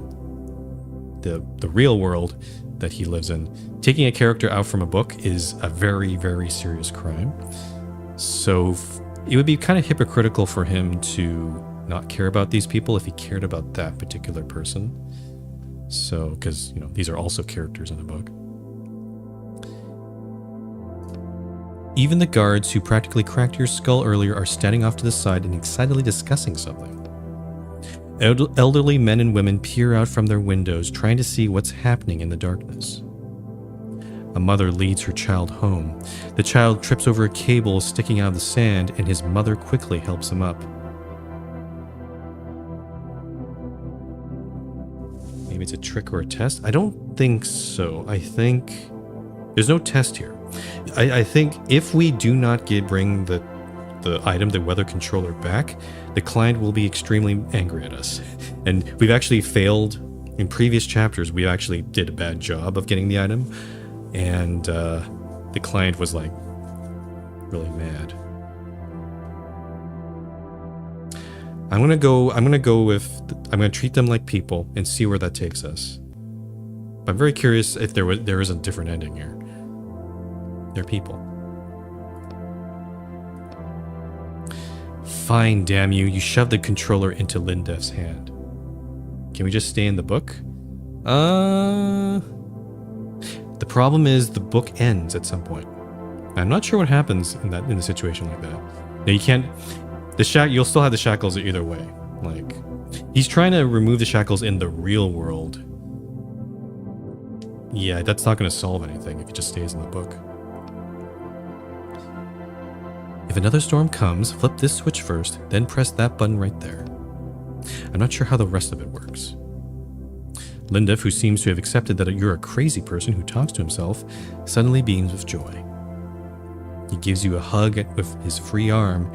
the real world that he lives in, taking a character out from a book is a very, very serious crime. So it would be kind of hypocritical for him to not care about these people if he cared about that particular person. So, because, these are also characters in the book. Even the guards who practically cracked your skull earlier are standing off to the side and excitedly discussing something. Elderly men and women peer out from their windows, trying to see what's happening in the darkness. A mother leads her child home. The child trips over a cable sticking out of the sand, and his mother quickly helps him up. Maybe it's a trick or a test? I don't think so. I think there's no test here. I think if we do not bring the item, the weather controller, back, the client will be extremely angry at us. And we've actually failed. In previous chapters, we actually did a bad job of getting the item. And the client was like really mad. I'm gonna treat them like people and see where that takes us. I'm very curious if there is a different ending here. They're people. Fine, damn you. You shoved the controller into Lindef's hand. Can we just stay in the book? The problem is the book ends at some point. I'm not sure what happens in a situation like that. Now you can't. You'll still have the shackles either way. Like, he's trying to remove the shackles in the real world. Yeah, that's not going to solve anything if it just stays in the book. If another storm comes, flip this switch first, then press that button right there. I'm not sure how the rest of it works. Lindef, who seems to have accepted that you're a crazy person who talks to himself, suddenly beams with joy. He gives you a hug with his free arm,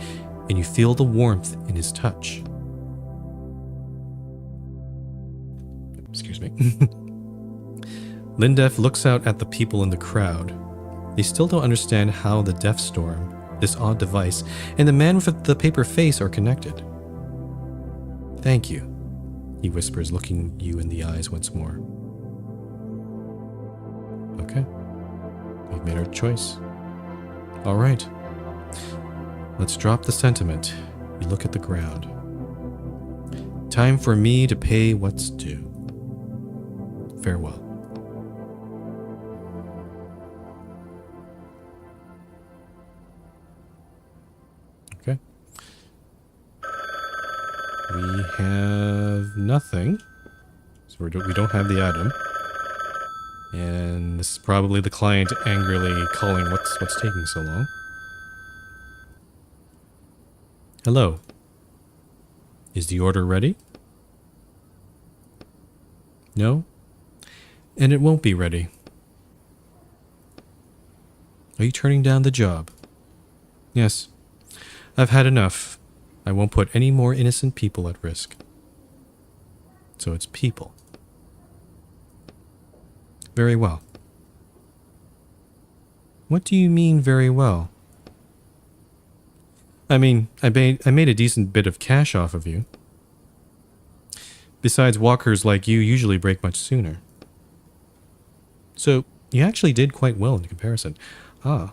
and you feel the warmth in his touch. Excuse me. Lindef looks out at the people in the crowd. They still don't understand how the Death Storm, this odd device, and the man with the paper face are connected. Thank you, he whispers, looking you in the eyes once more. Okay. We've made our choice. All right. Let's drop the sentiment. We look at the ground. Time for me to pay what's due. Farewell. Okay. We have nothing. So we don't have the item. And this is probably the client angrily calling what's taking so long. Hello. Is the order ready? No? And it won't be ready. Are you turning down the job? Yes. I've had enough. I won't put any more innocent people at risk. So it's people. Very well. What do you mean, very well? I mean, I made a decent bit of cash off of you. Besides, walkers like you usually break much sooner. So, you actually did quite well in comparison. Ah.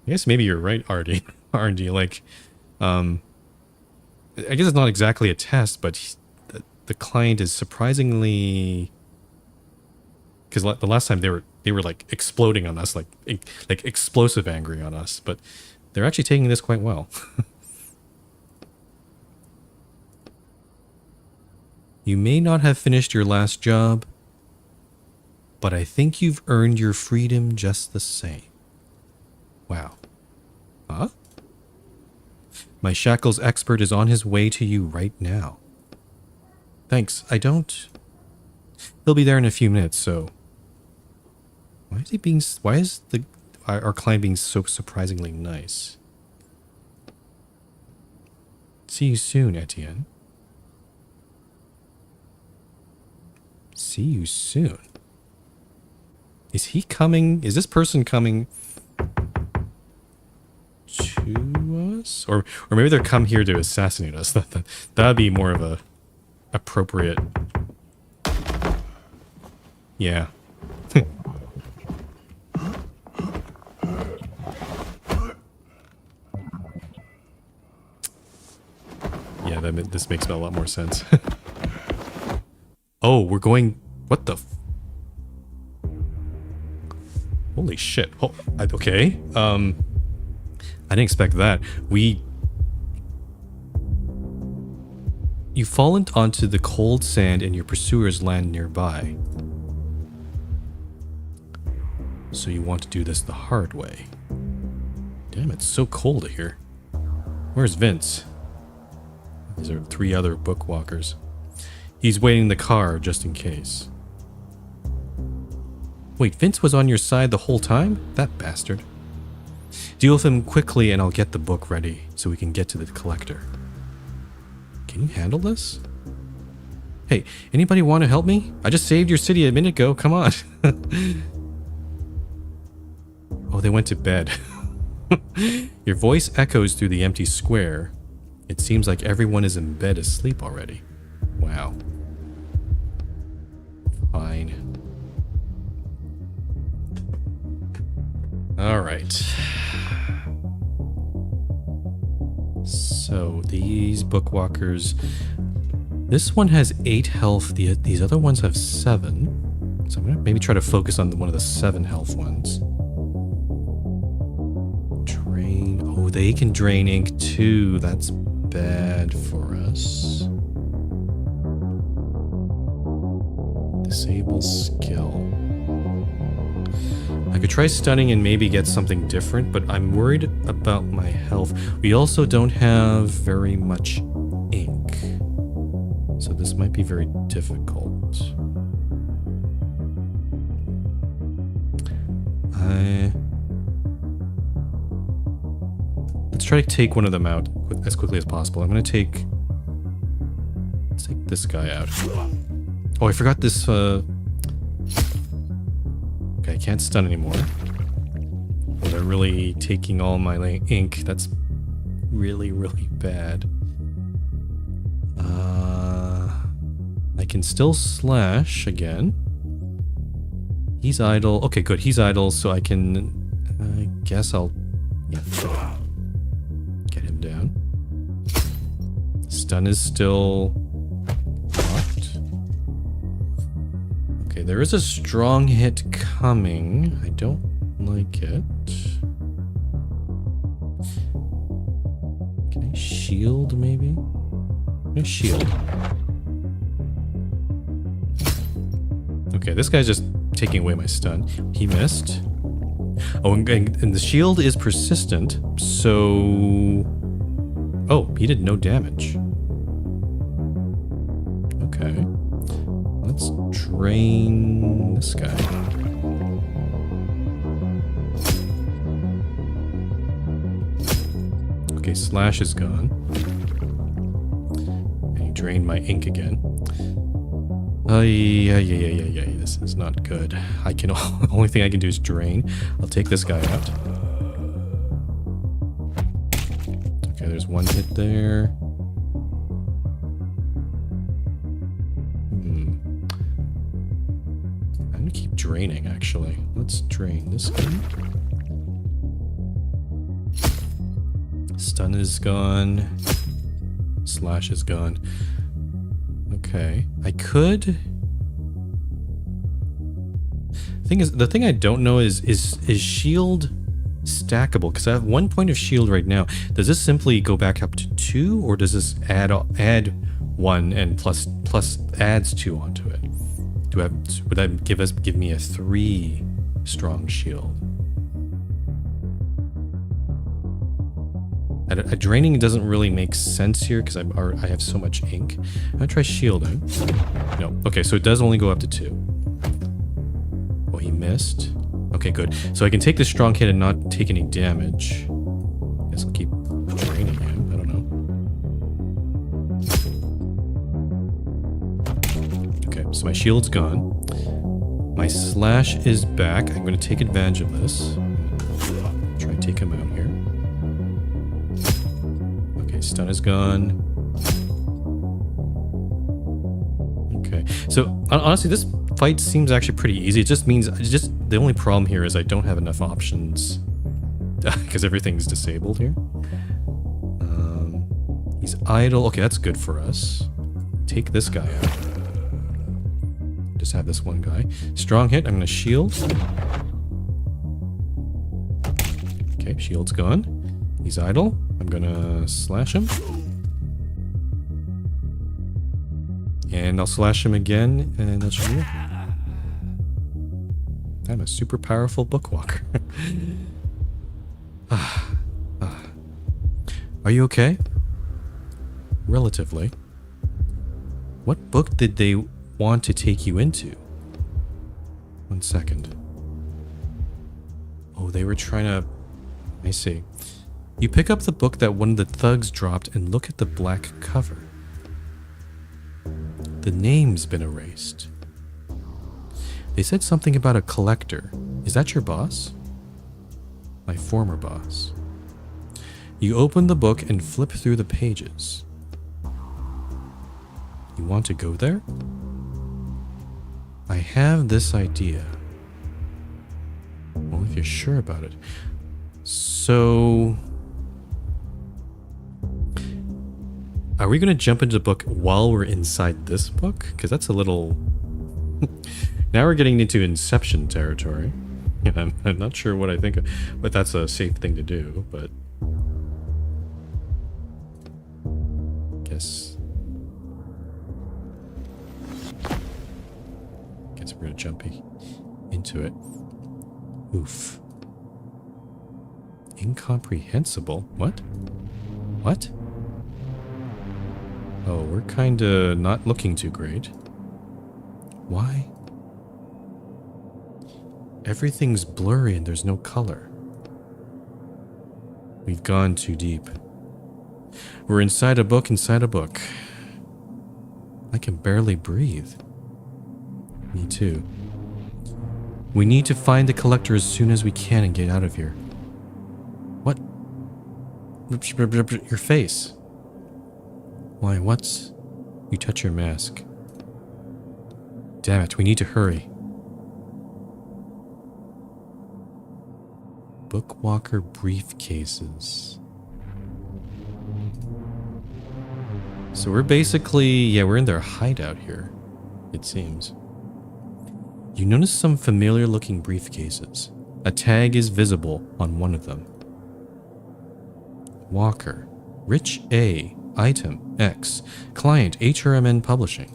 I guess maybe you're right, R&D. R&D, like, I guess it's not exactly a test, but the client is surprisingly... Because the last time they were like exploding on us, like explosive angry on us, but they're actually taking this quite well. You may not have finished your last job, but I think you've earned your freedom just the same. Wow. Huh? My shackles expert is on his way to you right now. Thanks, I don't... He'll be there in a few minutes, so... Why is our client being so surprisingly nice? See you soon, Etienne. See you soon. Is he coming? Is this person coming to us? Or maybe they're come here to assassinate us. That'd be more of a appropriate... Yeah. Yeah, this makes a lot more sense. Oh, we're going... What the... Holy shit. Oh, okay. I didn't expect that. You've fallen onto the cold sand and your pursuers land nearby. So you want to do this the hard way. Damn, it's so cold here. Where's Vince? These are 3 other bookwalkers. He's waiting in the car just in case. Wait, Vince was on your side the whole time? That bastard. Deal with him quickly and I'll get the book ready so we can get to the collector. Can you handle this? Hey, anybody want to help me? I just saved your city a minute ago, come on. Oh, they went to bed. Your voice echoes through the empty square. It seems like everyone is in bed asleep already. Wow. Fine. Alright. So, these bookwalkers... This one has 8 health, these other ones have 7. So I'm gonna maybe try to focus on one of the 7 health ones. Drain... Oh, they can drain ink too. That's bad for us. Disable skill. I could try stunning and maybe get something different, but I'm worried about my health. We also don't have very much ink. So this might be very difficult. Let's try to take one of them out as quickly as possible. I'm going to take... Let's take this guy out. Oh, I forgot this... Okay, I can't stun anymore. Oh, they're really taking all my ink. That's really, really bad. I can still slash again. He's idle. Okay, good. He's idle, so I can... I guess I'll... Yeah, get him down. Stun is still... locked. Okay, there is a strong hit coming. I don't like it. Can I shield, maybe? I'm gonna shield. Okay, this guy's just taking away my stun. He missed. Oh, and the shield is persistent, so... Oh, he did no damage. Okay. Let's drain this guy. Okay, slash is gone. And he drained my ink again. Yeah. This is not good. I can... The only thing I can do is drain. I'll take this guy out. Okay, there's one hit there. I'm gonna keep draining, actually. Let's drain this guy. Stun is gone. Slash is gone. Okay, I could... The thing I don't know is shield stackable? Because I have 1 point of shield right now. Does this simply go back up to 2, or does this add 1 and plus adds 2 onto it? Would that give me a 3 strong shield? A draining doesn't really make sense here because I have so much ink. I'm gonna try shielding. No. Okay, so it does only go up to 2. Oh, he missed. Okay, good. So I can take the strong hit and not take any damage. Guess I'll keep draining him. I don't know. Okay, so my shield's gone. My slash is back. I'm going to take advantage of this. Try and take him out here. Okay, stun is gone. Okay, so honestly, this fight seems actually pretty easy. It just means, the only problem here is I don't have enough options because everything's disabled here. He's idle. Okay, that's good for us. Take this guy out. Just have this one guy. Strong hit. I'm going to shield. Okay, shield's gone. He's idle. I'm going to slash him. And I'll slash him again, and that's true. I'm a super powerful bookwalker. Are you okay? Relatively. What book did they want to take you into? 1 second. Oh, they were trying to... I see. You pick up the book that one of the thugs dropped and look at the black cover. The name's been erased. They said something about a collector. Is that your boss? My former boss. You open the book and flip through the pages. You want to go there? I have this idea. Well, if you're sure about it. So... are we going to jump into the book while we're inside this book? Because that's a little... now we're getting into Inception territory. I'm not sure what I think, but that's a safe thing to do, but... guess we're going to jump into it. Oof. Incomprehensible? What? What? Oh, we're kinda not looking too great. Why? Everything's blurry and there's no color. We've gone too deep. We're inside a book inside a book. I can barely breathe. Me too. We need to find the collector as soon as we can and get out of here. What? Your face. Why, what's... You touch your mask. Damn it, we need to hurry. Bookwalker briefcases. So we're basically... yeah, we're in their hideout here, it seems. You notice some familiar looking briefcases. A tag is visible on one of them. Walker. Rich A. Item X. Client HRMN Publishing.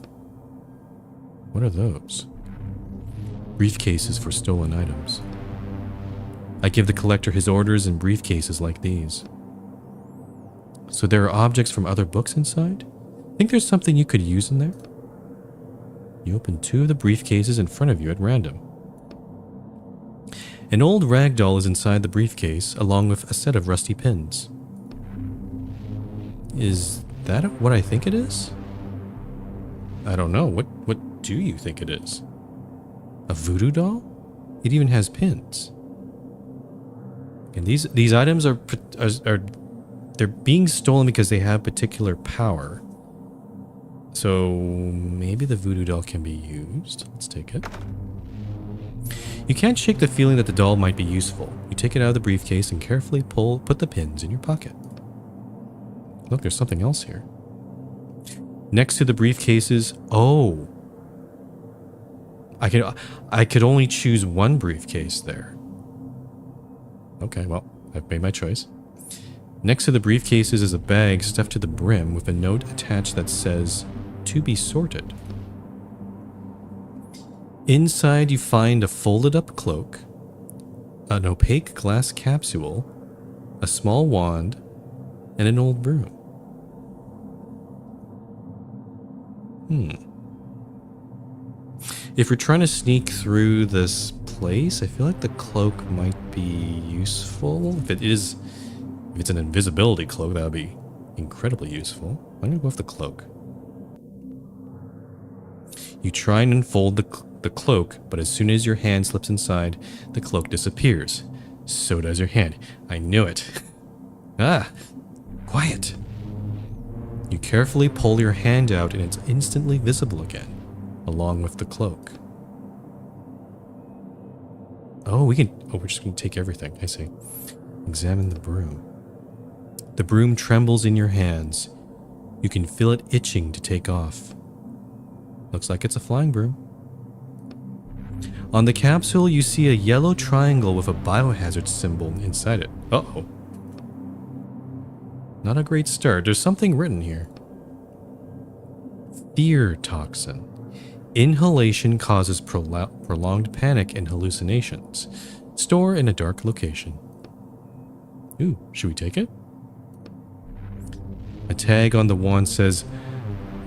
What are those? Briefcases for stolen items. I give the collector his orders in briefcases like these. So there are objects from other books inside? Think there's something you could use in there? You open two of the briefcases in front of you at random. An old rag doll is inside the briefcase, along with a set of rusty pins. Is that what I think it is? I don't know. What do you think it is? A voodoo doll? It even has pins. And these items are they're being stolen because they have particular power. So maybe the voodoo doll can be used. Let's take it. You can't shake the feeling that the doll might be useful. You take it out of the briefcase and carefully put the pins in your pocket. Look, there's something else here. Next to the briefcases, oh. I could only choose one briefcase there. Okay, well, I've made my choice. Next to the briefcases is a bag stuffed to the brim with a note attached that says, "To be sorted." Inside you find a folded up cloak, an opaque glass capsule, a small wand, and an old broom. If we're trying to sneak through this place, I feel like the cloak might be useful. If it's an invisibility cloak, that would be incredibly useful. I'm gonna go with the cloak. You try and unfold the cloak, but as soon as your hand slips inside, the cloak disappears. So does your hand. I knew it. Ah, quiet. You carefully pull your hand out and it's instantly visible again, along with the cloak. Oh, we're just going to take everything. I see. Examine the broom. The broom trembles in your hands. You can feel it itching to take off. Looks like it's a flying broom. On the capsule, you see a yellow triangle with a biohazard symbol inside it. Uh-oh. Not a great start. There's something written here. Fear toxin. Inhalation causes prolonged panic and hallucinations. Store in a dark location. Ooh, should we take it? A tag on the wand says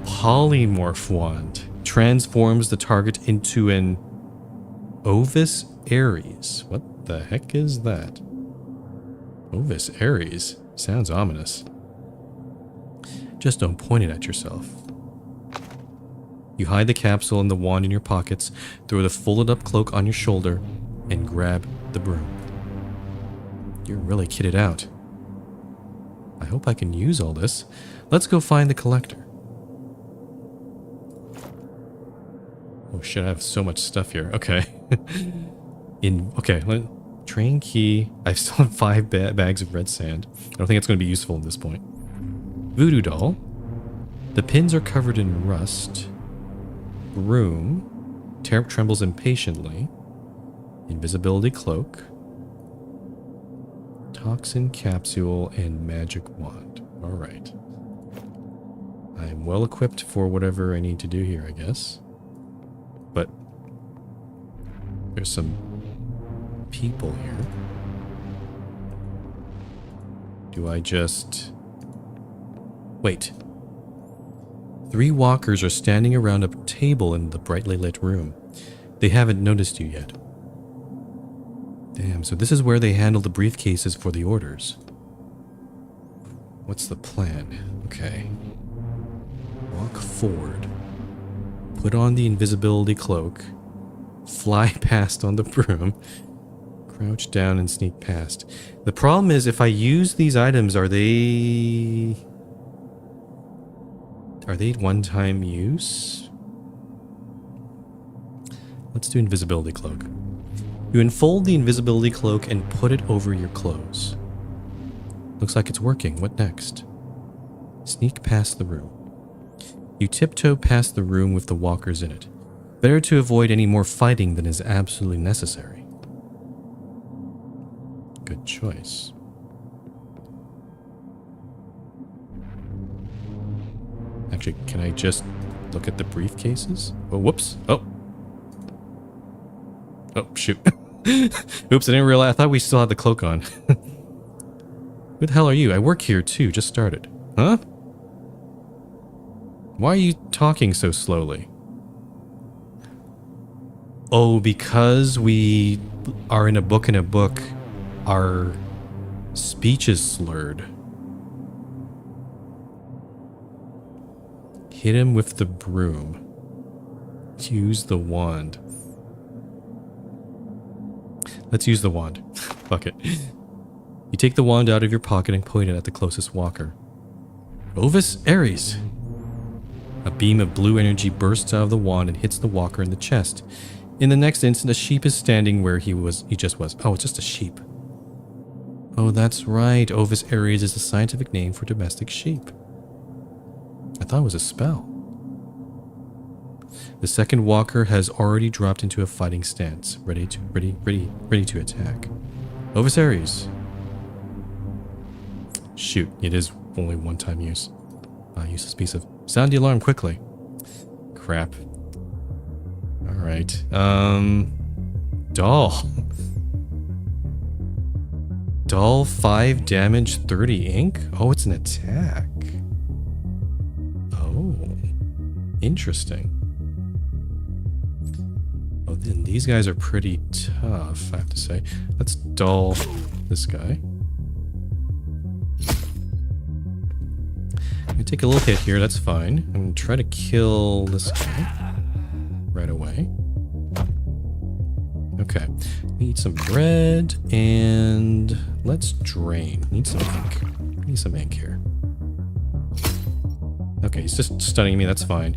Polymorph Wand. Transforms the target into an Ovis Aries. What the heck is that? Ovis Aries? Sounds ominous. Just don't point it at yourself. You hide the capsule and the wand in your pockets, throw the folded up cloak on your shoulder, and grab the broom. You're really kitted out. I hope I can use all this. Let's go find the collector. Oh shit, I have so much stuff here. Okay. Train key. I still have 5 bags of red sand. I don't think it's going to be useful at this point. Voodoo doll. The pins are covered in rust. Broom. Trembles impatiently. Invisibility cloak. Toxin capsule and magic wand. Alright. I'm well equipped for whatever I need to do here, I guess. But there's some people here. Do I just... Wait. 3 walkers are standing around a table in the brightly lit room. They haven't noticed you yet. Damn, so this is where they handle the briefcases for the orders. What's the plan? Okay. Walk forward. Put on the invisibility cloak. Fly past on the broom. Crouch down and sneak past. The problem is, if I use these items, are they one-time use? Let's do invisibility cloak. You unfold the invisibility cloak and put it over your clothes. Looks like it's working. What next? Sneak past the room. You tiptoe past the room with the walkers in it. Better to avoid any more fighting than is absolutely necessary. Good choice. Actually, can I just look at the briefcases? Oh, whoops. Oh, shoot. Oops, I didn't realize. I thought we still had the cloak on. Who the hell are you? I work here too. Just started. Huh? Why are you talking so slowly? Oh, because we are in a book, our speech is slurred. Hit him with the broom. Use the wand. Let's use the wand. Fuck it. You take the wand out of your pocket and point it at the closest walker. Ovis Aries. A beam of blue energy bursts out of the wand and hits the walker in the chest. In the next instant, a sheep is standing where he just was. Oh, it's just a sheep. Oh, that's right. Ovis Aries is the scientific name for domestic sheep. I thought it was a spell. The second walker has already dropped into a fighting stance, ready to attack. Ovis Aries. Shoot, it is only one-time use. Useless piece of... Sound the alarm quickly. Crap. Alright. Doll. Doll 5 damage, 30 ink? Oh, it's an attack. Oh. Interesting. Oh, then these guys are pretty tough, I have to say. Let's doll this guy. I'm gonna take a little hit here, that's fine. I'm gonna try to kill this guy right away. Okay, need some bread and let's drain. Need some ink. Need some ink here. Okay, he's just stunning me, that's fine.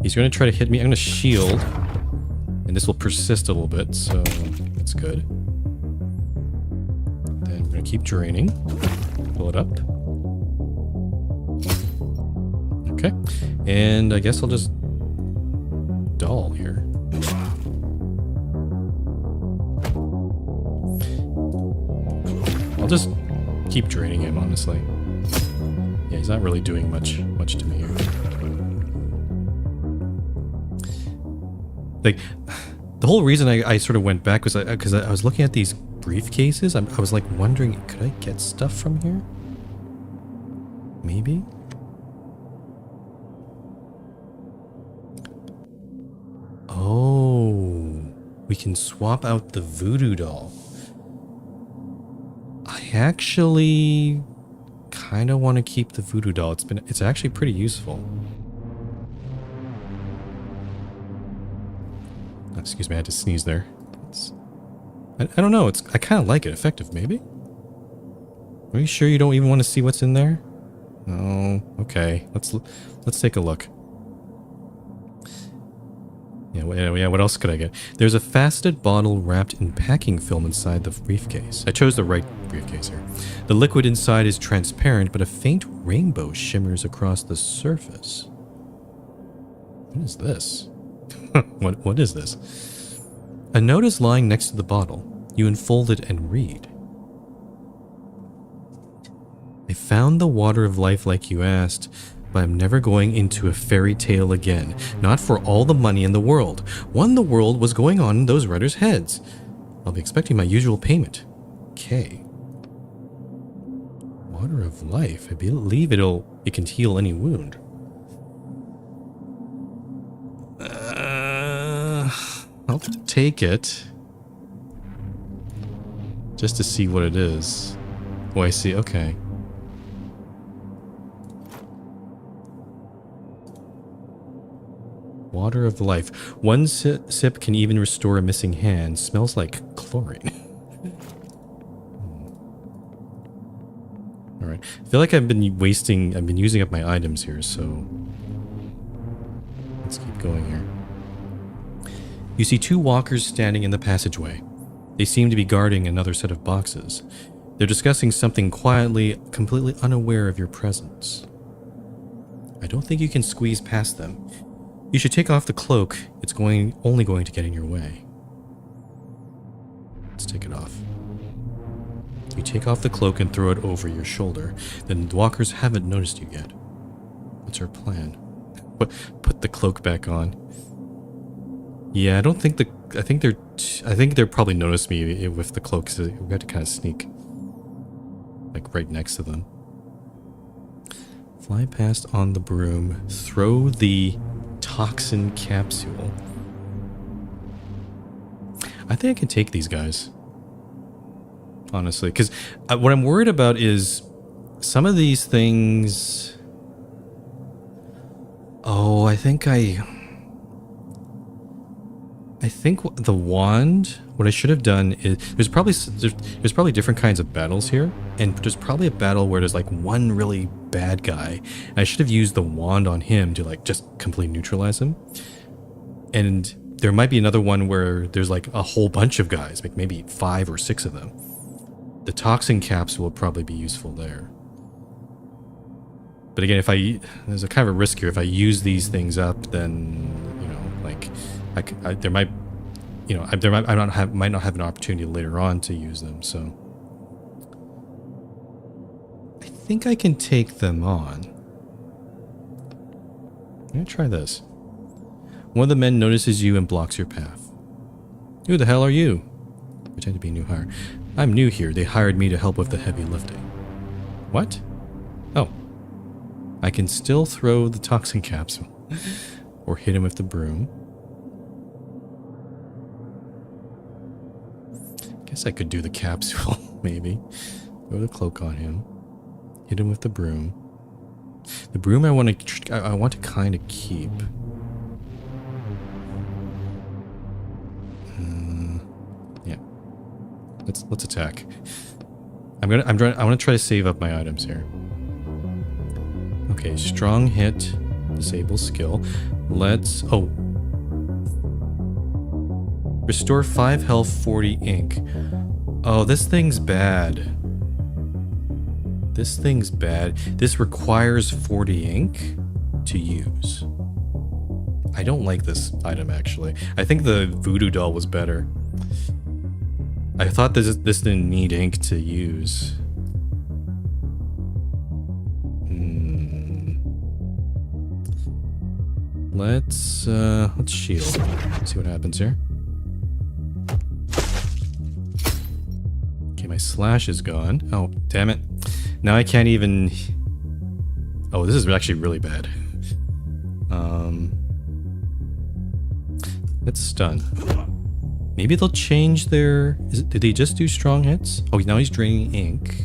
He's gonna try to hit me. I'm gonna shield. And this will persist a little bit, so that's good. Then we're gonna keep draining. Pull it up. Okay. And I guess I'll just doll here. I'll just keep draining him, honestly. Yeah, he's not really doing much to me here. Like, the whole reason I sort of went back was because I was looking at these briefcases. I was like wondering, could I get stuff from here? Maybe? Oh, we can swap out the voodoo doll. I actually kind of want to keep the voodoo doll. It's actually pretty useful. Excuse me, I had to sneeze there. I don't know. I kind of like it. Effective, maybe? Are you sure you don't even want to see what's in there? Oh, okay. Let's take a look. Yeah, what else could I get? There's a faceted bottle wrapped in packing film inside the briefcase. I chose the right briefcase here. The liquid inside is transparent, but a faint rainbow shimmers across the surface. What is this? What is this? A note is lying next to the bottle. You unfold it and read. I found the water of life like you asked, but I'm never going into a fairy tale again. Not for all the money in the world. What in the world was going on in those writers' heads? I'll be expecting my usual payment. K. Water of life. I believe it can heal any wound. I'll take it. Just to see what it is. Oh, I see. Okay. Water of life. One sip can even restore a missing hand. Smells like chlorine. Alright. I feel like I've been using up my items here, so let's keep going here. You see two walkers standing in the passageway. They seem to be guarding another set of boxes. They're discussing something quietly, completely unaware of your presence. I don't think you can squeeze past them. You should take off the cloak. It's only going to get in your way. Let's take it off. You take off the cloak and throw it over your shoulder. The walkers haven't noticed you yet. What's our plan? Put the cloak back on. Yeah, I think they're probably noticed me with the cloak, so we have to kind of sneak. Like right next to them. Fly past on the broom. Throw the toxin capsule. I think I can take these guys. Honestly, because what I'm worried about is some of these things... Oh, I think the wand, what I should have done is, there's probably different kinds of battles here, and there's probably a battle where there's like one really bad guy, and I should have used the wand on him to like just completely neutralize him. And there might be another one where there's like a whole bunch of guys, like maybe 5 or 6 of them. The toxin capsule will probably be useful there. But again, there's a kind of a risk here. If I use these things up, then, you know, like, there might, you know, might not have an opportunity later on to use them. So I think I can take them on. I'm gonna try this. One of the men notices you and blocks your path. Who the hell are you? Pretend to be a new hire. I'm new here. They hired me to help with the heavy lifting. What? Oh. I can still throw the toxin capsule. Or hit him with the broom. Guess I could do the capsule, maybe. Throw the cloak on him. Hit him with the broom. The broom I want to kind of keep. Yeah. Let's attack. I want to try to save up my items here. Okay, strong hit, disable skill. Let's restore 5 health, 40 ink. Oh, this thing's bad. This thing's bad. This requires 40 ink to use. I don't like this item, actually. I think the voodoo doll was better. I thought this didn't need ink to use. Let's shield. See what happens here. Okay, my slash is gone. Oh, damn it. Now I can't even... Oh, this is actually really bad. Let's stun. Maybe they'll change their... Did they just do strong hits? Oh, now he's draining ink.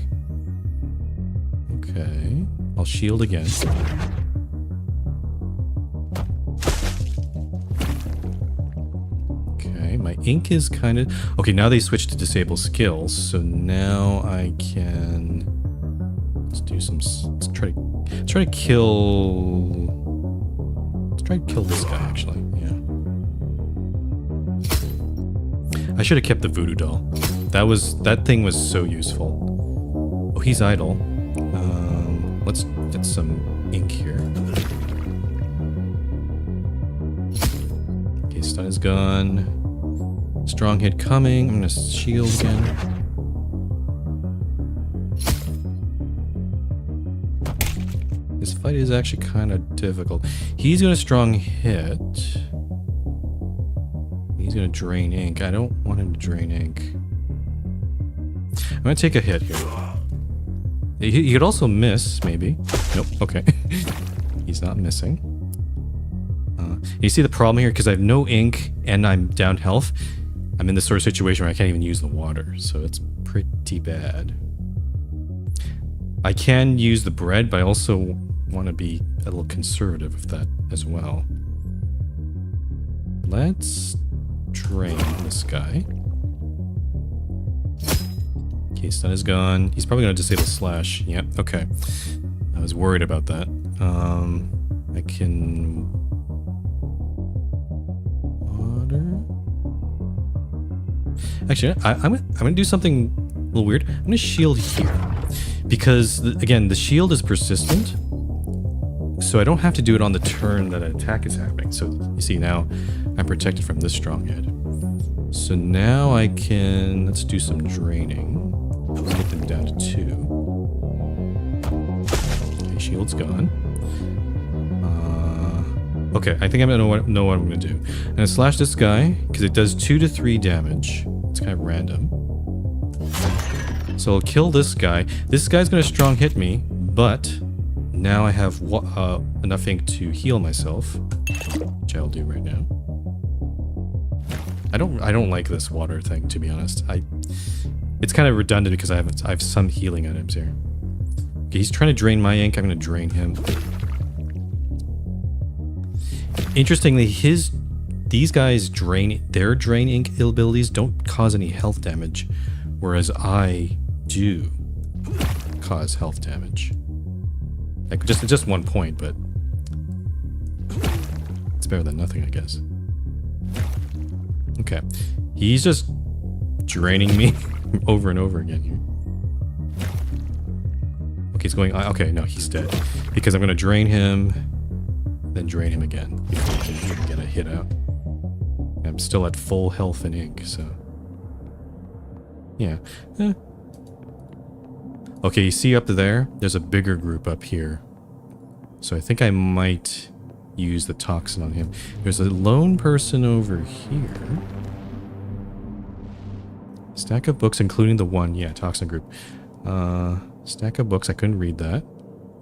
Okay. I'll shield again. Okay, my ink is kind of... Okay, now they switched to disable skills, so now I can... Let's do some... Let's try to kill... Let's try to kill this guy, actually. Yeah. I should have kept the voodoo doll. That thing was so useful. Oh, he's idle. Let's get some ink here. Okay, stun is gone. Strong hit coming. I'm gonna shield again. This fight is actually kind of difficult. He's gonna strong hit. He's gonna drain ink. I don't want him to drain ink. I'm gonna take a hit here. He could also miss, maybe. Nope, okay. He's not missing. You see the problem here? Because I have no ink and I'm down health. I'm in this sort of situation where I can't even use the water. So it's pretty bad. I can use the bread, but I also want to be a little conservative with that as well. Let's drain this guy. Okay, stun is gone. He's probably going to disable slash. Yep, okay. I was worried about that. I can... Water? Actually, I'm going to do something a little weird. I'm going to shield here. Because, again, the shield is persistent. So I don't have to do it on the turn that an attack is happening. So you see now I'm protected from this strong hit. So now I can... Let's do some draining. Let's get them down to 2. Okay, shield's gone. Okay, I think I'm gonna know what I'm gonna do. I'm gonna slash this guy because it does 2 to 3 damage. It's kind of random. So I'll kill this guy. This guy's gonna strong hit me, but now I have enough ink to heal myself, which I'll do right now. I don't like this water thing, to be honest. It's kind of redundant because I have some healing items here. Okay, he's trying to drain my ink. I'm gonna drain him. Interestingly, these guys their drain ink abilities don't cause any health damage, whereas I do cause health damage. Like just 1 point, but it's better than nothing, I guess. Okay, he's just draining me over and over again here. Okay, he's going... Okay, no, he's dead. Because I'm going to drain him, then drain him again before he can even get a hit out. I'm still at full health and ink, so... Yeah. Okay, you see up there? There's a bigger group up here. So I think I might use the toxin on him. There's a lone person over here. Stack of books, including the one... Yeah, toxin group. Stack of books, I couldn't read that.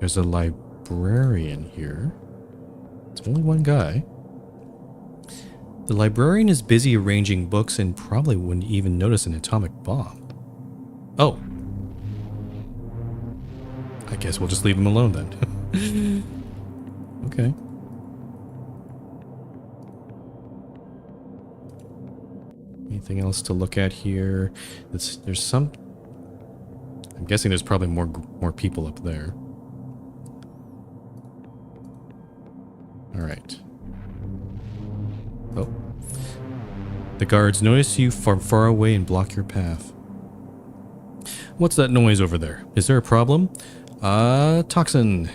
There's a librarian here. It's only one guy. The librarian is busy arranging books and probably wouldn't even notice an atomic bomb. Oh. I guess we'll just leave him alone then. Okay. Anything else to look at here? There's some... I'm guessing there's probably more people up there. Alright. Oh. The guards notice you from far away and block your path. What's that noise over there? Is there a problem? Toxin.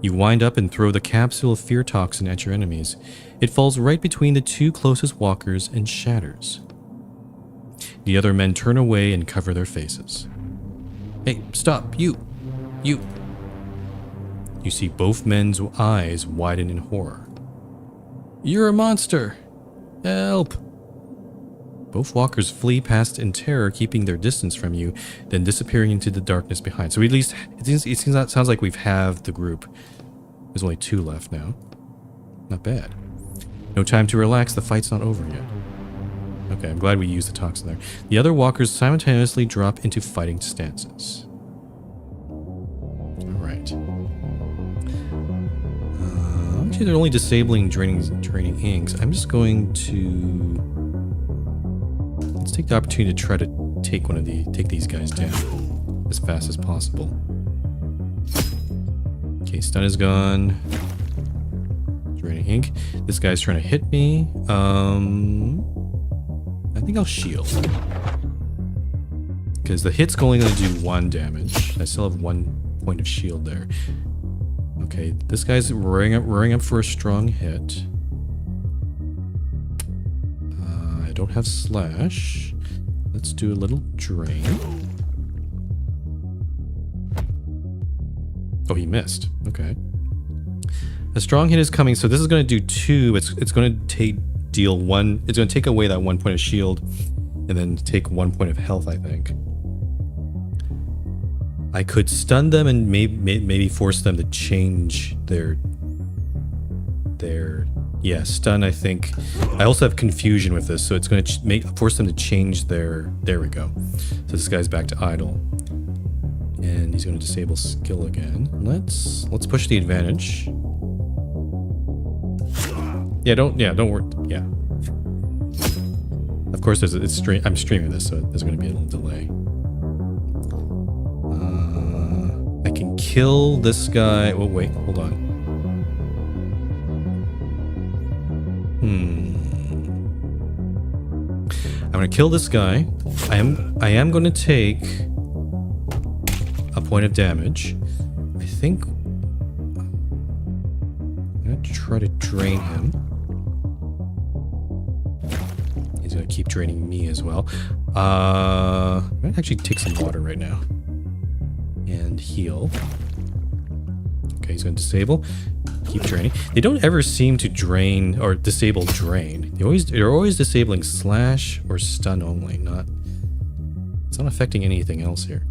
You wind up and throw the capsule of fear toxin at your enemies. It falls right between the 2 closest walkers and shatters. The other men turn away and cover their faces. Hey, stop! You! You see both men's eyes widen in horror. You're a monster! Help! Both walkers flee past in terror, keeping their distance from you, then disappearing into the darkness behind. So at least, sounds like we've halved the group. There's only 2 left now. Not bad. No time to relax, the fight's not over yet. Okay, I'm glad we used the toxin there. The other walkers simultaneously drop into fighting stances. Alright. Actually, they're only disabling draining inks. I'm just going to... Let's take the opportunity to try to take these guys down as fast as possible. Okay, stun is gone. Draining ink. This guy's trying to hit me. I think I'll shield. Because the hit's only going to do 1 damage. I still have 1 point of shield there. Okay, this guy's roaring up for a strong hit. I don't have slash. Let's do a little drain. Oh, he missed. Okay. A strong hit is coming, so this is going to do 2. It's going to deal 1. It's going to take away that 1 point of shield, and then take 1 point of health, I think. I could stun them and maybe force them to change their yeah, stun, I think. I also have confusion with this, so it's going to force them to change their... There we go. So this guy's back to idle. And he's going to disable skill again. Let's push the advantage. Yeah, don't worry. Yeah. Of course, I'm streaming this, so there's going to be a little delay. I can kill this guy. Oh wait, hold on. I'm going to kill this guy. I am going to take a point of damage. I think I'm going to try to drain him. He's going to keep draining me as well. I'm going to actually take some water right now. And heal. Okay, he's going to disable. Keep draining. They don't ever seem to drain or disable drain. They're always disabling slash or stun only. It's not affecting anything else here.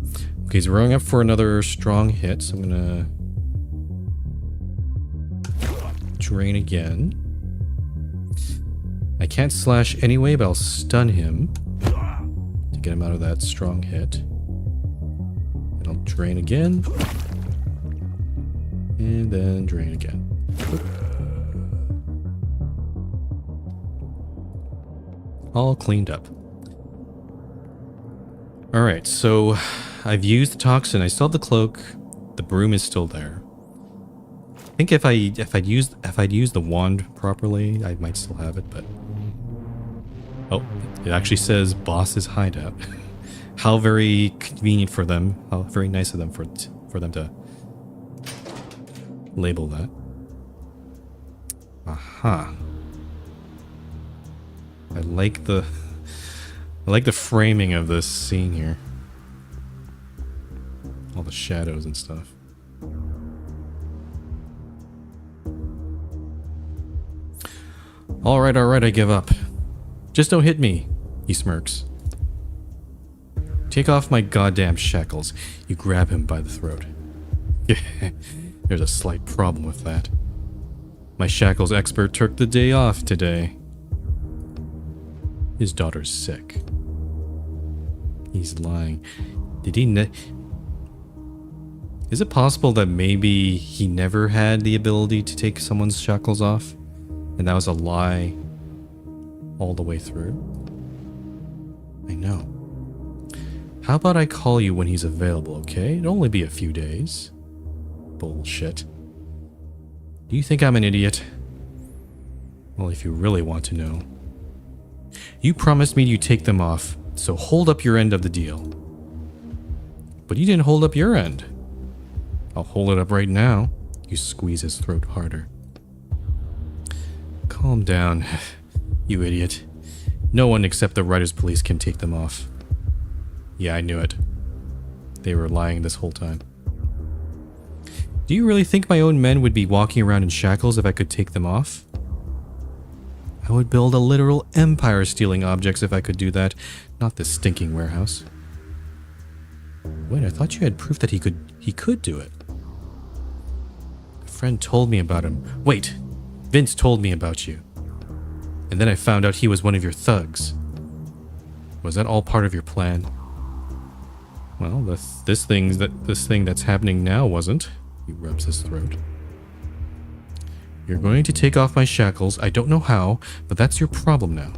Okay, he's rolling up for another strong hit, so I'm gonna drain again. I can't slash anyway, but I'll stun him to get him out of that strong hit. And I'll drain again. And then drain again. All cleaned up. Alright, so I've used the toxin. I still have the cloak. The broom is still there. I think if I'd used the wand properly, I might still have it, but... Oh, it actually says boss's hideout. How very convenient for them. How very nice of them for them to label that. Aha. I like the framing of this scene here. All the shadows and stuff. Alright, I give up. Just don't hit me, he smirks. Take off my goddamn shackles. You grab him by the throat. There's a slight problem with that. My shackles expert took the day off today. His daughter's sick. He's lying. Did he Is it possible that maybe he never had the ability to take someone's shackles off? And that was a lie all the way through? I know. How about I call you when he's available, okay? It'll only be a few days. Bullshit. Do you think I'm an idiot? Well, if you really want to know. You promised me you'd take them off, so hold up your end of the deal. But you didn't hold up your end. I'll hold it up right now. You squeeze his throat harder. Calm down, you idiot. No one except the Riders Police can take them off. Yeah, I knew it. They were lying this whole time. Do you really think my own men would be walking around in shackles if I could take them off? I would build a literal empire stealing objects if I could do that. Not this stinking warehouse. Wait, I thought you had proof that he could do it. A friend told me about him. Wait, Vince told me about you. And then I found out he was one of your thugs. Was that all part of your plan? Well, this thing that's happening now wasn't. He rubs his throat. You're going to take off my shackles. I don't know how, but that's your problem now.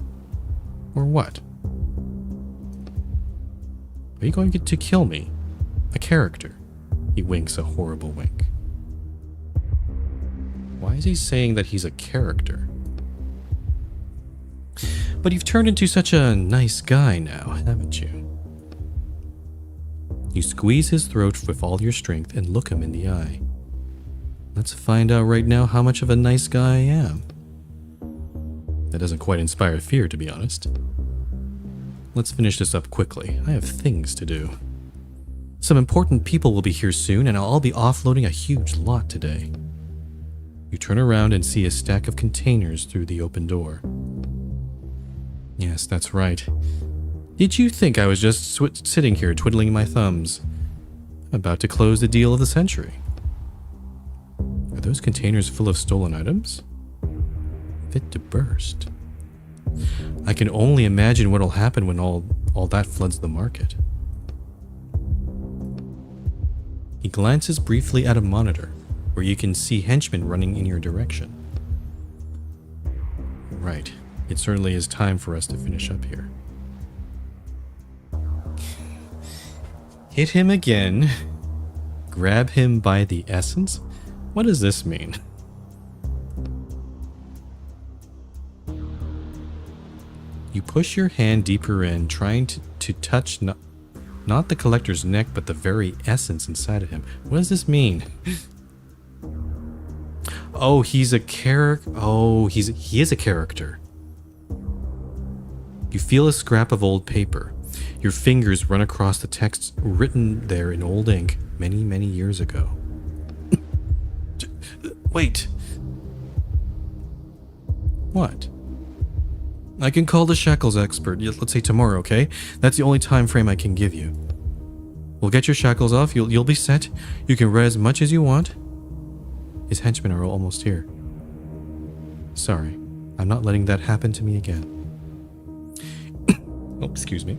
Or what? Are you going to kill me? A character? He winks a horrible wink. Why is he saying that he's a character? But you've turned into such a nice guy now, haven't you? You squeeze his throat with all your strength and look him in the eye. Let's find out right now how much of a nice guy I am. That doesn't quite inspire fear, to be honest. Let's finish this up quickly. I have things to do. Some important people will be here soon, and I'll be offloading a huge lot today. You turn around and see a stack of containers through the open door. Yes, that's right. Did you think I was just sitting here twiddling my thumbs? I'm about to close the deal of the century. Are those containers full of stolen items? Fit to burst. I can only imagine what'll happen when all that floods the market. He glances briefly at a monitor, where you can see henchmen running in your direction. Right. It certainly is time for us to finish up here. Hit him again. Grab him by the essence? What does this mean? You push your hand deeper in, trying to touch not the collector's neck, but the very essence inside of him. What does this mean? Oh, he's a character. Oh, he is a character. You feel a scrap of old paper. Your fingers run across the text written there in old ink many, many years ago. Wait. What? I can call the shackles expert, let's say tomorrow, okay? That's the only time frame I can give you. We'll get your shackles off, you'll be set. You can read as much as you want. His henchmen are almost here. Sorry, I'm not letting that happen to me again. Oh, excuse me.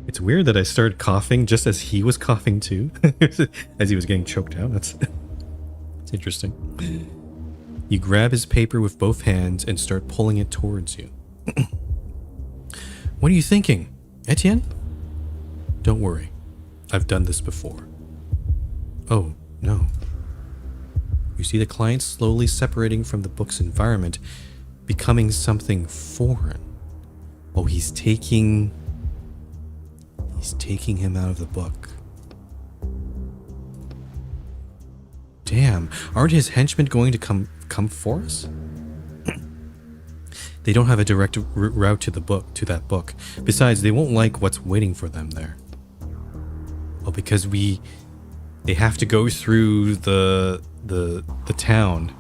It's weird that I started coughing just as he was coughing too, as he was getting choked out. That's interesting. You grab his paper with both hands and start pulling it towards you. What are you thinking, Etienne? Don't worry. I've done this before. Oh, no. You see the client slowly separating from the book's environment, becoming something foreign. Oh, he's taking him out of the book. Damn, aren't his henchmen going to come for us? They don't have a direct route to that book. Besides, they won't like what's waiting for them there. Well, because they have to go through the town.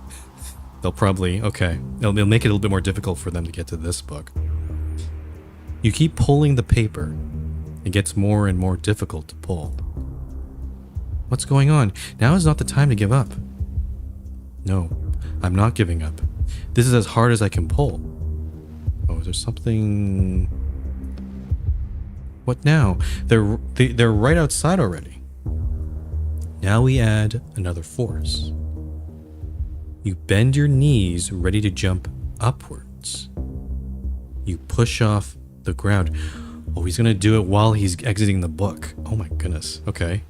They'll probably, okay. It'll make it a little bit more difficult for them to get to this book. You keep pulling the paper. It gets more and more difficult to pull. What's going on? Now is not the time to give up. No, I'm not giving up. This is as hard as I can pull. Oh, is there something... What now? They're right outside already. Now we add another force. You bend your knees, ready to jump upwards. You push off the ground. Oh, he's gonna do it while he's exiting the book. Oh my goodness. Okay.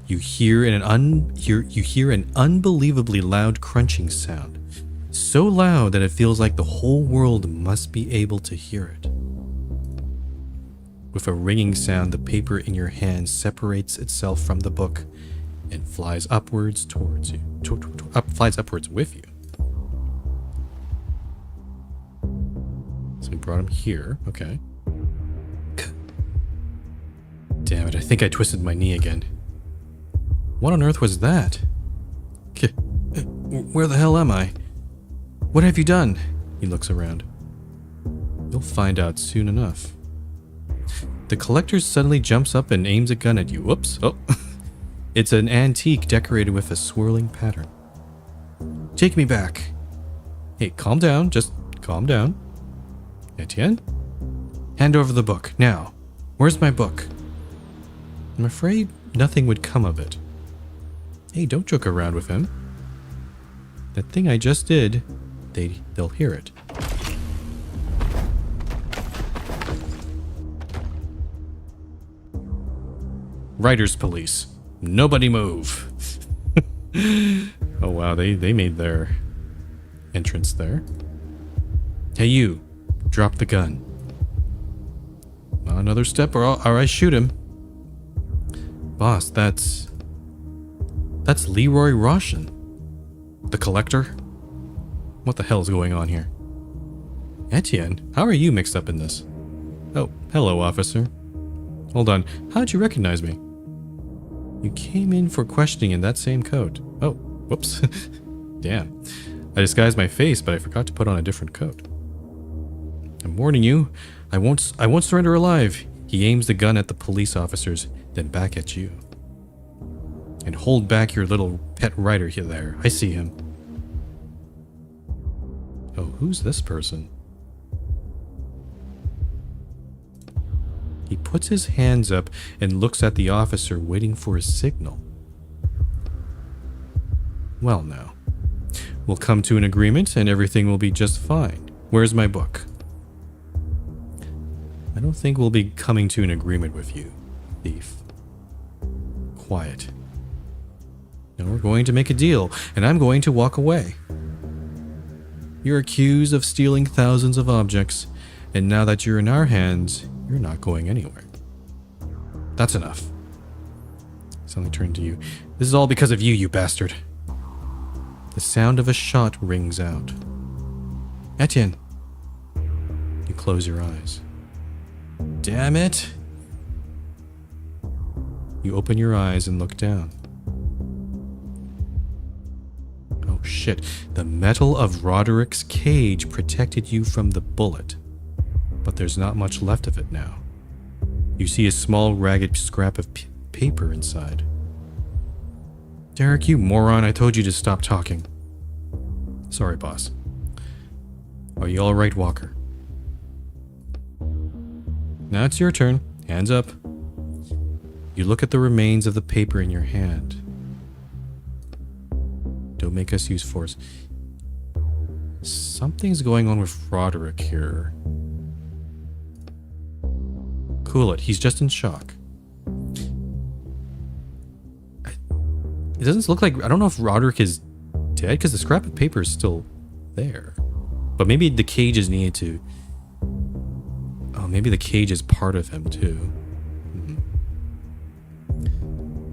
You hear an unbelievably loud crunching sound. So loud that it feels like the whole world must be able to hear it. With a ringing sound, the paper in your hand separates itself from the book and flies upwards towards you. Flies upwards with you. So we brought him here. Okay. Damn it, I think I twisted my knee again. What on earth was that? Where the hell am I? What have you done? He looks around. You'll find out soon enough. The collector suddenly jumps up and aims a gun at you. Whoops. Oh. It's an antique decorated with a swirling pattern. Take me back. Hey, calm down. Just calm down. Etienne? Hand over the book, now. Where's my book? I'm afraid nothing would come of it. Hey, don't joke around with him. That thing I just did, they'll hear it. Writers police. Nobody move. Oh wow, they made their entrance there. Hey you, drop the gun. Another step or I shoot him. Boss, that's Leroy Roshan. The collector? What the hell is going on here? Etienne, how are you mixed up in this? Oh, hello, officer. Hold on, how'd you recognize me? You came in for questioning in that same coat. Oh, whoops. Damn. I disguised my face, but I forgot to put on a different coat. I'm warning you, I won't surrender alive. He aims the gun at the police officers, then back at you. And hold back your little pet writer here there. I see him. Oh, who's this person? He puts his hands up and looks at the officer, waiting for a signal. Well now, we'll come to an agreement and everything will be just fine. Where's my book? I don't think we'll be coming to an agreement with you, thief. Quiet. Now we're going to make a deal, and I'm going to walk away. You're accused of stealing thousands of objects, and now that you're in our hands, you're not going anywhere. That's enough. Suddenly turned to you. This is all because of you, you bastard. The sound of a shot rings out. Etienne. You close your eyes. Damn it. You open your eyes and look down. Oh shit. The metal of Roderick's cage protected you from the bullet. But there's not much left of it now. You see a small ragged scrap of paper inside. Derek, you moron, I told you to stop talking. Sorry, boss. Are you alright, Walker? Now it's your turn. Hands up. You look at the remains of the paper in your hand. Don't make us use force. Something's going on with Roderick here. Cool it. He's just in shock. It doesn't look like... I don't know if Roderick is dead because the scrap of paper is still there. But maybe the cage is needed to... Oh, maybe the cage is part of him too.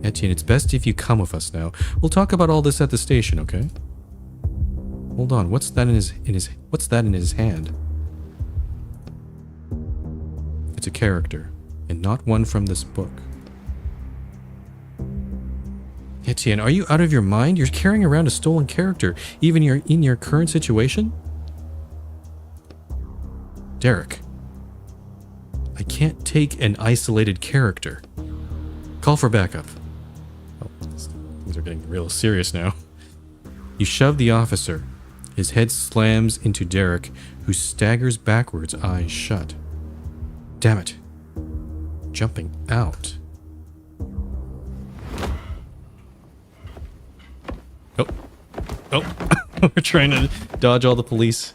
Etienne, it's best if you come with us now. We'll talk about all this at the station, okay? Hold on. What's that in his hand? It's a character, and not one from this book. Etienne, are you out of your mind? You're carrying around a stolen character, even in your current situation? Derek, I can't take an isolated character. Call for backup. Oh, things are getting real serious now. You shove the officer. His head slams into Derek, who staggers backwards, eyes shut. Damn it. Jumping out. Oh. Oh. We're trying to dodge all the police.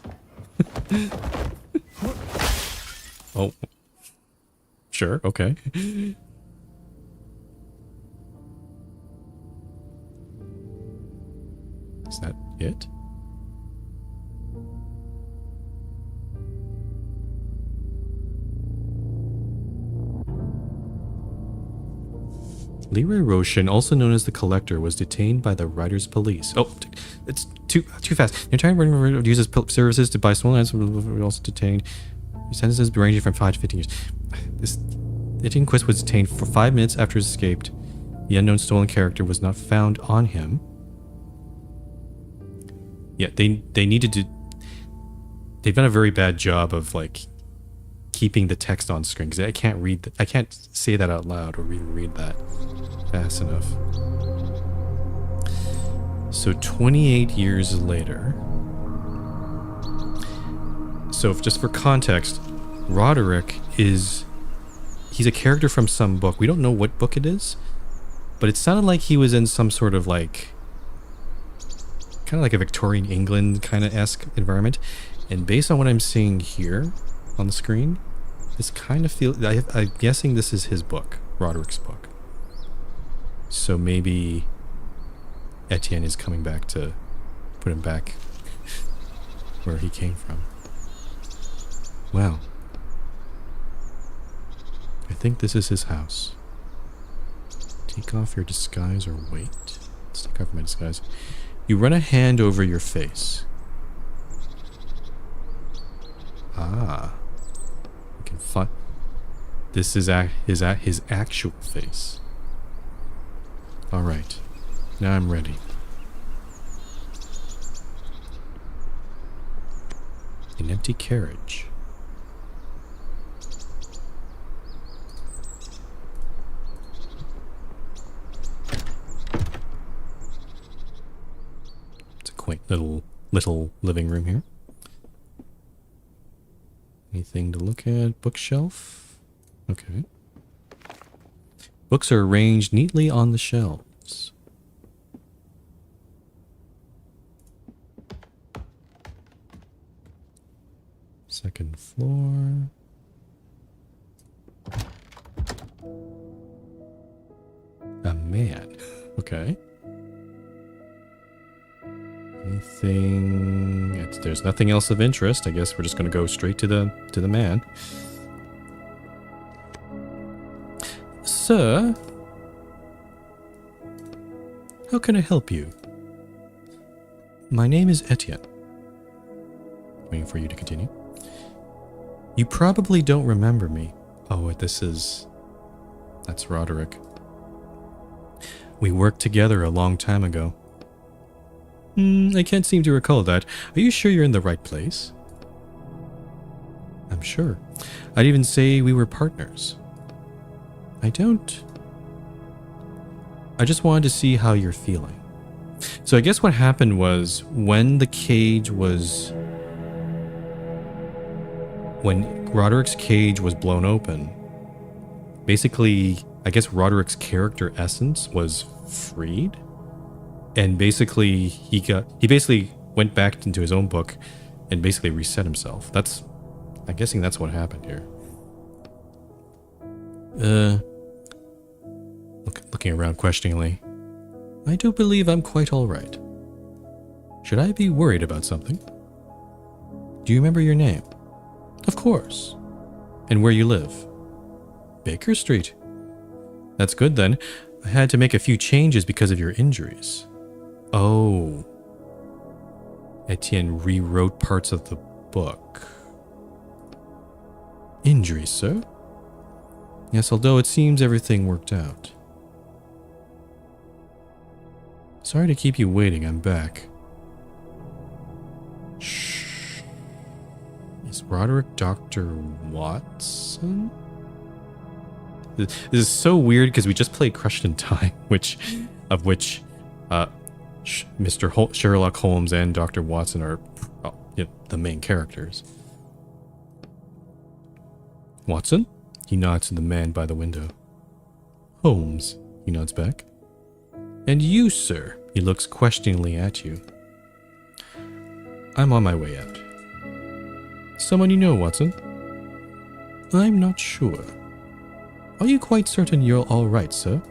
Oh. Sure, okay. Is that it? Leroy Roshan, also known as the Collector, was detained by the Writers Police. Oh, it's too fast. The entire writer uses services to buy stolen items. Also detained. Sentences ranging from 5 to 15 years. This Etienne Quist was detained for 5 minutes after his escaped. The unknown stolen character was not found on him. Yeah, they needed to... They've done a very bad job of, like, keeping the text on screen, because I can't read... I can't say that out loud or read that fast enough. So 28 years later... So just for context, Roderick is... He's a character from some book. We don't know what book it is, but it sounded like he was in some sort of like... kind of like a Victorian England kind of esque environment. And based on what I'm seeing here on the screen, this kind of feels... I'm guessing this is his book, Roderick's book. So maybe Etienne is coming back to put him back where he came from. Wow. I think this is his house. Take off your disguise or wait. Let's take off my disguise. You run a hand over your face. Ah. You can find... This is his actual face. Alright. Now I'm ready. An empty carriage. Quaint little living room here. Anything to look at? Bookshelf? Okay. Books are arranged neatly on the shelves. Second floor. A man. Okay. Anything... There's nothing else of interest. I guess we're just going to go straight to the man. Sir, how can I help you? My name is Etienne. Waiting for you to continue. You probably don't remember me. Oh, that's Roderick. We worked together a long time ago. I can't seem to recall that. Are you sure you're in the right place? I'm sure. I'd even say we were partners. I just wanted to see how you're feeling. So I guess what happened was when Roderick's cage was blown open, basically, I guess Roderick's character essence was freed. And basically, he basically went back into his own book and basically reset himself. I'm guessing that's what happened here. Looking around questioningly. I do believe I'm quite alright. Should I be worried about something? Do you remember your name? Of course. And where you live? Baker Street. That's good then. I had to make a few changes because of your injuries. Oh. Etienne rewrote parts of the book. Injuries, sir? Yes, although it seems everything worked out. Sorry to keep you waiting, I'm back. Shh. Is Roderick Dr. Watson? This is so weird because we just played Crushed in Time, which Mr. Sherlock Holmes and Dr. Watson are the main characters. Watson? He nods to the man by the window. Holmes, he nods back. And you, sir? He looks questioningly at you. I'm on my way out. Someone you know, Watson? I'm not sure. Are you quite certain you're all right, sir?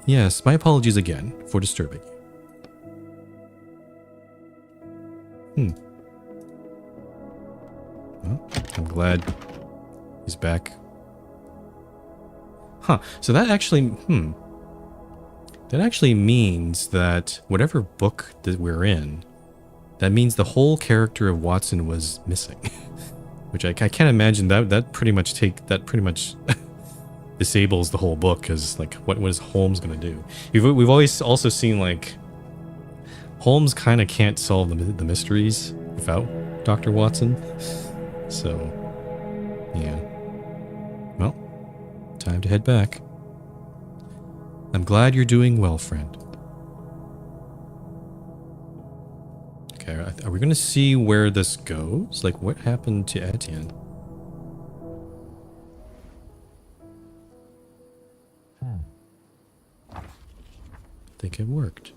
Yes, my apologies again for disturbing you. Well, I'm glad he's back. Huh, so that actually, that actually means that whatever book that we're in, that means the whole character of Watson was missing. which I can't imagine that pretty much disables the whole book, because like what is Holmes gonna do? We've always also seen like Holmes kind of can't solve the mysteries without Dr. Watson. So yeah. Well, time to head back. I'm glad you're doing well, friend. Okay, are we gonna see where this goes? Like, what happened to Etienne? I think it worked.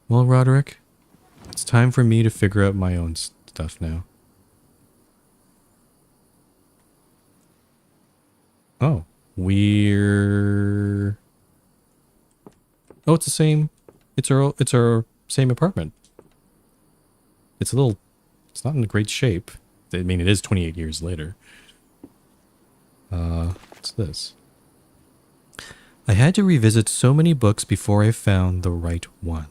Well, Roderick, it's time for me to figure out my own stuff now. Oh, we're... Oh, it's the same. It's our same apartment. It's it's not in great shape. I mean, it is 28 years later. What's this? I had to revisit so many books before I found the right one.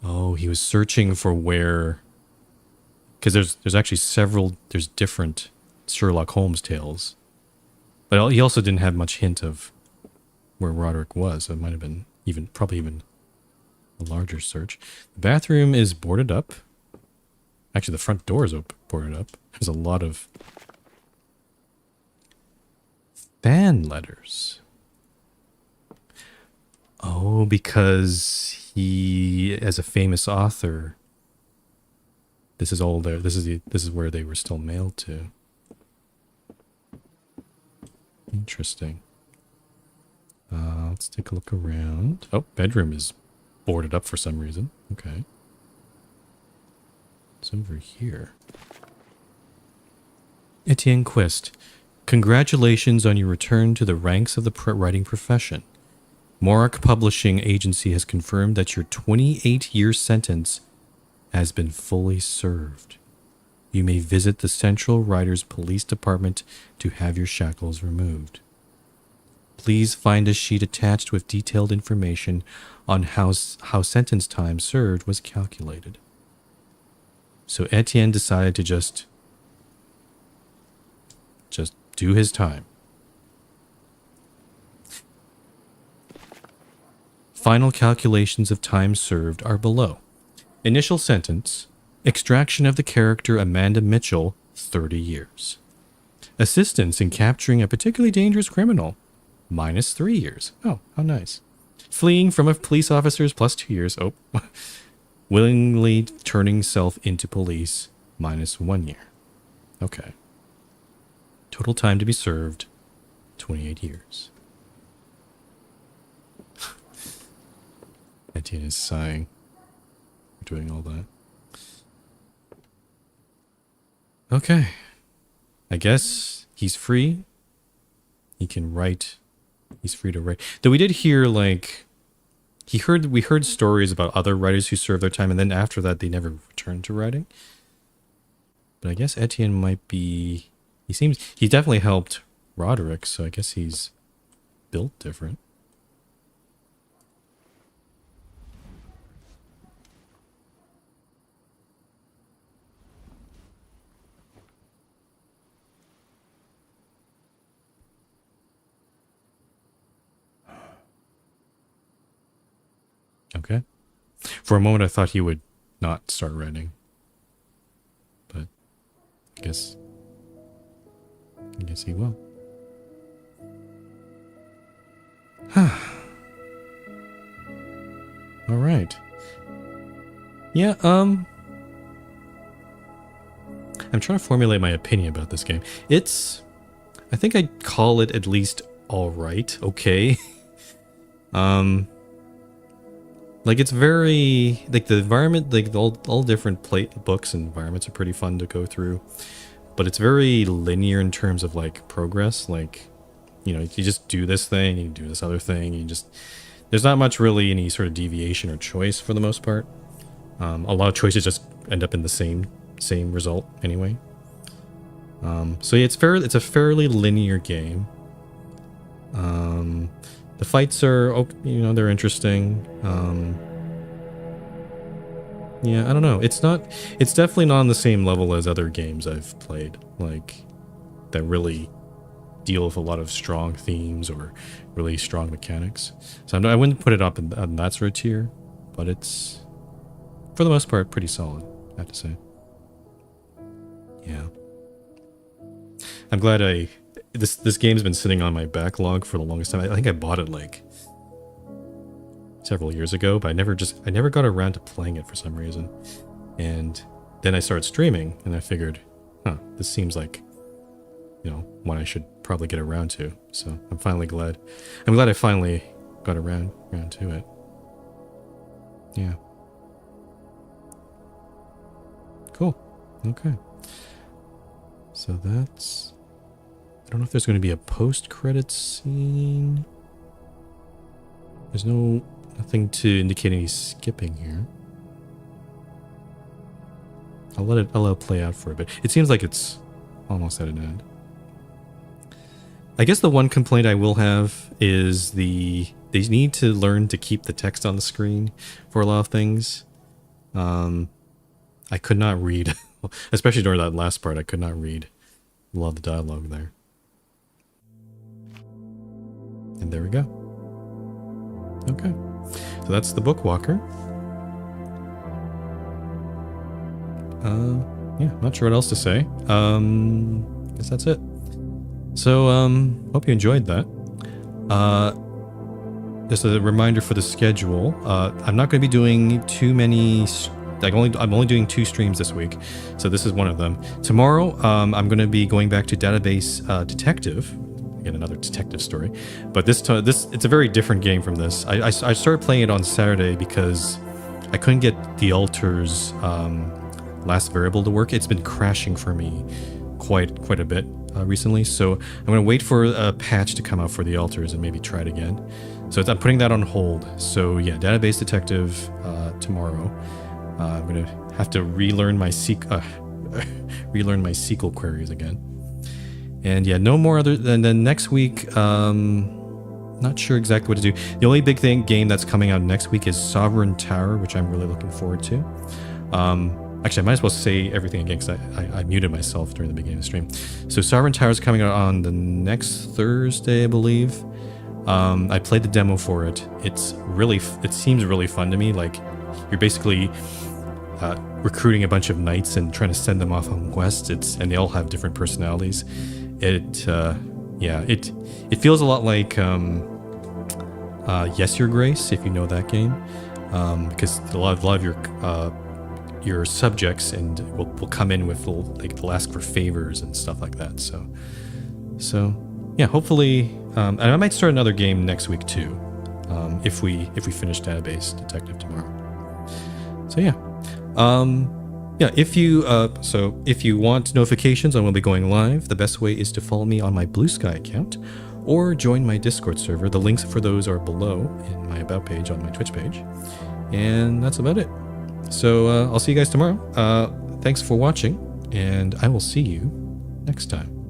Oh, he was searching for where... Because there's actually there's different Sherlock Holmes tales. But he also didn't have much hint of where Roderick was, so it might have been probably even a larger search. The bathroom is boarded up. Actually, the front door is boarded up. There's a lot of fan letters. Oh, because he, as a famous author, this is all there. This is where they were still mailed to. Interesting. Let's take a look around. Oh, bedroom is boarded up for some reason. Okay. It's over here. Etienne Quist, congratulations on your return to the ranks of the writing profession. Morak Publishing Agency has confirmed that your 28-year sentence has been fully served. You may visit the Central Writers Police Department to have your shackles removed. Please find a sheet attached with detailed information on how sentence time served was calculated. So Etienne decided to just do his time. Final calculations of time served are below. Initial sentence, extraction of the character Amanda Mitchell, 30 years. Assistance in capturing a particularly dangerous criminal, -3 years. Oh, how nice. Fleeing from a police officer's +2 years. Oh. Willingly turning self into police, -1 year. Okay. Total time to be served, 28 years. Etienne is sighing. Doing all that. Okay. I guess he's free. He can write. He's free to write. Though we did hear, like, we heard stories about other writers who served their time, and then after that they never returned to writing. But I guess Etienne might be... He definitely helped Roderick, so I guess he's built different. Okay. For a moment I thought he would not start writing. But I guess he will. All right. Yeah, I'm trying to formulate my opinion about this game. I think I'd call it at least alright, okay. Like, it's very, like, the environment, like, all different books and environments are pretty fun to go through. But it's very linear in terms of, like, progress. Like, you know, you just do this thing, you do this other thing, there's not much really any sort of deviation or choice for the most part. A lot of choices just end up in the same result anyway. So yeah, it's a fairly linear game. The fights are, you know, they're interesting. Yeah, I don't know. It's definitely not on the same level as other games I've played, like, that really deal with a lot of strong themes or really strong mechanics. So I wouldn't put it up on that sort of tier, but it's, for the most part, pretty solid, I have to say. Yeah. I'm glad this game's been sitting on my backlog for the longest time. I think I bought it like several years ago, but I never got around to playing it for some reason. And then I started streaming, and I figured, this seems like, one I should probably get around to. So I'm glad I finally got around to it. Yeah. Cool. Okay. So that's, I don't know if there's going to be a post-credits scene. There's nothing to indicate any skipping here. I'll let it play out for a bit. It seems like it's almost at an end. I guess the one complaint I will have is they need to learn to keep the text on the screen for a lot of things. I could not read, especially during that last part, I could not read a lot of the dialogue there. And there we go. Okay. So that's the Bookwalker. Yeah, not sure what else to say. Guess that's it. So, hope you enjoyed that. Just a reminder for the schedule. I'm not going to be doing too many. I'm only doing 2 streams this week, so this is one of them. Tomorrow, I'm going to be going back to Database Detective. Again, another detective story, but this it's a very different game from this. I started playing it on Saturday because I couldn't get the altar's last variable to work. It's been crashing for me quite a bit recently, so I'm going to wait for a patch to come out for the altars and maybe try it again. So I'm putting that on hold. So yeah, Database Detective tomorrow. I'm going to have to relearn my SQL queries again. And yeah, no more other than next week. Not sure exactly what to do. The only big game that's coming out next week is Sovereign Tower, which I'm really looking forward to. Actually, I might as well say everything again because I muted myself during the beginning of the stream. So Sovereign Tower is coming out on the next Thursday, I believe. I played the demo for it. It seems really fun to me. Like, you're basically recruiting a bunch of knights and trying to send them off on quests. And they all have different personalities. It feels a lot like Yes Your Grace, if you know that game, because a lot of your subjects and will come in with they'll ask for favors and stuff like that. So yeah, hopefully, and I might start another game next week too, if we finish Database Detective tomorrow. So yeah. Yeah, if you want notifications on when we'll be going live, the best way is to follow me on my Blue Sky account or join my Discord server. The links for those are below in my About page on my Twitch page. And that's about it. So I'll see you guys tomorrow. Thanks for watching, and I will see you next time.